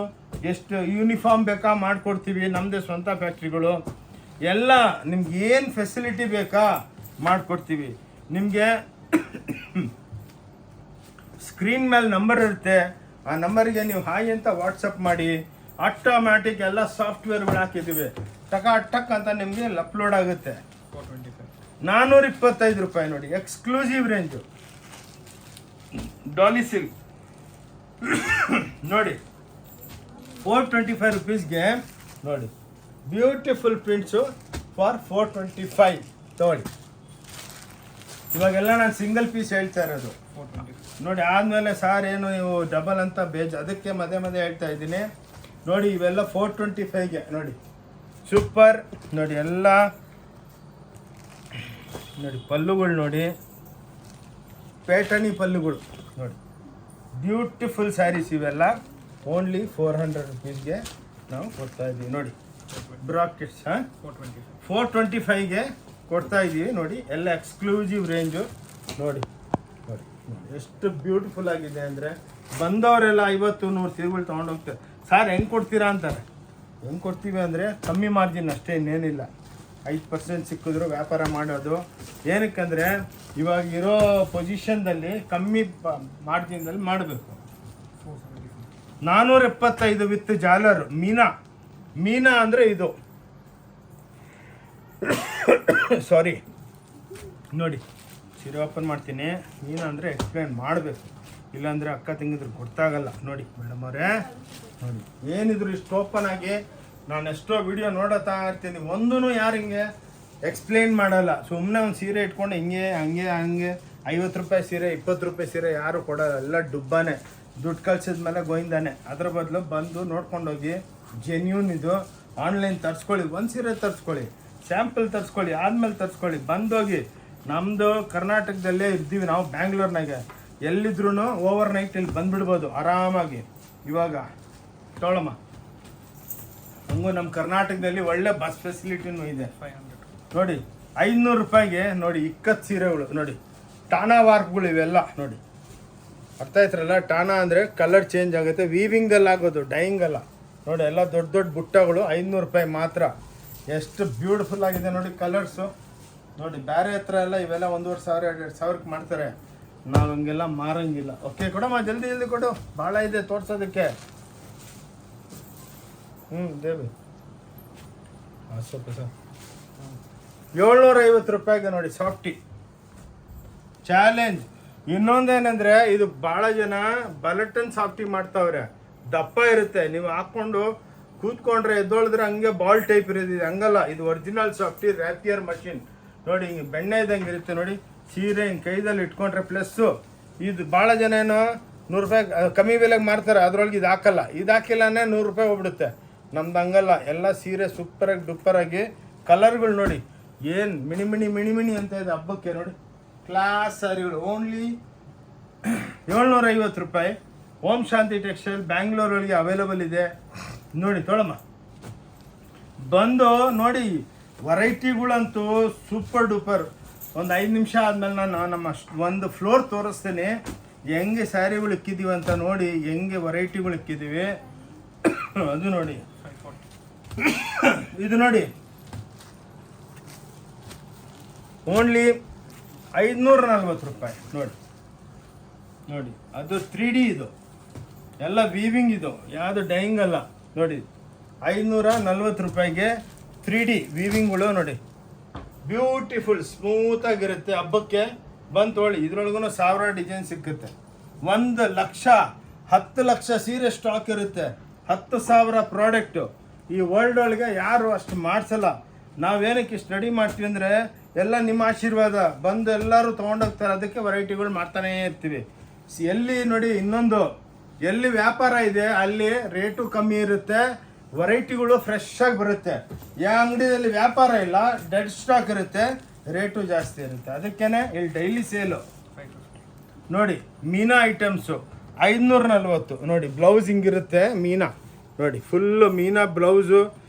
A: ಎಷ್ಟು ಯೂನಿಫಾರ್ಮ್ ಬೇಕಾ ಮಾಡಿಕೊಡ್ತೀವಿ. ನಮ್ಮದೇ ಸ್ವಂತ ಫ್ಯಾಕ್ಟ್ರಿಗಳು. ಎಲ್ಲ ನಿಮ್ಗೆ ಏನು ಫೆಸಿಲಿಟಿ ಬೇಕಾ ಮಾಡಿಕೊಡ್ತೀವಿ. ನಿಮಗೆ ಸ್ಕ್ರೀನ್ ಮೇಲೆ ನಂಬರ್ ಇರುತ್ತೆ, ಆ ನಂಬರಿಗೆ ನೀವು ಹಾಯ್ ಅಂತ ವಾಟ್ಸಪ್ ಮಾಡಿ. ಆಟೋಮ್ಯಾಟಿಕ್ ಎಲ್ಲ ಸಾಫ್ಟ್ವೇರ್ಗಳು ಹಾಕಿದ್ದೀವಿ, ಟಕ್ ಅಂತ ನಿಮಗೆ ಅಪ್ಲೋಡ್ ಆಗುತ್ತೆ. 425 ರೂಪಾಯಿ ನೋಡಿ. ಎಕ್ಸ್ಕ್ಲೂಸಿವ್ ರೇಂಜು ಡಾಲಿ ಸಿಲ್ಕ್ ನೋಡಿ. 425 ರುಪೀಸ್ಗೆ ನೋಡಿ. ಬ್ಯೂಟಿಫುಲ್ ಪ್ರಿಂಟ್ಸು ಫಾರ್ 425 ತಗೊಳ್ಳಿ. ಇವಾಗೆಲ್ಲ ನಾನು ಸಿಂಗಲ್ ಪೀಸ್ ಹೇಳ್ತಾ ಇರೋದು ನೋಡಿ. ಆದಮೇಲೆ ಸಾರ್ ಏನು ನೀವು ಡಬಲ್ ಅಂತ ಅದಕ್ಕೆ ಮಧ್ಯೆ ಹೇಳ್ತಾ ಇದ್ದೀನಿ ನೋಡಿ. ಇವೆಲ್ಲ 425ಗೆ ನೋಡಿ. ಸೂಪರ್ ನೋಡಿ. ಎಲ್ಲ ನೋಡಿ, ಪಲ್ಲುಗಳು ನೋಡಿ, ಪೇಟಣಿ ಪಲ್ಲುಗಳು ನೋಡಿ. ಬ್ಯೂಟಿಫುಲ್ ಸ್ಯಾರೀಸ್ ಇವೆಲ್ಲ. ಓನ್ಲಿ 400 ರುಪೀಸ್ಗೆ ನಾವು ಕೊಡ್ತಾ ಇದ್ದೀವಿ ನೋಡಿ. ಬ್ರಾಕೆಟ್ಸ್ 425ಗೆ ಕೊಡ್ತಾ ಇದ್ದೀವಿ ನೋಡಿ. ಎಲ್ಲ ಎಕ್ಸ್ಕ್ಲೂಸಿವ್ ರೇಂಜು ನೋಡಿ ನೋಡಿ ಎಷ್ಟು ಬ್ಯೂಟಿಫುಲ್ ಆಗಿದೆ ಅಂದರೆ ಬಂದವರೆಲ್ಲ 50-100 ಸೀರೆಗಳು ತೊಗೊಂಡೋಗ್ತಾರೆ. ಸರ್ ಹೆಂಗೆ ಕೊಡ್ತೀರಾ ಅಂತಾರೆ. ಹೆಂಗೆ ಕೊಡ್ತೀವಿ ಅಂದರೆ ಕಮ್ಮಿ ಮಾರ್ಜಿನ್ ಅಷ್ಟೇ, ಇನ್ನೇನಿಲ್ಲ. 5% ಸಿಕ್ಕಿದ್ರು ವ್ಯಾಪಾರ ಮಾಡೋದು. ಏನಕ್ಕಂದರೆ ಇವಾಗ ಇರೋ ಪೊಸಿಷನ್ದಲ್ಲಿ ಕಮ್ಮಿ ಮಾರ್ಜಿನ್ದಲ್ಲಿ ಮಾಡಬೇಕು. 475 ವಿತ್ ಜಾಲರ್ ಮೀನಾ ಅಂದರೆ ಇದು ಸಾರಿ ನೋಡಿ ಸೀರೆ ಓಪನ್ ಮಾಡ್ತೀನಿ. ಮೀನಾ ಅಂದರೆ ಎಕ್ಸ್ಪ್ಲೇನ್ ಮಾಡಬೇಕು, ಇಲ್ಲಾಂದರೆ ಅಕ್ಕ ತಂಗಿದ್ರು ಗೊತ್ತಾಗಲ್ಲ. ನೋಡಿ ಮೇಡಮ್ ಅವರೇ ನೋಡಿ ಏನಿದ್ರು ಇಷ್ಟು ಓಪನ್ ಆಗಿ ನಾನು ಎಷ್ಟೋ ವಿಡಿಯೋ ನೋಡತ್ತಾ ಇರ್ತೀನಿ, ಒಂದೂ ಯಾರು ಹಿಂಗೆ ಎಕ್ಸ್ಪ್ಲೇನ್ ಮಾಡಲ್ಲ. ಸುಮ್ಮನೆ ಒಂದು ಸೀರೆ ಇಟ್ಕೊಂಡು ಹಿಂಗೆ ಹಂಗೆ 50 ರೂಪಾಯಿ ಸೀರೆ 20 ರೂಪಾಯಿ ಸೀರೆ ಯಾರು ಕೊಡೋಲ್ಲ, ಎಲ್ಲ ಡುಬ್ಬಾನೆ. ದುಡ್ಡು ಕಳ್ಸಿದ ಮೇಲೆ ಗೋಯಿಂದಾನೆ. ಅದ್ರ ಬದಲು ಬಂದು ನೋಡ್ಕೊಂಡೋಗಿ ಜೆನ್ಯೂನ್ ಇದು ಆನ್ಲೈನ್ ತರಿಸ್ಕೊಳ್ಳಿ, ಒಂದು ಸೀರೆ ತರಿಸ್ಕೊಳ್ಳಿ, ಸ್ಯಾಂಪಲ್ ತರಿಸ್ಕೊಳ್ಳಿ, ಆದಮೇಲೆ ತರಿಸ್ಕೊಳ್ಳಿ. ಬಂದೋಗಿ ನಮ್ಮದು ಕರ್ನಾಟಕದಲ್ಲೇ ಇರ್ತೀವಿ ನಾವು, ಬ್ಯಾಂಗ್ಳೂರ್ನಾಗೆ ಎಲ್ಲಿದ್ರೂ ಓವರ್ ನೈಟ್ ಇಲ್ಲಿ ಬಂದುಬಿಡ್ಬೋದು ಆರಾಮಾಗಿ. ಇವಾಗ ತೊಗೊಳಮ್ಮ, ಹಂಗೂ ನಮ್ಮ ಕರ್ನಾಟಕದಲ್ಲಿ ಒಳ್ಳೆ ಬಸ್ ಫೆಸಿಲಿಟಿನೂ ಇದೆ. ನೋಡಿ 500 ರೂಪಾಯಿಗೆ ನೋಡಿ ಇಕ್ಕತ್ತು ಸೀರೆಗಳು ನೋಡಿ, ಟಾನಾ ವಾರ್ಕ್ಗಳು ಇವೆಲ್ಲ ನೋಡಿ. ಅರ್ಥ ಆಯ್ತರಲ್ಲ, ಟಾನಾ ಅಂದರೆ ಕಲರ್ ಚೇಂಜ್ ಆಗುತ್ತೆ, ವೀವಿಂಗಲ್ಲಿ ಆಗೋದು, ಡೈಯಿಂಗ್ ಅಲ್ಲ. ನೋಡಿ ಎಲ್ಲ ದೊಡ್ಡ ದೊಡ್ಡ ಬುಟ್ಟಗಳು 500 ರೂಪಾಯಿ ಮಾತ್ರ. ಎಷ್ಟು ಬ್ಯೂಟಿಫುಲ್ ಆಗಿದೆ ನೋಡಿ ಕಲರ್ಸು. ನೋಡಿ ಬೇರೆ ಹತ್ರ ಎಲ್ಲ ಇವೆಲ್ಲ 1,500-2,000 ಮಾಡ್ತಾರೆ, ನಾವು ಹಂಗೆಲ್ಲ ಮಾರಂಗಿಲ್ಲ. ಓಕೆ ಕೊಡಮ್ಮ, ಜಲ್ದಿ ಕೊಡು, ಭಾಳ ಇದೆ ತೋರ್ಸೋದಕ್ಕೆ. ದೇವಿ ಸ್ವಲ್ಪ ಸರ್ 750 ರೂಪಾಯಿಗೆ ನೋಡಿ ಸಾಫ್ಟಿ ಚಾಲೆಂಜ್. ಇನ್ನೊಂದೇನೆಂದರೆ ಇದು ಭಾಳ ಜನ ಬಲಟನ್ ಸಾಫ್ಟಿ ಮಾಡ್ತಾವ್ರೆ, ದಪ್ಪ ಇರುತ್ತೆ. ನೀವು ಹಾಕ್ಕೊಂಡು ಕೂತ್ಕೊಂಡ್ರೆ ಎದ್ದೊಳಿದ್ರೆ ಹಂಗೆ ಬಾಲ್ ಟೈಪ್ ಇರೋದಿದೆ, ಹಂಗಲ್ಲ. ಇದು ಒರಿಜಿನಲ್ ಸಾಫ್ಟಿ ರ್ಯಾಪಿಯರ್ ಮಷಿನ್ ನೋಡಿ, ಹಿಂಗೆ ಬೆಣ್ಣೆ ಇದ್ದಂಗೆ ಇರುತ್ತೆ ನೋಡಿ. ಸೀರೆ ಹಿಂಗೆ ಕೈದಲ್ಲಿ ಇಟ್ಕೊಂಡ್ರೆ ಪ್ಲಸ್ಸು. ಇದು ಭಾಳ ಜನ ಏನೋ 100 ರೂಪಾಯಿ ಕಮ್ಮಿ ಬೆಲೆಗೆ ಮಾರ್ತಾರೆ, ಅದರೊಳಗೆ ಇದು ಹಾಕಲ್ಲ. ಇದು ಹಾಕಿಲ್ಲನೇ 100 ರೂಪಾಯಿ ಹೋಗ್ಬಿಡುತ್ತೆ. ನಮ್ದು ಹಂಗಲ್ಲ, ಎಲ್ಲ ಸೀರೆ ಸೂಪರಾಗಿ ಡುಪ್ಪರಾಗಿ. ಕಲರ್ಗಳು ನೋಡಿ ಏನು ಮಿಣಿ ಅಂತ ಇದೆ ಹಬ್ಬಕ್ಕೆ. ನೋಡಿ ಕ್ಲಾಸ್ ಸ್ಯಾರಿಗಳು ಓನ್ಲಿ 750 ರೂಪಾಯಿ. ಓಂ ಶಾಂತಿ ಟೆಕ್ಸ್ಟೈಲ್ ಬ್ಯಾಂಗ್ಳೂರೊಳಗೆ ಅವೈಲೇಬಲ್ ಇದೆ ನೋಡಿ. ತೊಗೊಳಮ್ಮ, ಬಂದು ನೋಡಿ. ವೆರೈಟಿಗಳಂತೂ ಸೂಪರ್ ಡೂಪರ್. ಒಂದು 5 ನಿಮಿಷ ಆದಮೇಲೆ ನಾನು ನಮ್ಮ ಒಂದು ಫ್ಲೋರ್ ತೋರಿಸ್ತೀನಿ, ಹೆಂಗೆ ಸ್ಯಾರಿಗಳು ಇಕ್ಕಿದ್ದೀವಿ ಅಂತ ನೋಡಿ, ಹೆಂಗೆ ವೆರೈಟಿಗಳು ಇಕ್ಕಿದ್ದೀವಿ ಅದು ನೋಡಿ. ಇದು ನೋಡಿ ಓನ್ಲಿ 540 ರೂಪಾಯಿ ನೋಡಿ ನೋಡಿ. ಅದು 3D, ಇದು ಎಲ್ಲ ವೀವಿಂಗ್, ಇದು ಯಾವುದು ಡೈಯಿಂಗ್ ಅಲ್ಲ ನೋಡಿ. 540 ರೂಪಾಯಿಗೆ 3D ವೀವಿಂಗ್ಗಳು ನೋಡಿ, ಬ್ಯೂಟಿಫುಲ್ ಸ್ಮೂತಾಗಿರುತ್ತೆ. ಹಬ್ಬಕ್ಕೆ ಬಂದು ತೊಗೊಳ್ಳಿ. ಇದ್ರೊಳಗೂ 1000 ಡಿಸೈನ್ ಸಿಕ್ಕುತ್ತೆ. 1 ಲಕ್ಷ 10 ಲಕ್ಷ ಸೀರೆ ಸ್ಟಾಕ್ ಇರುತ್ತೆ, 10,000 ಪ್ರಾಡಕ್ಟು. ಈ ವರ್ಲ್ಡ್ ಒಳಗೆ ಯಾರು ಅಷ್ಟು ಮಾಡಿಸಲ್ಲ. ನಾವೇನಕ್ಕೆ ಸ್ಟಡಿ ಮಾಡ್ತೀವಿ ಅಂದರೆ ಎಲ್ಲ ನಿಮ್ಮ ಆಶೀರ್ವಾದ, ಬಂದು ಎಲ್ಲರೂ ತೊಗೊಂಡೋಗ್ತಾರೆ, ಅದಕ್ಕೆ ವೆರೈಟಿಗಳು ಮಾಡ್ತಾನೇ ಇರ್ತೀವಿ. ಎಲ್ಲಿ ನೋಡಿ ಇನ್ನೊಂದು, ಎಲ್ಲಿ ವ್ಯಾಪಾರ ಇದೆ ಅಲ್ಲಿ ರೇಟು ಕಮ್ಮಿ ಇರುತ್ತೆ, ವೆರೈಟಿಗಳು ಫ್ರೆಶ್ ಆಗಿ ಬರುತ್ತೆ. ಯಾವ ಅಂಗಡಿಯಲ್ಲಿ ವ್ಯಾಪಾರ ಇಲ್ಲ, ಡೆಡ್ ಸ್ಟಾಕ್ ಇರುತ್ತೆ, ರೇಟು ಜಾಸ್ತಿ ಇರುತ್ತೆ. ಅದಕ್ಕೇನೆ ಇಲ್ಲಿ ಡೈಲಿ ಸೇಲು ನೋಡಿ. ಮೀನಾ ಐಟಮ್ಸು 540 ನೋಡಿ. ಬ್ಲೌಸ್ ಹಿಂಗಿರುತ್ತೆ ಮೀನಾ ನೋಡಿ, ಫುಲ್ಲು ಮೀನಾ ಬ್ಲೌಸು,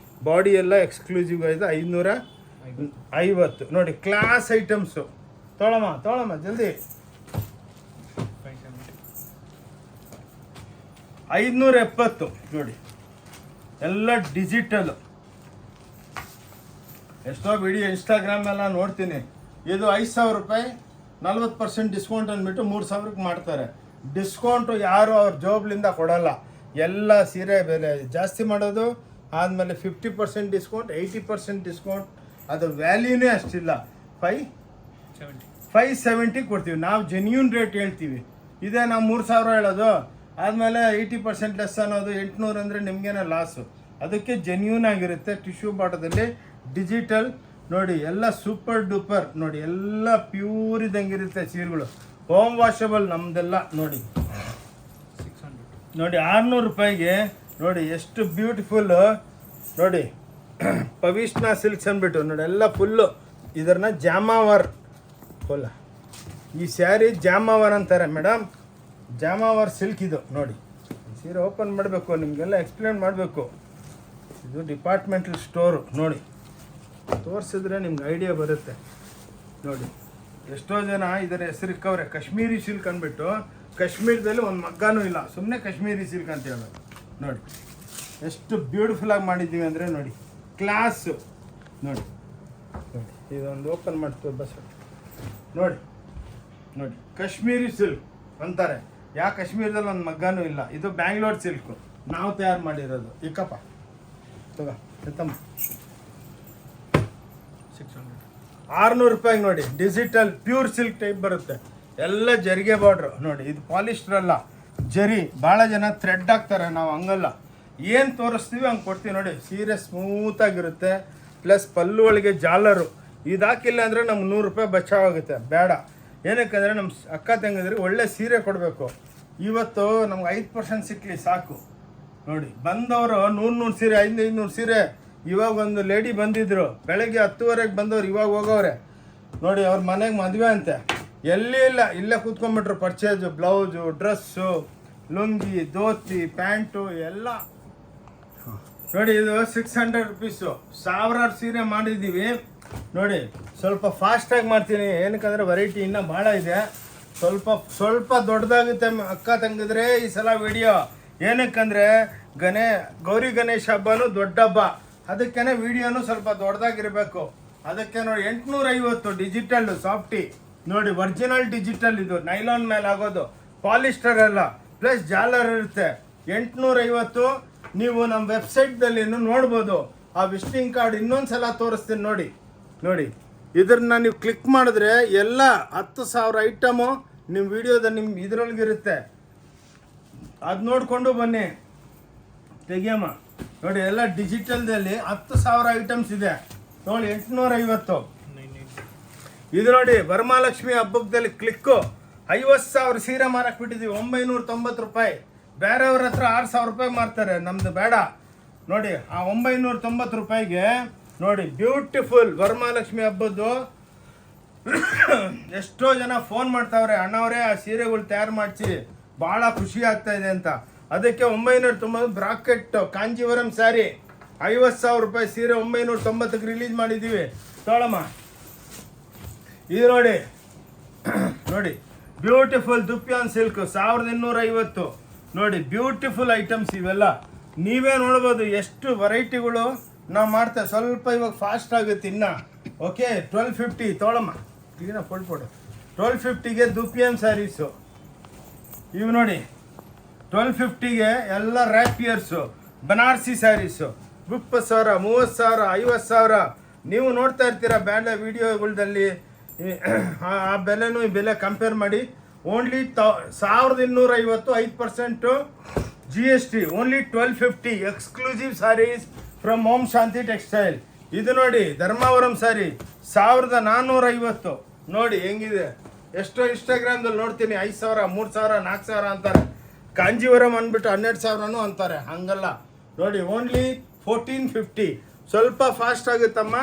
A: ಬಾಡಿ ಎಲ್ಲ ಎಕ್ಸ್ಕ್ಲೂಸಿವ್ ಆಗಿದೆ. 550 ನೋಡಿ. ಕ್ಲಾಸ್ ಐಟಮ್ಸು ತೊಗೊಳಮ್ಮ ಜಲ್ದಿ. 570 ನೋಡಿ, ಎಲ್ಲ ಡಿಜಿಟಲ್. ಎಷ್ಟೋ ವಿಡಿಯೋ ಇನ್ಸ್ಟಾಗ್ರಾಮ್ ಎಲ್ಲ ನೋಡ್ತೀನಿ, ಇದು 5,000 ರೂಪಾಯಿ 40% ಡಿಸ್ಕೌಂಟ್ ಅಂದ್ಬಿಟ್ಟು 3,000ಕ್ಕೆ ಮಾಡ್ತಾರೆ. ಡಿಸ್ಕೌಂಟು ಯಾರು ಅವ್ರ ಜಾಬ್ಲಿಂದ ಕೊಡಲ್ಲ, ಎಲ್ಲ ಸೀರೆ ಬೆಲೆ ಜಾಸ್ತಿ ಮಾಡೋದು. ಆದಮೇಲೆ 50% ಡಿಸ್ಕೌಂಟ್, 80% ಡಿಸ್ಕೌಂಟ್. ಅದು ವ್ಯಾಲ್ಯೂನೇ ಅಷ್ಟಿಲ್ಲ. 570 ಕೊಡ್ತೀವಿ ನಾವು, ಜೆನ್ಯೂನ್ ರೇಟ್ ಹೇಳ್ತೀವಿ. ಇದೇ ನಾವು 3,000 ಹೇಳೋದು, ಆದಮೇಲೆ 80% ಲೆಸ್ ಅನ್ನೋದು 800 ಅಂದರೆ ನಿಮಗೇನೆ ಲಾಸು. ಅದಕ್ಕೆ ಜೆನ್ಯೂನ್ ಆಗಿರುತ್ತೆ. ಟಿಶ್ಯೂ ಬಾಟದಲ್ಲಿ ಡಿಜಿಟಲ್ ನೋಡಿ, ಎಲ್ಲ ಸೂಪರ್ ಡೂಪರ್ ನೋಡಿ, ಎಲ್ಲ ಪ್ಯೂರ್ ಇದ್ದಂಗಿರುತ್ತೆ ಸೀರೆಗಳು. ಹೋಮ್ ವಾಷಬಲ್ ನಮ್ಮದೆಲ್ಲ ನೋಡಿ. ನೋಡಿ 600 ರೂಪಾಯಿಗೆ ನೋಡಿ ಎಷ್ಟು ಬ್ಯೂಟಿಫುಲ್ ನೋಡಿ. ಪವಿಷ್ಣ ಸಿಲ್ಕ್ಸ್ ಅಂದ್ಬಿಟ್ಟು ನೋಡಿ, ಎಲ್ಲ ಫುಲ್ಲು ಇದನ್ನ ಜಾಮಾವರ್ ಫುಲ್ಲ. ಈ ಸ್ಯಾರಿ ಜಾಮಾವರ್ ಅಂತಾರೆ ಮೇಡಮ್, ಜಾಮಾವರ್ ಸಿಲ್ಕ್ ಇದು ನೋಡಿ. ಸೀರೆ ಓಪನ್ ಮಾಡಬೇಕು, ನಿಮಗೆಲ್ಲ ಎಕ್ಸ್ಪ್ಲೇನ್ ಮಾಡಬೇಕು. ಇದು ಡಿಪಾರ್ಟ್ಮೆಂಟಲ್ ಸ್ಟೋರು ನೋಡಿ, ತೋರಿಸಿದ್ರೆ ನಿಮ್ಗೆ ಐಡಿಯಾ ಬರುತ್ತೆ ನೋಡಿ. ಎಷ್ಟೋ ಜನ ಇದರ ಹೆಸರಿಕ್ಕವ್ರೆ ಕಾಶ್ಮೀರಿ ಸಿಲ್ಕ್ ಅಂದ್ಬಿಟ್ಟು, ಕಾಶ್ಮೀರದಲ್ಲಿ ಒಂದು ಮಗ್ಗಾನೂ ಇಲ್ಲ, ಸುಮ್ಮನೆ ಕಾಶ್ಮೀರಿ ಸಿಲ್ಕ್ ಅಂತ ಹೇಳೋದು ನೋಡಿ. ಎಷ್ಟು ಬ್ಯೂಟಿಫುಲ್ಲಾಗಿ ಮಾಡಿದ್ದೀವಿ ಅಂದರೆ ನೋಡಿ, ಕ್ಲಾಸು ನೋಡಿ. ನೋಡಿ ಇದೊಂದು ಓಪನ್ ಮಾಡ್ತೀವಿ ಬಸ್ ನೋಡಿ. ನೋಡಿ ಕಾಶ್ಮೀರಿ ಸಿಲ್ಕ್ ಅಂತಾರೆ, ಯಾ ಕಾಶ್ಮೀರದಲ್ಲಿ ಒಂದು ಮಗ್ಗಾನೂ ಇಲ್ಲ. ಇದು ಬ್ಯಾಂಗ್ಳೂರ್ ಸಿಲ್ಕು, ನಾವು ತಯಾರು ಮಾಡಿರೋದು. ಇಕ್ಕಪ್ಪ ತಗೋ ಎತ್ತಮ್ಮ. 600 ರೂಪಾಯಿಗೆ ನೋಡಿ, ಡಿಜಿಟಲ್ ಪ್ಯೂರ್ ಸಿಲ್ಕ್ ಟೈಪ್ ಬರುತ್ತೆ. ಎಲ್ಲ ಜರಿಗೆ ಬಾರ್ಡ್ರು ನೋಡಿ. ಇದು ಪಾಲಿಸ್ಟರ್ ಅಲ್ಲ, ಜರಿ. ಭಾಳ ಜನ ಥ್ರೆಡ್ ಹಾಕ್ತಾರೆ, ನಾವು ಹಂಗಲ್ಲ. ಏನು ತೋರಿಸ್ತೀವಿ ಹಂಗೆ ಕೊಡ್ತೀವಿ ನೋಡಿ. ಸೀರೆ ಸ್ಮೂತಾಗಿರುತ್ತೆ, ಪ್ಲಸ್ ಪಲ್ಲು ಒಳಗೆ ಜಾಲರು. ಇದು ಹಾಕಿಲ್ಲ ಅಂದರೆ ನಮ್ಗೆ 100 ರೂಪಾಯಿ ಬಚಾವಾಗುತ್ತೆ. ಬೇಡ, ಏನಕ್ಕಂದರೆ ನಮ್ಮ ಅಕ್ಕ ತಂಗಿದ್ರಿಗೆ ಒಳ್ಳೆ ಸೀರೆ ಕೊಡಬೇಕು. ಇವತ್ತು ನಮ್ಗೆ 5% ಸಿಕ್ಕಲಿ ಸಾಕು ನೋಡಿ. ಬಂದವರು 100 ಸೀರೆ, 500 ಸೀರೆ. ಇವಾಗ ಒಂದು ಲೇಡಿ ಬಂದಿದ್ರು, ಬೆಳಗ್ಗೆ 10:30 ಬಂದವ್ರು, ಇವಾಗ ಹೋಗೋರೆ ನೋಡಿ. ಅವ್ರ ಮನೆಗೆ ಮದುವೆ ಅಂತೆ, ಎಲ್ಲಿ ಇಲ್ಲ, ಇಲ್ಲೇ ಕೂತ್ಕೊಂಡ್ಬಿಟ್ರು. Purchase, blouse, dress, lungi, dhoti, pant ಎಲ್ಲ ನೋಡಿ. ಇದು 600 ರುಪೀಸು. 1000 ಸೀರೆ ಮಾಡಿದ್ದೀವಿ ನೋಡಿ. ಸ್ವಲ್ಪ ಫಾಸ್ಟಾಗಿ ಮಾಡ್ತೀನಿ, ಏನಕ್ಕಂದರೆ ವೆರೈಟಿ ಇನ್ನೂ ಭಾಳ ಇದೆ. ಸ್ವಲ್ಪ ದೊಡ್ಡದಾಗುತ್ತೆ ಅಕ್ಕ ತಂಗಿದ್ರೆ ಈ ಸಲ ವಿಡಿಯೋ. ಏನಕ್ಕಂದರೆ ಗೌರಿ ಗಣೇಶ ಹಬ್ಬನೂ ದೊಡ್ಡ ಹಬ್ಬ, ಅದಕ್ಕೇ ವಿಡಿಯೋನು ಸ್ವಲ್ಪ ದೊಡ್ಡದಾಗಿರಬೇಕು. ಅದಕ್ಕೆ ನೋಡಿ 850 ಡಿಜಿಟಲ್ಲು ಸಾಫ್ಟಿ ನೋಡಿ. ಒರಿಜಿನಲ್ ಡಿಜಿಟಲ್, ಇದು ನೈಲಾನ್ ಮೇಲೆ ಆಗೋದು, ಪಾಲಿಸ್ಟರ್ ಅಲ್ಲ. ಪ್ಲಸ್ ಜಾಲರ್ ಇರುತ್ತೆ. 850 ನೀವು ನಮ್ಮ ವೆಬ್ಸೈಟ್ದಲ್ಲಿ ನೋಡ್ಬೋದು. ಆ ವಿಸಿಟಿಂಗ್ ಕಾರ್ಡ್ ಇನ್ನೊಂದು ಸಲ ತೋರಿಸ್ತೀನಿ ನೋಡಿ. ನೋಡಿ ಇದನ್ನ ನೀವು ಕ್ಲಿಕ್ ಮಾಡಿದ್ರೆ ಎಲ್ಲ 10,000 ಐಟಮು ನಿಮ್ಮ ವಿಡಿಯೋದಲ್ಲಿ ನಿಮ್ಮ ಇದರೊಳಗಿರುತ್ತೆ. ಅದು ನೋಡಿಕೊಂಡು ಬನ್ನಿ, ತೆಗಿಯಮ್ಮ ನೋಡಿ. ಎಲ್ಲ ಡಿಜಿಟಲ್ದಲ್ಲಿ 10,000 ಐಟಮ್ಸ್ ಇದೆ ನೋಡಿ. 850 ಇದು ನೋಡಿ. ವರಮಹಾಲಕ್ಷ್ಮಿ ಹಬ್ಬದಲ್ಲಿ ಕ್ಲಿಕ್ಕು 50,000 ಸೀರೆ ಮಾರಕ್ಕೆ ಬಿಟ್ಟಿದ್ದೀವಿ. 990 ರೂಪಾಯಿ. ಬೇರೆಯವ್ರ ಹತ್ರ 6,000 ರೂಪಾಯಿ ಮಾರ್ತಾರೆ, ನಮ್ಮದು ಬೇಡ ನೋಡಿ. ಆ 990 ರೂಪಾಯಿಗೆ ನೋಡಿ ಬ್ಯೂಟಿಫುಲ್ ವರಮಹಾಲಕ್ಷ್ಮಿ ಹಬ್ಬದ್ದು. ಎಷ್ಟೋ ಜನ ಫೋನ್ ಮಾಡ್ತಾವ್ರೆ, ಅಣ್ಣವರೇ ಆ ಸೀರೆಗಳು ತಯಾರು ಮಾಡಿಸಿ, ಭಾಳ ಖುಷಿ ಆಗ್ತಾ ಇದೆ ಅಂತ. ಅದಕ್ಕೆ 990 ಬ್ರಾಕೆಟ್ ಕಾಂಜೀವರಂ ಸ್ಯಾರಿ 50,000 ರೂಪಾಯಿ ಸೀರೆ 990ಕ್ಕೆ ರಿಲೀಸ್ ಮಾಡಿದ್ದೀವಿ. ತೊಗೊಳಮ್ಮ. ಇದು ನೋಡಿ ನೋಡಿ ಬ್ಯೂಟಿಫುಲ್ ದುಪ್ಯಾನ್ ಸಿಲ್ಕ್ 1250 ನೋಡಿ. ಬ್ಯೂಟಿಫುಲ್ ಐಟಮ್ಸ್ ಇವೆಲ್ಲ ನೀವೇ ನೋಡ್ಬೋದು. ಎಷ್ಟು ವೆರೈಟಿಗಳು ನಾವು ಮಾಡ್ತೇವೆ. ಸ್ವಲ್ಪ ಇವಾಗ ಫಾಸ್ಟ್ ಆಗುತ್ತೆ ಇನ್ನು. ಓಕೆ 1250 ತೊಗೊಳಮ್ಮ. ಈಗ ಕೊಡ್ಕೊಡು. 1250ಗೆ ದುಪ್ಯಾನ್ ಸ್ಯಾರೀಸು ಇವು ನೋಡಿ. 1250ಗೆ ಎಲ್ಲ ರ್ಯಾಪಿಯರ್ಸು, ಬನಾರಸಿ ಸ್ಯಾರೀಸು 20,000, 30,000, 50,000. ನೀವು ನೋಡ್ತಾ ಇರ್ತೀರ ಬೇಡ ವಿಡಿಯೋಗಳಲ್ಲಿ. ಆ ಬೆಲೆನೂ ಈ ಬೆಲೆ ಕಂಪೇರ್ ಮಾಡಿ. Only 1250, 5% GST. Only 1250 exclusive sarees from Om Shanti textile. ಇದು ನೋಡಿ ಧರ್ಮಾವರಂ ಸ್ಯಾರಿ 1450 ನೋಡಿ ಹೆಂಗಿದೆ. ಎಷ್ಟೋ ಇನ್ಸ್ಟಾಗ್ರಾಮ್ದಲ್ಲಿ ನೋಡ್ತೀನಿ 5,000, 3,000, 4,000 ಅಂತಾರೆ. ಕಾಂಜೀವರಂ ಅಂದ್ಬಿಟ್ಟು 12,000 ಅಂತಾರೆ, ಹಂಗಲ್ಲ ನೋಡಿ. ಓನ್ಲಿ 1450. ಸ್ವಲ್ಪ ಫಾಸ್ಟ್ ಆಗುತ್ತಮ್ಮ.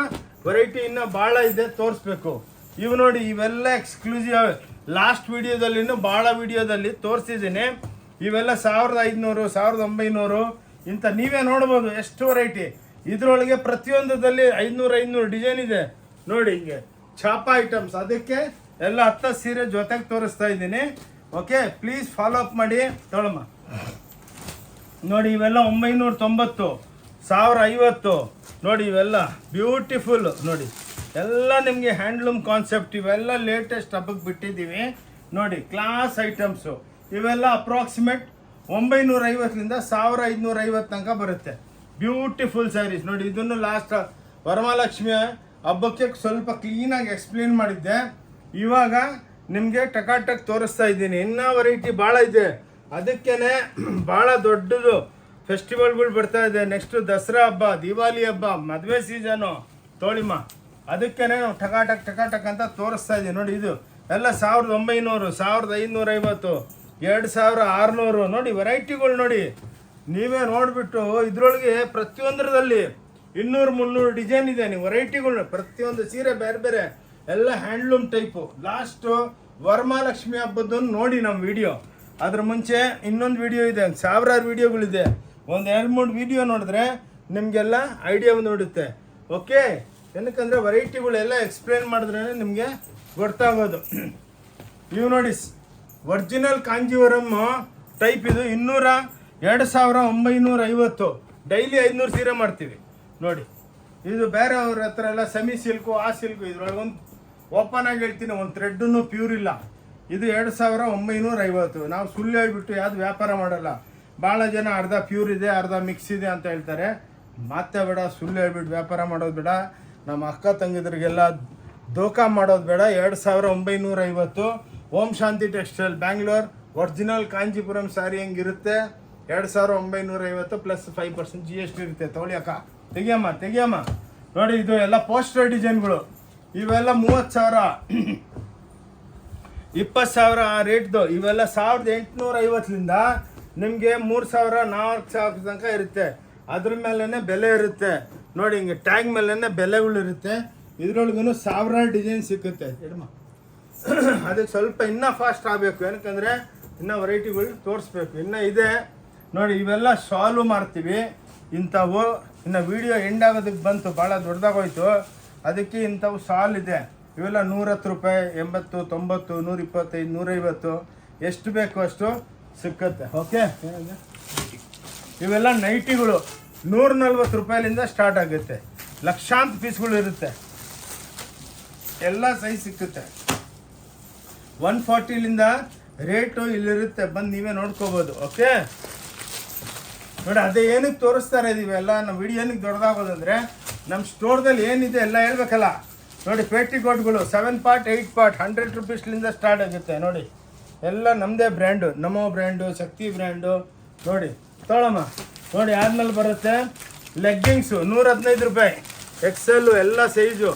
A: ವೆರೈಟಿ ಇನ್ನೂ ಭಾಳ ಇದೆ, ತೋರಿಸ್ಬೇಕು. ಇವು ನೋಡಿ, ಇವೆಲ್ಲ ಎಕ್ಸ್ಕ್ಲೂಸಿವ್. ಲಾಸ್ಟ್ ವಿಡಿಯೋದಲ್ಲಿನೂ ಭಾಳ ವಿಡಿಯೋದಲ್ಲಿ ತೋರಿಸಿದ್ದೀನಿ. ಇವೆಲ್ಲ 1,500, 1,900 ಇಂಥ ನೀವೇ ನೋಡ್ಬೋದು ಎಷ್ಟು ವೆರೈಟಿ. ಇದರೊಳಗೆ ಪ್ರತಿಯೊಂದರಲ್ಲಿ 500 ಡಿಸೈನ್ ಇದೆ ನೋಡಿ. ಹಿಂಗೆ ಛಾಪ ಐಟಮ್ಸ್. ಅದಕ್ಕೆ ಎಲ್ಲ 10 ಸೀರೆ ಜೊತೆಗೆ ತೋರಿಸ್ತಾ ಇದ್ದೀನಿ. ಓಕೆ, ಪ್ಲೀಸ್ ಫಾಲೋ ಅಪ್ ಮಾಡಿ. ತೊಗೊಳಮ್ಮ ನೋಡಿ. ಇವೆಲ್ಲ 990, 1050 ನೋಡಿ. ಇವೆಲ್ಲ ಬ್ಯೂಟಿಫುಲ್ ನೋಡಿ. ಎಲ್ಲ ನಿಮಗೆ ಹ್ಯಾಂಡ್ಲೂಮ್ ಕಾನ್ಸೆಪ್ಟ್. ಇವೆಲ್ಲ ಲೇಟೆಸ್ಟ್ ಹಬ್ಬಕ್ಕೆ ಬಿಟ್ಟಿದ್ದೀವಿ ನೋಡಿ. ಕ್ಲಾಸ್ ಐಟಮ್ಸು ಇವೆಲ್ಲ ಅಪ್ರಾಕ್ಸಿಮೇಟ್ 950ರಿಂದ 1,550 ತನಕ ಬರುತ್ತೆ. ಬ್ಯೂಟಿಫುಲ್ ಸ್ಯಾರೀಸ್ ನೋಡಿ. ಇದನ್ನು ಲಾಸ್ಟ್ ವರಮಹಾಲಕ್ಷ್ಮಿ ಹಬ್ಬಕ್ಕೆ ಸ್ವಲ್ಪ ಕ್ಲೀನಾಗಿ ಎಕ್ಸ್ಪ್ಲೇನ್ ಮಾಡಿದ್ದೆ. ಇವಾಗ ನಿಮಗೆ ಟಕಾಟಕ್ ತೋರಿಸ್ತಾ ಇದ್ದೀನಿ. ಇನ್ನೂ ವೆರೈಟಿ ಭಾಳ ಇದೆ. ಅದಕ್ಕೇ ಭಾಳ ದೊಡ್ಡದು ಫೆಸ್ಟಿವಲ್ಗಳು ಬರ್ತಾ ಇದೆ. ನೆಕ್ಸ್ಟು ದಸರಾ ಹಬ್ಬ, ದಿವಾಲಿ ಹಬ್ಬ, ಮದುವೆ ಸೀಸನು ತೋಳಿಮ್ಮ. ಅದಕ್ಕೇ ನಾವು ಟಕಾಟಕ್ ಅಂತ ತೋರಿಸ್ತಾ ಇದ್ದೀವಿ ನೋಡಿ. ಇದು ಎಲ್ಲ 1,900, 1,550, 2,600 ನೋಡಿ. ವೆರೈಟಿಗಳು ನೋಡಿ, ನೀವೇ ನೋಡಿಬಿಟ್ಟು. ಇದರೊಳಗೆ ಪ್ರತಿಯೊಂದರಲ್ಲಿ 200-300 ಡಿಸೈನ್ ಇದೆ. ನೀವು ವೆರೈಟಿಗಳು ಪ್ರತಿಯೊಂದು ಸೀರೆ ಬೇರೆ ಬೇರೆ, ಎಲ್ಲ ಹ್ಯಾಂಡ್ಲೂಮ್ ಟೈಪು. ಲಾಸ್ಟು ವರಮಹಾಲಕ್ಷ್ಮಿ ಹಬ್ಬದನ್ನು ನೋಡಿ ನಮ್ಮ ವಿಡಿಯೋ. ಅದ್ರ ಮುಂಚೆ ಇನ್ನೊಂದು ವಿಡಿಯೋ ಇದೆ, 1,000 ವಿಡಿಯೋಗಳಿದೆ. ಒಂದು 2-3 ವಿಡಿಯೋ ನೋಡಿದ್ರೆ ನಿಮಗೆಲ್ಲ ಐಡಿಯಾ ನೋಡುತ್ತೆ. ಓಕೆ, ಏನಕ್ಕಂದರೆ ವೆರೈಟಿಗಳೆಲ್ಲ ಎಕ್ಸ್ಪ್ಲೇನ್ ಮಾಡಿದ್ರೇ ನಿಮಗೆ ಗೊತ್ತಾಗೋದು. ಇವು ನೋಡಿ, ಒರಿಜಿನಲ್ ಕಾಂಜೀವರಮ್ ಟೈಪ್ ಇದು 2950. ಡೈಲಿ 500 ಸೀರೆ ಮಾಡ್ತೀವಿ ನೋಡಿ. ಇದು ಬೇರೆಯವ್ರ ಹತ್ರ ಎಲ್ಲ ಸೆಮಿ ಸಿಲ್ಕು, ಆ ಸಿಲ್ಕು, ಇದ್ರೊಳಗೆ ಒಂದು ಓಪನ್ ಆಗಿ ಹೇಳ್ತೀನಿ, ಒಂದು ಥ್ರೆಡ್ಡೂ ಪ್ಯೂರ್ ಇಲ್ಲ. ಇದು 2950. ನಾವು ಸುಳ್ಳು ಹೇಳ್ಬಿಟ್ಟು ಯಾವುದು ವ್ಯಾಪಾರ ಮಾಡಲ್ಲ. ಭಾಳ ಜನ ಅರ್ಧ ಪ್ಯೂರ್ ಇದೆ, ಅರ್ಧ ಮಿಕ್ಸ್ ಇದೆ ಅಂತ ಹೇಳ್ತಾರೆ. ಮತ್ತೆ ಬೇಡ, ಸುಳ್ಳು ಹೇಳ್ಬಿಟ್ಟು ವ್ಯಾಪಾರ ಮಾಡೋದು ಬೇಡ. ನಮ್ಮ ಅಕ್ಕ ತಂಗಿದ್ರಿಗೆಲ್ಲ ದೋಖಾ ಮಾಡೋದು ಬೇಡ. 2950. ಓಂ ಶಾಂತಿ ಟೆಕ್ಸ್ಟೈಲ್ ಬ್ಯಾಂಗ್ಳೂರ್ ಒರಿಜಿನಲ್ ಕಾಂಜೀಪುರಂ ಸ್ಯಾರಿ ಹೆಂಗಿರುತ್ತೆ 2950 ಪ್ಲಸ್ 5% GST ಇರುತ್ತೆ. ತೊಗೊಳ್ಳಿ ಅಕ್ಕ, ತೆಗಿಯಮ್ಮ ನೋಡಿ. ಇದು ಎಲ್ಲ ಪೋಸ್ಟರ್ ಡಿಸೈನ್ಗಳು. ಇವೆಲ್ಲ 30,000 20,000 ಆ ರೇಟ್ದು. ಇವೆಲ್ಲ 1850ಲಿಂದ ನಿಮಗೆ 3,000 4,000 ತನಕ ಇರುತ್ತೆ. ಅದ್ರ ಮೇಲೇ ಬೆಲೆ ಇರುತ್ತೆ ನೋಡಿ. ಹಿಂಗೆ ಟ್ಯಾಗ್ ಮೇಲೇ ಬೆಲೆಗಳಿರುತ್ತೆ. ಇದ್ರೊಳಗೂ 1000 ಡಿಸೈನ್ ಸಿಕ್ಕುತ್ತೆ. ಅದಕ್ಕೆ ಸ್ವಲ್ಪ ಇನ್ನೂ ಫಾಸ್ಟ್ ಆಗಬೇಕು, ಏನಕ್ಕಂದರೆ ಇನ್ನೂ ವೆರೈಟಿಗಳು ತೋರಿಸ್ಬೇಕು. ಇನ್ನೂ ಇದೆ ನೋಡಿ. ಇವೆಲ್ಲ ಶಾಲು ಮಾರ್ತೀವಿ ಇಂಥವು. ಇನ್ನು ವೀಡಿಯೋ ಎಂಡ್ ಆಗೋದಕ್ಕೆ ಬಂತು, ಭಾಳ ದೊಡ್ಡದಾಗೋಯ್ತು. ಅದಕ್ಕೆ ಇಂಥವು ಶಾಲ್ ಇದೆ. ಇವೆಲ್ಲ 110 ರೂಪಾಯಿ, 80, 90, 125, 150 ಎಷ್ಟು ಬೇಕು ಅಷ್ಟು ಸಿಕ್ಕುತ್ತೆ. ಓಕೆ, ಇವೆಲ್ಲ ನೈಟಿಗಳು 140 ರೂಪಾಯಿಲಿಂದ ಸ್ಟಾರ್ಟ್ ಆಗುತ್ತೆ. ಲಕ್ಷಾಂತರ ಪೀಸ್ಗಳು ಇರುತ್ತೆ. ಎಲ್ಲ ಸೈಜ್ ಸಿಕ್ಕುತ್ತೆ. 140ಲಿಂದ ರೇಟು ಇಲ್ಲಿರುತ್ತೆ, ಬಂದು ನೀವೇ ನೋಡ್ಕೋಬೋದು. ಓಕೆ ನೋಡಿ, ಅದೇ ಏನಕ್ಕೆ ತೋರಿಸ್ತಾರೆ ಇವೆಲ್ಲ ನಮ್ಮ ವಿಡಿಯೋ ಏನಕ್ಕೆ ದೊಡ್ಡದಾಗೋದಂದರೆ ನಮ್ಮ ಸ್ಟೋರ್ದಲ್ಲಿ ಏನಿದೆ ಎಲ್ಲ ಹೇಳ್ಬೇಕಲ್ಲ. ನೋಡಿ, ಪೇಟಿಕೋಟ್ಗಳು 7 ಪಾರ್ಟ್ 8 ಪಾರ್ಟ್ 100 ರೂಪೀಸ್ಲಿಂದ ಸ್ಟಾರ್ಟ್ ಆಗುತ್ತೆ ನೋಡಿ. ಎಲ್ಲ ನಮ್ಮದೇ ಬ್ರ್ಯಾಂಡು, ನಮೋ ಬ್ರ್ಯಾಂಡು, ಶಕ್ತಿ ಬ್ರ್ಯಾಂಡು ನೋಡಿ. ತೊಗೊಳಮ್ಮ ನೋಡಿ. ಆದ್ಮೇಲೆ ಬರುತ್ತೆ ಲೆಗ್ಗಿಂಗ್ಸು 115 ರೂಪಾಯಿ. ಎಕ್ಸೆಲ್ಲು ಎಲ್ಲ ಸೈಜು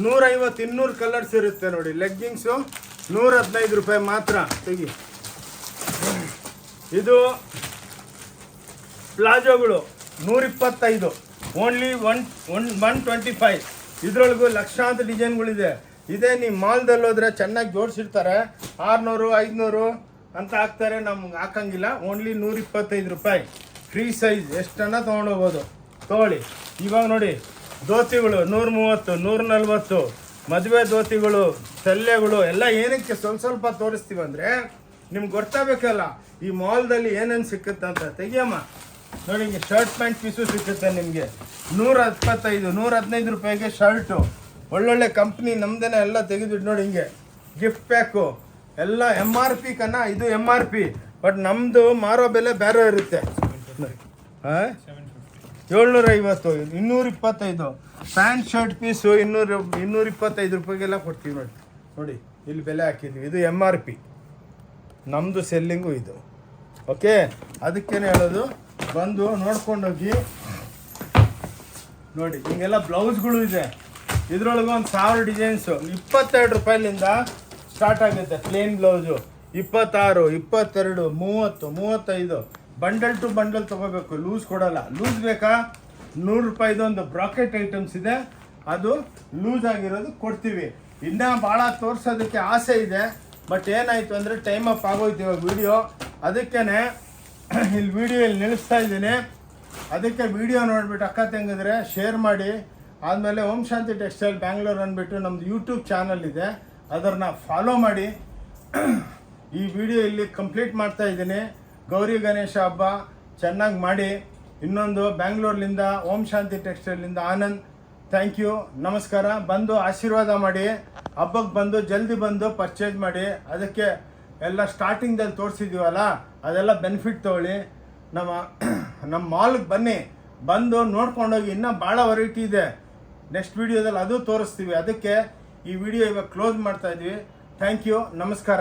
A: 150 200 ಕಲರ್ಸ್ ಇರುತ್ತೆ ನೋಡಿ. ಲೆಗ್ಗಿಂಗ್ಸು 115 ರೂಪಾಯಿ ಮಾತ್ರ. ತೆಗಿ. ಇದು ಪ್ಲಾಜೋಗಳು 125, ಓನ್ಲಿ 125. ಇದರೊಳಗೂ ಲಕ್ಷಾಂತರ ಡಿಸೈನ್ಗಳಿದೆ. ಇದೇ ನೀವು ಮಾಲ್ದಲ್ಲಿ ಹೋದರೆ ಚೆನ್ನಾಗಿ ಜೋಡಿಸಿರ್ತಾರೆ, 600 500 ಅಂತ ಹಾಕ್ತಾರೆ. ನಮ್ಗೆ ಹಾಕಂಗಿಲ್ಲ. ಓನ್ಲಿ 125 ರೂಪಾಯಿ ಫ್ರೀ ಸೈಜ್. ಎಷ್ಟನ್ನ ತೊಗೊಂಡೋಗ್ಬೋದು. ತೊಗೊಳ್ಳಿ. ಇವಾಗ ನೋಡಿ, ಧೋತಿಗಳು 130 140, ಮದುವೆ ಧೋತಿಗಳು, ಸಲ್ಲೆಗಳು ಎಲ್ಲ ಏನಕ್ಕೆ ಸ್ವಲ್ಪ ತೋರಿಸ್ತೀವಿ ಅಂದರೆ ನಿಮ್ಗೆ ಗೊತ್ತಾಗಬೇಕಲ್ಲ ಈ ಮಾಲ್ದಲ್ಲಿ ಏನೇನು ಸಿಕ್ಕುತ್ತೆ ಅಂತ. ತೆಗಿಯಮ್ಮ ನೋಡಿ. ಹಿಂಗೆ ಶರ್ಟ್ ಪ್ಯಾಂಟ್ ಪೀಸು ಸಿಕ್ಕುತ್ತೆ ನಿಮಗೆ 125 115 ರೂಪಾಯಿಗೆ ಶರ್ಟು. ಒಳ್ಳೊಳ್ಳೆ ಕಂಪ್ನಿ ನಮ್ದೇನೆ ಎಲ್ಲ ತೆಗೆದುಬಿಟ್ಟು ನೋಡಿ. ಹಿಂಗೆ ಗಿಫ್ಟ್ ಪ್ಯಾಕು ಎಲ್ಲ MRP ಕನ್ನ. ಇದು MRP, ಬಟ್ ನಮ್ಮದು ಮಾರೋ ಬೆಲೆ ಬೇರೆ ಇರುತ್ತೆ. 750 225. ಪ್ಯಾಂಟ್ ಶರ್ಟ್ ಪೀಸು 225 ರೂಪಾಯಿಗೆಲ್ಲ ಕೊಡ್ತೀವಿ ನೋಡಿ. ನೋಡಿ ಇಲ್ಲಿ ಬೆಲೆ ಹಾಕಿದ್ವಿ. ಇದು MRP, ನಮ್ಮದು ಸೆಲ್ಲಿಂಗು ಇದು. ಓಕೆ, ಅದಕ್ಕೇನೆ ಹೇಳೋದು, ಬಂದು ನೋಡ್ಕೊಂಡೋಗಿ ನೋಡಿ. ಹಿಂಗೆಲ್ಲ ಬ್ಲೌಸ್ಗಳು ಇದೆ. ಇದರೊಳಗೆ ಒಂದು 1000 ಡಿಸೈನ್ಸು 22 ರೂಪಾಯಿಲಿಂದ ಸ್ಟಾರ್ಟ್ ಆಗುತ್ತೆ. Plain blouse 26, 22, 30, 35. Bundle to bundle ತೊಗೋಬೇಕು, ಲೂಸ್ ಕೊಡಲ್ಲ. ಲೂಸ್ ಬೇಕಾ 100 ರೂಪಾಯಿದು ಒಂದು ಬ್ರಾಕೆಟ್ ಐಟಮ್ಸ್ ಇದೆ, ಅದು ಲೂಸ್ ಆಗಿರೋದು ಕೊಡ್ತೀವಿ. ಇನ್ನೂ ಭಾಳ ತೋರಿಸೋದಕ್ಕೆ ಆಸೆ ಇದೆ, ಬಟ್ ಏನಾಯಿತು ಅಂದರೆ ಟೈಮ್ ಅಪ್ ಆಗೋಯ್ತು ಇವಾಗ ವೀಡಿಯೋ. ಅದಕ್ಕೇ ಇಲ್ಲಿ ವೀಡಿಯೋ ಇಲ್ಲಿ ನಿಲ್ಲಿಸ್ತಾ ಇದ್ದೀನಿ. ಅದಕ್ಕೆ ವೀಡಿಯೋ ನೋಡಿಬಿಟ್ಟು ಅಕ್ಕ ತಂಗಿದ್ರೆ ಶೇರ್ ಮಾಡಿ. ಆದಮೇಲೆ ಓಂ ಶಾಂತಿ ಟೆಕ್ಸ್ಟೈಲ್ ಬ್ಯಾಂಗ್ಳೂರ್ ಅಂದ್ಬಿಟ್ಟು ನಮ್ಮದು ಯೂಟ್ಯೂಬ್ ಚಾನಲ್ ಇದೆ, ಅದನ್ನು ಫಾಲೋ ಮಾಡಿ. ಈ ವಿಡಿಯೋ ಇಲ್ಲಿ ಕಂಪ್ಲೀಟ್ ಮಾಡ್ತಾ ಇದ್ದೀನಿ. ಗೌರಿ ಗಣೇಶ ಹಬ್ಬ ಚೆನ್ನಾಗಿ ಮಾಡಿ. ಇನ್ನೊಂದು ಬ್ಯಾಂಗ್ಳೂರ್ಲಿಂದ ಓಂ ಶಾಂತಿ ಟೆಕ್ಸ್ಟೈಲಿಂದ ಆನಂದ್. ಥ್ಯಾಂಕ್ ಯು, ನಮಸ್ಕಾರ. ಬಂದು ಆಶೀರ್ವಾದ ಮಾಡಿ. ಹಬ್ಬಕ್ಕೆ ಬಂದು ಜಲ್ದಿ ಬಂದು ಪರ್ಚೇಸ್ ಮಾಡಿ. ಅದಕ್ಕೆ ಎಲ್ಲ ಸ್ಟಾರ್ಟಿಂಗ್ದಲ್ಲಿ ತೋರಿಸಿದ್ದೀವಲ್ಲ, ಅದೆಲ್ಲ ಬೆನಿಫಿಟ್ ತೊಗೊಳ್ಳಿ. ನಮ್ಮ ಮಾಲ್ಗೆ ಬನ್ನಿ, ಬಂದು ನೋಡ್ಕೊಂಡೋಗಿ. ಇನ್ನೂ ಭಾಳ ವೆರೈಟಿ ಇದೆ. ನೆಕ್ಸ್ಟ್ ವೀಡಿಯೋದಲ್ಲಿ ಅದು ತೋರಿಸ್ತೀವಿ. ಅದಕ್ಕೆ ಈ ವಿಡಿಯೋ ಇವಾಗ ಕ್ಲೋಸ್ ಮಾಡ್ತಾ ಇದ್ವಿ. ಥ್ಯಾಂಕ್ ಯು, ನಮಸ್ಕಾರ.